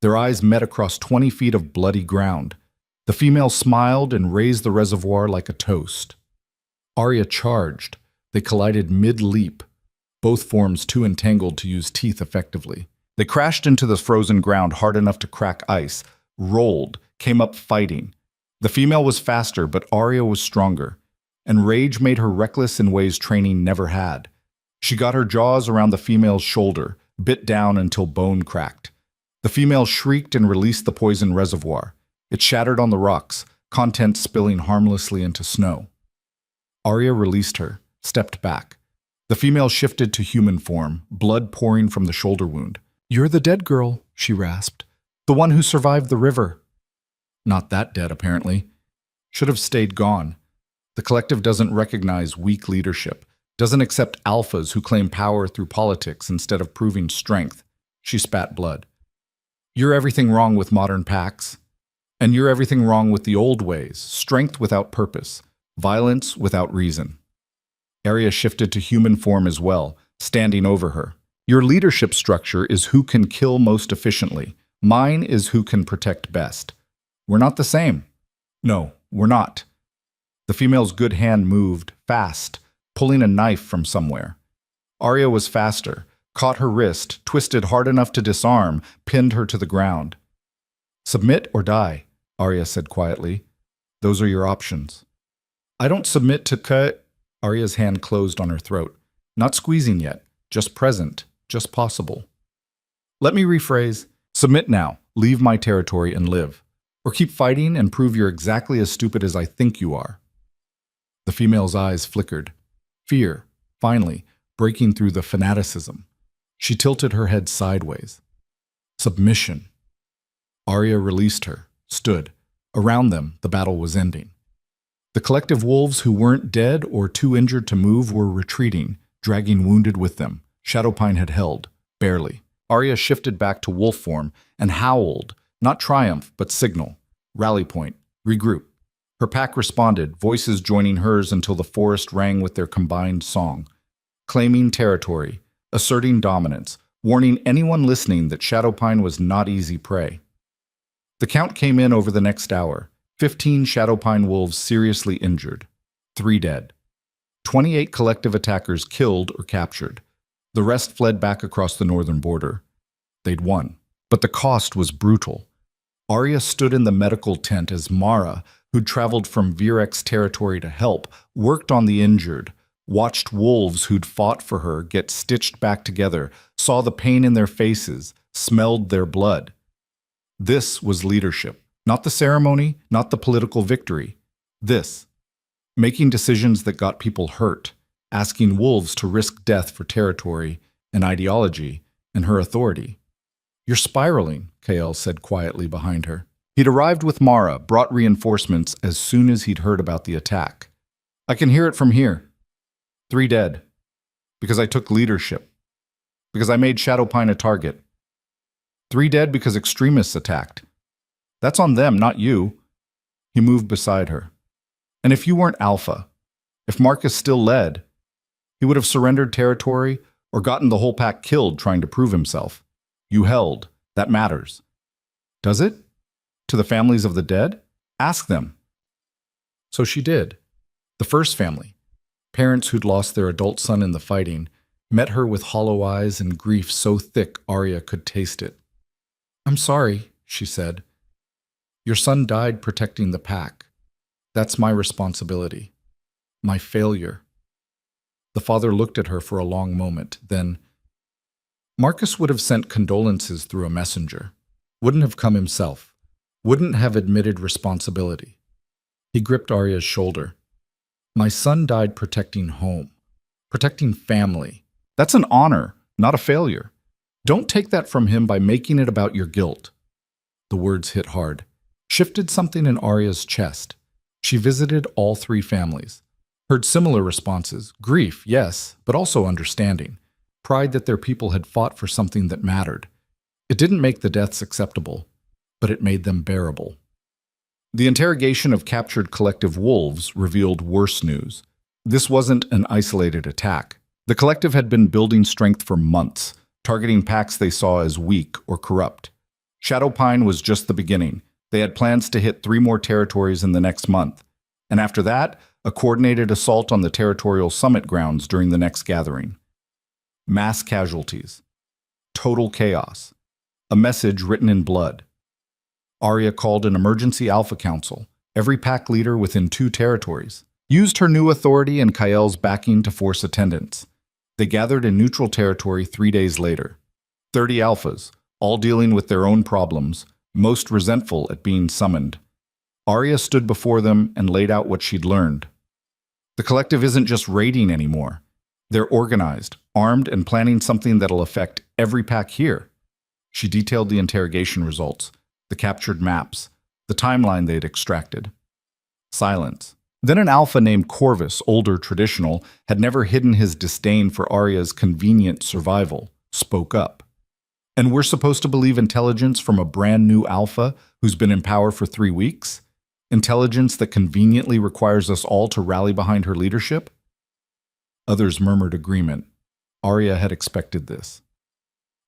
Their eyes met across 20 feet of bloody ground. The female smiled and raised the reservoir like a toast. Arya charged. They collided mid-leap, both forms too entangled to use teeth effectively. They crashed into the frozen ground hard enough to crack ice, rolled, came up fighting. The female was faster, but Arya was stronger, and rage made her reckless in ways training never had. She got her jaws around the female's shoulder, bit down until bone cracked. The female shrieked and released the poison reservoir. It shattered on the rocks, contents spilling harmlessly into snow. Arya released her, stepped back. The female shifted to human form, blood pouring from the shoulder wound. "You're the dead girl," she rasped. "The one who survived the river." Not that dead, apparently. Should have stayed gone. The collective doesn't recognize weak leadership, doesn't accept alphas who claim power through politics instead of proving strength. She spat blood. "You're everything wrong with modern packs. And you're everything wrong with the old ways, strength without purpose, violence without reason." Arya shifted to human form as well, standing over her. "Your leadership structure is who can kill most efficiently. Mine is who can protect best. We're not the same." "No, we're not." The female's good hand moved, fast, pulling a knife from somewhere. Arya was faster, caught her wrist, twisted hard enough to disarm, pinned her to the ground. "Submit or die," Arya said quietly. "Those are your options." "I don't submit to cut." Arya's hand closed on her throat. Not squeezing yet, just present, just possible. "Let me rephrase. Submit now, leave my territory and live. Or keep fighting and prove you're exactly as stupid as I think you are." The female's eyes flickered. Fear, finally, breaking through the fanaticism. She tilted her head sideways. Submission. Arya released her, stood. Around them, the battle was ending. The collective wolves who weren't dead or too injured to move were retreating, dragging wounded with them. Shadowpine had held, barely. Arya shifted back to wolf form and howled, not triumph, but signal. Rally point. Regroup. Her pack responded, voices joining hers until the forest rang with their combined song. Claiming territory, asserting dominance, warning anyone listening that Shadowpine was not easy prey. The count came in over the next hour. 15 Shadowpine wolves seriously injured. 3 dead. 28 collective attackers killed or captured. The rest fled back across the northern border. They'd won. But the cost was brutal. Arya stood in the medical tent as Mara, who'd traveled from Virex territory to help, worked on the injured, watched wolves who'd fought for her get stitched back together, saw the pain in their faces, smelled their blood. This was leadership. Not the ceremony, not the political victory. This. Making decisions that got people hurt, asking wolves to risk death for territory and ideology and her authority. "You're spiraling," Kael said quietly behind her. He'd arrived with Mara, brought reinforcements as soon as he'd heard about the attack. "I can hear it from here. 3 dead. Because I took leadership. Because I made Shadowpine a target. 3 dead because extremists attacked. That's on them, not you." He moved beside her. "And if you weren't Alpha, if Marcus still led, he would have surrendered territory or gotten the whole pack killed trying to prove himself. You held. That matters." "Does it? To the families of the dead? Ask them." So she did. The first family, parents who'd lost their adult son in the fighting, met her with hollow eyes and grief so thick Arya could taste it. "I'm sorry," she said. "Your son died protecting the pack. That's my responsibility. My failure." The father looked at her for a long moment, then, "Marcus would have sent condolences through a messenger. Wouldn't have come himself. Wouldn't have admitted responsibility." He gripped Arya's shoulder. "My son died protecting home. Protecting family. That's an honor, not a failure. Don't take that from him by making it about your guilt." The words hit hard. shifted something in Arya's chest. She visited all three families. Heard similar responses: grief, yes, but also understanding. Pride that their people had fought for something that mattered. It didn't make the deaths acceptable, but it made them bearable. The interrogation of captured collective wolves revealed worse news. This wasn't an isolated attack. The collective had been building strength for months, targeting packs they saw as weak or corrupt. Shadowpine was just the beginning. They had plans to hit 3 more territories in the next month. And after that, a coordinated assault on the territorial summit grounds during the next gathering. Mass casualties. Total chaos. A message written in blood. Arya called an emergency Alpha Council, every pack leader within 2 territories. Used her new authority and Kael's backing to force attendance. They gathered in neutral territory 3 days later. 30 alphas, all dealing with their own problems, most resentful at being summoned. Arya stood before them and laid out what she'd learned. The collective isn't just raiding anymore. They're organized, armed, and planning something that'll affect every pack here. She detailed the interrogation results, the captured maps, the timeline they'd extracted. Silence. Then an alpha named Corvus, older traditional, had never hidden his disdain for Arya's convenient survival, spoke up. And we're supposed to believe intelligence from a brand new alpha who's been in power for 3 weeks? Intelligence that conveniently requires us all to rally behind her leadership? Others murmured agreement. Arya had expected this.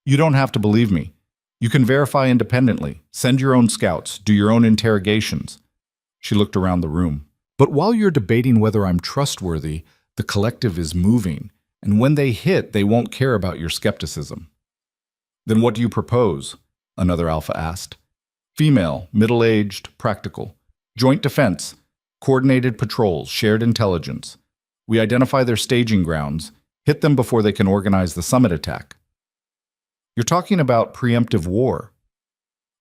You don't have to believe me. You can verify independently, send your own scouts, do your own interrogations. She looked around the room. But while you're debating whether I'm trustworthy, the collective is moving, and when they hit, they won't care about your skepticism. Then what do you propose? Another alpha asked. Female, middle-aged, practical. Joint defense, coordinated patrols, shared intelligence. We identify their staging grounds, hit them before they can organize the summit attack. You're talking about preemptive war.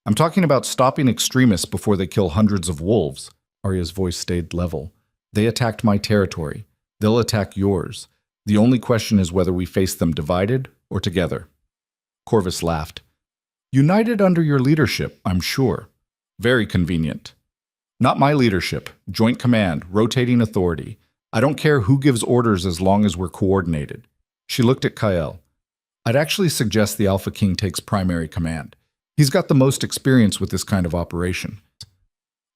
I'm talking about stopping extremists before they kill hundreds of wolves. Arya's voice stayed level. They attacked my territory. They'll attack yours. The only question is whether we face them divided or together. Corvus laughed. United under your leadership, I'm sure. Very convenient. Not my leadership. Joint command, rotating authority. I don't care who gives orders as long as we're coordinated. She looked at Kael. I'd actually suggest the Alpha King takes primary command. He's got the most experience with this kind of operation.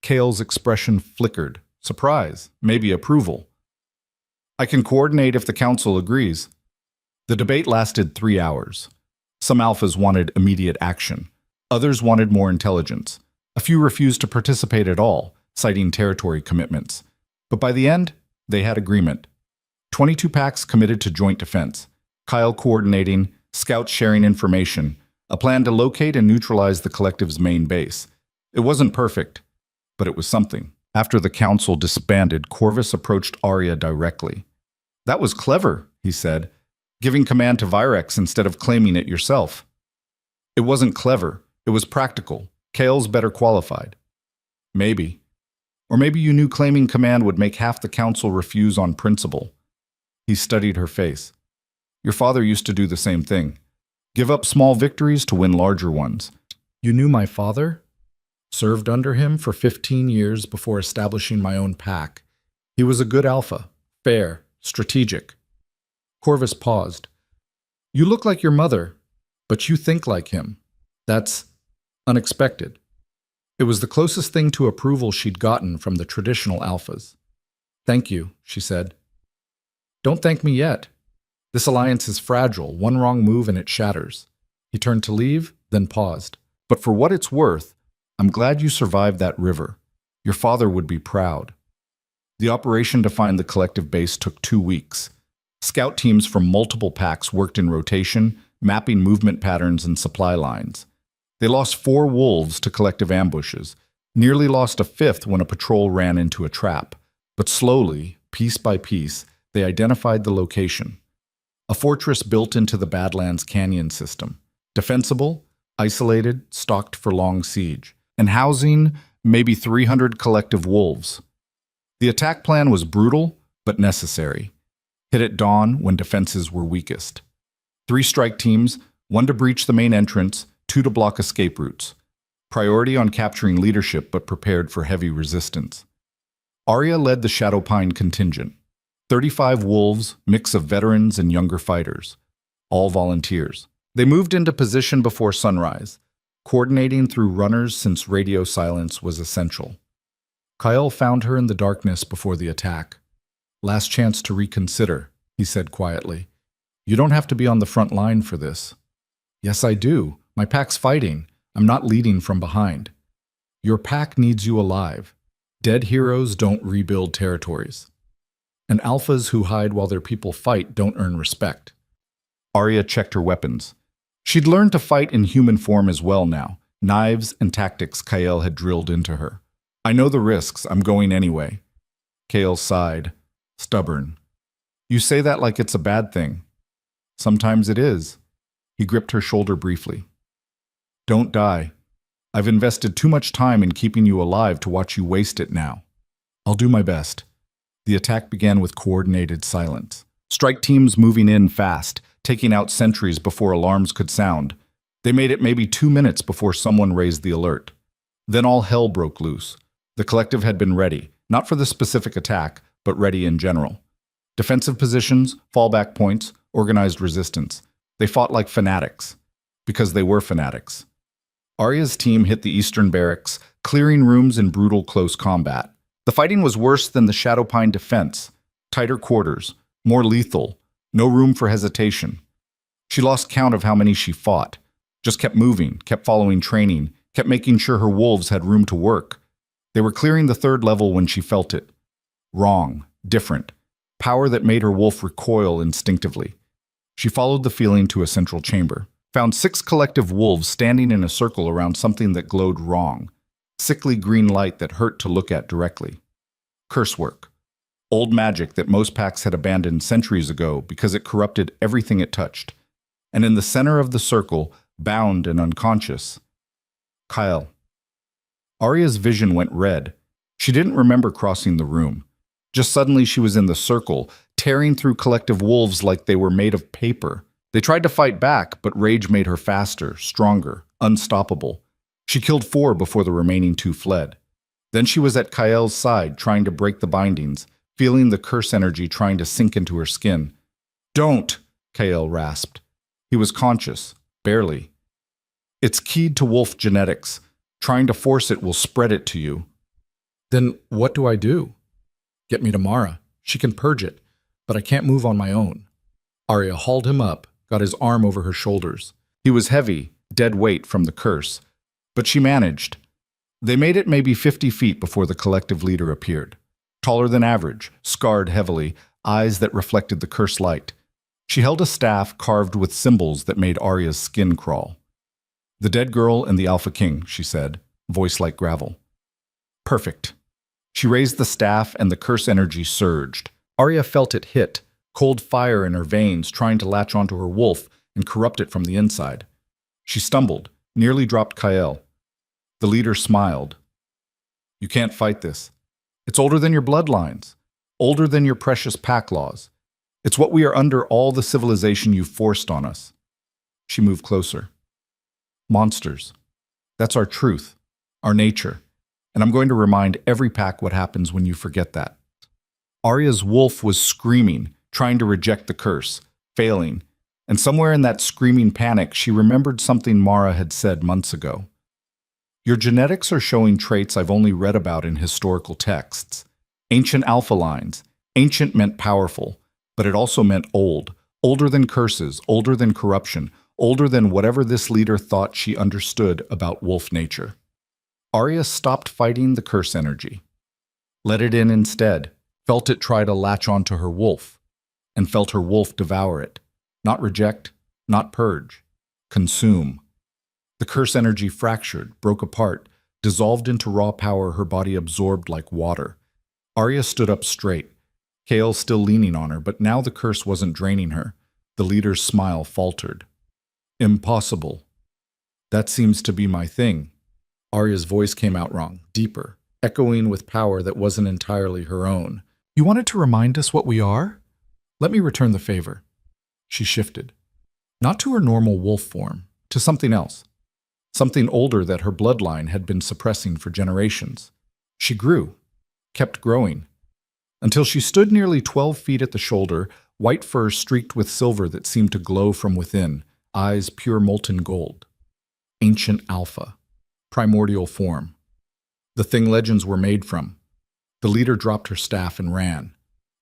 Kael's expression flickered. Surprise, maybe approval. I can coordinate if the council agrees. The debate lasted 3 hours. Some alphas wanted immediate action. Others wanted more intelligence. A few refused to participate at all, citing territory commitments. But by the end, they had agreement. 22 packs committed to joint defense. Kael coordinating, scouts sharing information, a plan to locate and neutralize the collective's main base. It wasn't perfect, but it was something. After the council disbanded, Corvus approached Arya directly. That was clever, he said, giving command to Virex instead of claiming it yourself. It wasn't clever. It was practical. Kael's better qualified. Maybe. Or maybe you knew claiming command would make half the council refuse on principle. He studied her face. Your father used to do the same thing. Give up small victories to win larger ones. You knew my father? Served under him for 15 years before establishing my own pack. He was a good alpha, fair, strategic. Corvus paused. You look like your mother, but you think like him. That's unexpected. It was the closest thing to approval she'd gotten from the traditional alphas. Thank you, she said. Don't thank me yet. This alliance is fragile. One wrong move and it shatters. He turned to leave, then paused. But for what it's worth, I'm glad you survived that river. Your father would be proud. The operation to find the collective base took 2 weeks. Scout teams from multiple packs worked in rotation, mapping movement patterns and supply lines. They lost 4 wolves to collective ambushes, nearly lost a 5th when a patrol ran into a trap. But slowly, piece by piece, they identified the location. A fortress built into the Badlands Canyon system. Defensible, isolated, stocked for long siege. And housing maybe 300 collective wolves. The attack plan was brutal, but necessary. Hit at dawn when defenses were weakest. 3 strike teams, 1 to breach the main entrance, 2 to block escape routes. priority on capturing leadership but prepared for heavy resistance. Arya led the Shadowpine contingent. 35 wolves, mix of veterans and younger fighters, all volunteers. They moved into position before sunrise, coordinating through runners since radio silence was essential. Kyle found her in the darkness before the attack. "Last chance to reconsider," he said quietly. "You don't have to be on the front line for this." "Yes, I do. My pack's fighting. I'm not leading from behind." "Your pack needs you alive. Dead heroes don't rebuild territories. And alphas who hide while their people fight don't earn respect." Arya checked her weapons. She'd learned to fight in human form as well now. Knives and tactics Kael had drilled into her. "I know the risks. I'm going anyway." Kael sighed. Stubborn. "You say that like it's a bad thing." "Sometimes it is." He gripped her shoulder briefly. "Don't die. I've invested too much time in keeping you alive to watch you waste it now." "I'll do my best." The attack began with coordinated silence. Strike teams moving in fast, taking out sentries before alarms could sound. They made it maybe 2 minutes before someone raised the alert. Then all hell broke loose. The collective had been ready, not for the specific attack, but ready in general. Defensive positions, fallback points, organized resistance. They fought like fanatics, because they were fanatics. Arya's team hit the eastern barracks, clearing rooms in brutal close combat. The fighting was worse than the Shadowpine defense. Tighter quarters, more lethal, no room for hesitation. She lost count of how many she fought. Just kept moving, kept following training, kept making sure her wolves had room to work. They were clearing the third level when she felt it. Wrong, different. Power that made her wolf recoil instinctively. She followed the feeling to a central chamber. Found 6 collective wolves standing in a circle around something that glowed wrong. Sickly green light that hurt to look at directly. Curse work. Old magic that most packs had abandoned centuries ago because it corrupted everything it touched. And in the center of the circle, bound and unconscious, Kyle. Arya's vision went red. She didn't remember crossing the room. Just suddenly she was in the circle, tearing through collective wolves like they were made of paper. They tried to fight back, but rage made her faster, stronger, unstoppable. She killed 4 before the remaining 2 fled. Then she was at Kael's side, trying to break the bindings, feeling the curse energy trying to sink into her skin. "Don't!" Kael rasped. He was conscious, barely. "It's keyed to wolf genetics. Trying to force it will spread it to you." "Then what do I do?" "Get me to Mara. She can purge it, but I can't move on my own." Arya hauled him up, got his arm over her shoulders. He was heavy, dead weight from the curse, but she managed. They made it maybe 50 feet before the collective leader appeared. Taller than average, scarred heavily, eyes that reflected the curse light. She held a staff carved with symbols that made Arya's skin crawl. "The dead girl and the Alpha King," she said, voice like gravel. "Perfect." She raised the staff and the curse energy surged. Arya felt it hit, cold fire in her veins trying to latch onto her wolf and corrupt it from the inside. She stumbled, nearly dropped Kael. The leader smiled. "You can't fight this. It's older than your bloodlines, older than your precious pack laws. It's what we are under all the civilization you've forced on us." She moved closer. "Monsters. That's our truth, our nature, and I'm going to remind every pack what happens when you forget that." Arya's wolf was screaming, trying to reject the curse, failing, and somewhere in that screaming panic she remembered something Mara had said months ago. "Your genetics are showing traits I've only read about in historical texts. Ancient alpha lines. Ancient meant powerful, but it also meant old. Older than curses, older than corruption, older than whatever this leader thought she understood about wolf nature." Arya stopped fighting the curse energy. Let it in instead, felt it try to latch onto her wolf, and felt her wolf devour it. Not reject, not purge. Consume. The curse energy fractured, broke apart, dissolved into raw power her body absorbed like water. Arya stood up straight, Kael still leaning on her, but now the curse wasn't draining her. The leader's smile faltered. "Impossible. That seems to be my thing." Arya's voice came out wrong, deeper, echoing with power that wasn't entirely her own. "You wanted to remind us what we are? Let me return the favor." She shifted. Not to her normal wolf form, to something else. something older that her bloodline had been suppressing for generations. She grew, kept growing, until she stood nearly 12 feet at the shoulder, white fur streaked with silver that seemed to glow from within, eyes pure molten gold. Ancient Alpha, primordial form. The thing legends were made from. The leader dropped her staff and ran.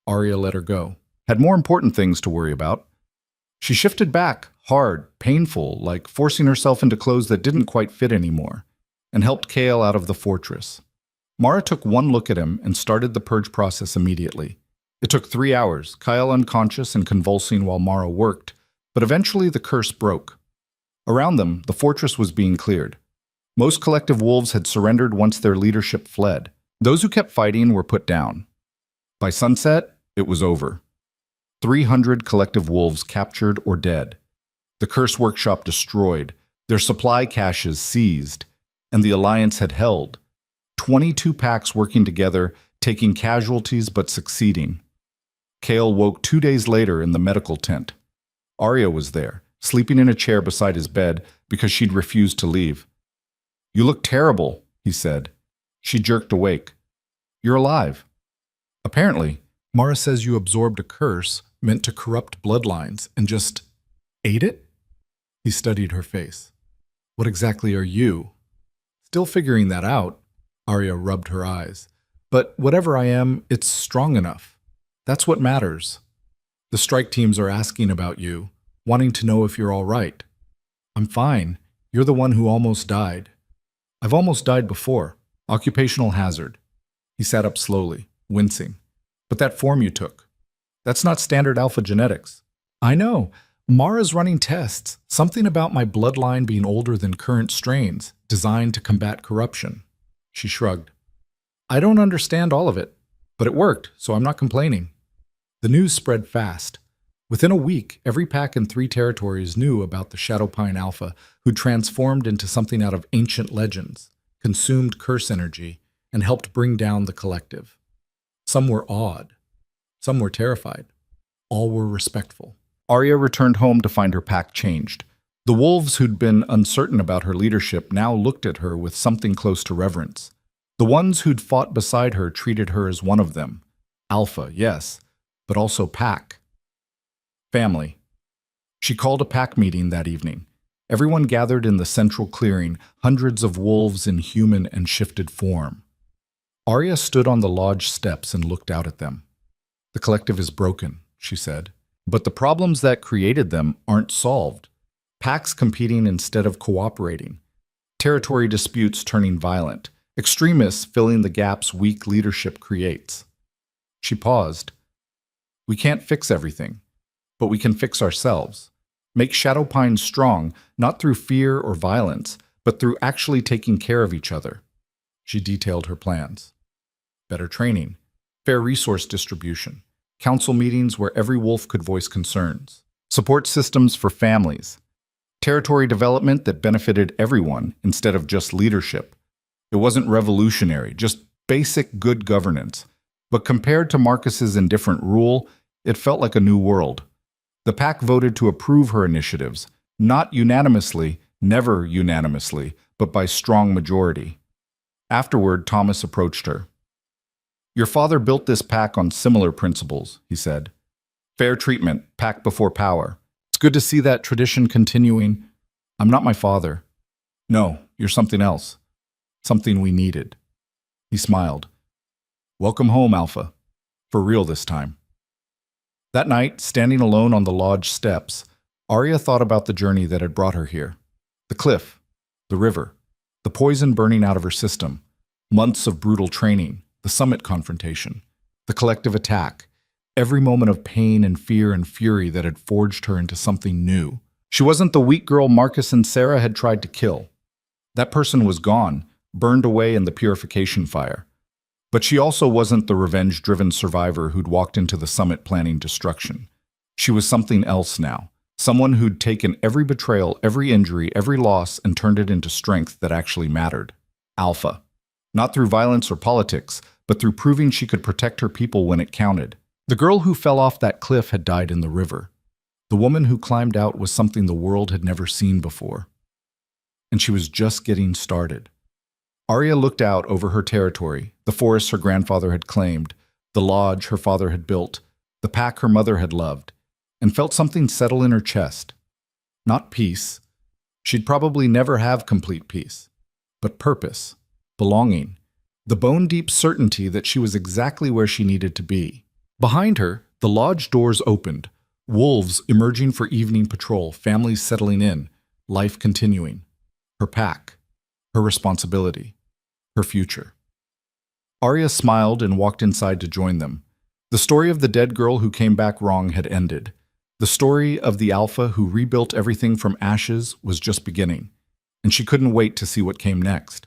Arya let her go. Had more important things to worry about. She shifted back, hard, painful, like forcing herself into clothes that didn't quite fit anymore, and helped Kale out of the fortress. Mara took one look at him and started the purge process immediately. It took 3 hours, Kyle unconscious and convulsing while Mara worked, but eventually the curse broke. Around them, the fortress was being cleared. Most collective wolves had surrendered once their leadership fled. Those who kept fighting were put down. By sunset, it was over. 300 collective wolves captured or dead. The curse workshop destroyed, their supply caches seized, and the alliance had held. 22 packs working together, taking casualties but succeeding. Kale woke 2 days later in the medical tent. Arya was there, sleeping in a chair beside his bed because she'd refused to leave. "You look terrible," he said. She jerked awake. "You're alive." "Apparently, Mara says you absorbed a curse meant to corrupt bloodlines and just ate it?" He studied her face. "What exactly are you?" "Still figuring that out." Arya rubbed her eyes. "But whatever I am, it's strong enough. That's what matters. The strike teams are asking about you, wanting to know if you're all right." "I'm fine. You're the one who almost died." "I've almost died before. Occupational hazard." He sat up slowly, wincing. "But that form you took, that's not standard alpha genetics." "I know. Mara's running tests. Something about my bloodline being older than current strains, designed to combat corruption." She shrugged. "I don't understand all of it, but it worked, so I'm not complaining." The news spread fast. Within a week, every pack in 3 territories knew about the Shadowpine Alpha, who transformed into something out of ancient legends, consumed curse energy, and helped bring down the collective. Some were awed. Some were terrified. All were respectful. Arya returned home to find her pack changed. The wolves who'd been uncertain about her leadership now looked at her with something close to reverence. The ones who'd fought beside her treated her as one of them. Alpha, yes, but also pack. Family. She called a pack meeting that evening. Everyone gathered in the central clearing, hundreds of wolves in human and shifted form. Arya stood on the lodge steps and looked out at them. "The collective is broken," she said. "But the problems that created them aren't solved. Packs competing instead of cooperating. Territory disputes turning violent. Extremists filling the gaps weak leadership creates." She paused. "We can't fix everything, but we can fix ourselves. Make Shadowpine strong, not through fear or violence, but through actually taking care of each other." She detailed her plans. Better training, fair resource distribution, council meetings where every wolf could voice concerns, support systems for families, territory development that benefited everyone instead of just leadership. It wasn't revolutionary, just basic good governance. But compared to Marcus's indifferent rule, it felt like a new world. The pack voted to approve her initiatives, not unanimously, never unanimously, but by strong majority. Afterward, Thomas approached her. "Your father built this pack on similar principles," he said. "Fair treatment, pack before power. It's good to see that tradition continuing." "I'm not my father." "No, you're something else. Something we needed." He smiled. "Welcome home, Alpha. For real this time." That night, standing alone on the lodge steps, Arya thought about the journey that had brought her here. The cliff, the river, the poison burning out of her system, months of brutal training, the summit confrontation, the collective attack, every moment of pain and fear and fury that had forged her into something new. She wasn't the weak girl Marcus and Sarah had tried to kill. That person was gone, burned away in the purification fire. But she also wasn't the revenge-driven survivor who'd walked into the summit planning destruction. She was something else now, someone who'd taken every betrayal, every injury, every loss, and turned it into strength that actually mattered. Alpha. Not through violence or politics, but through proving she could protect her people when it counted. The girl who fell off that cliff had died in the river. The woman who climbed out was something the world had never seen before. and she was just getting started. Arya looked out over her territory, the forests her grandfather had claimed, the lodge her father had built, the pack her mother had loved, and felt something settle in her chest. Not peace. She'd probably never have complete peace. But purpose, belonging, the bone-deep certainty that she was exactly where she needed to be. Behind her, the lodge doors opened, wolves emerging for evening patrol, families settling in, life continuing. Her pack, her responsibility, her future. Arya smiled and walked inside to join them. The story of the dead girl who came back wrong had ended. The story of the Alpha who rebuilt everything from ashes was just beginning, and she couldn't wait to see what came next.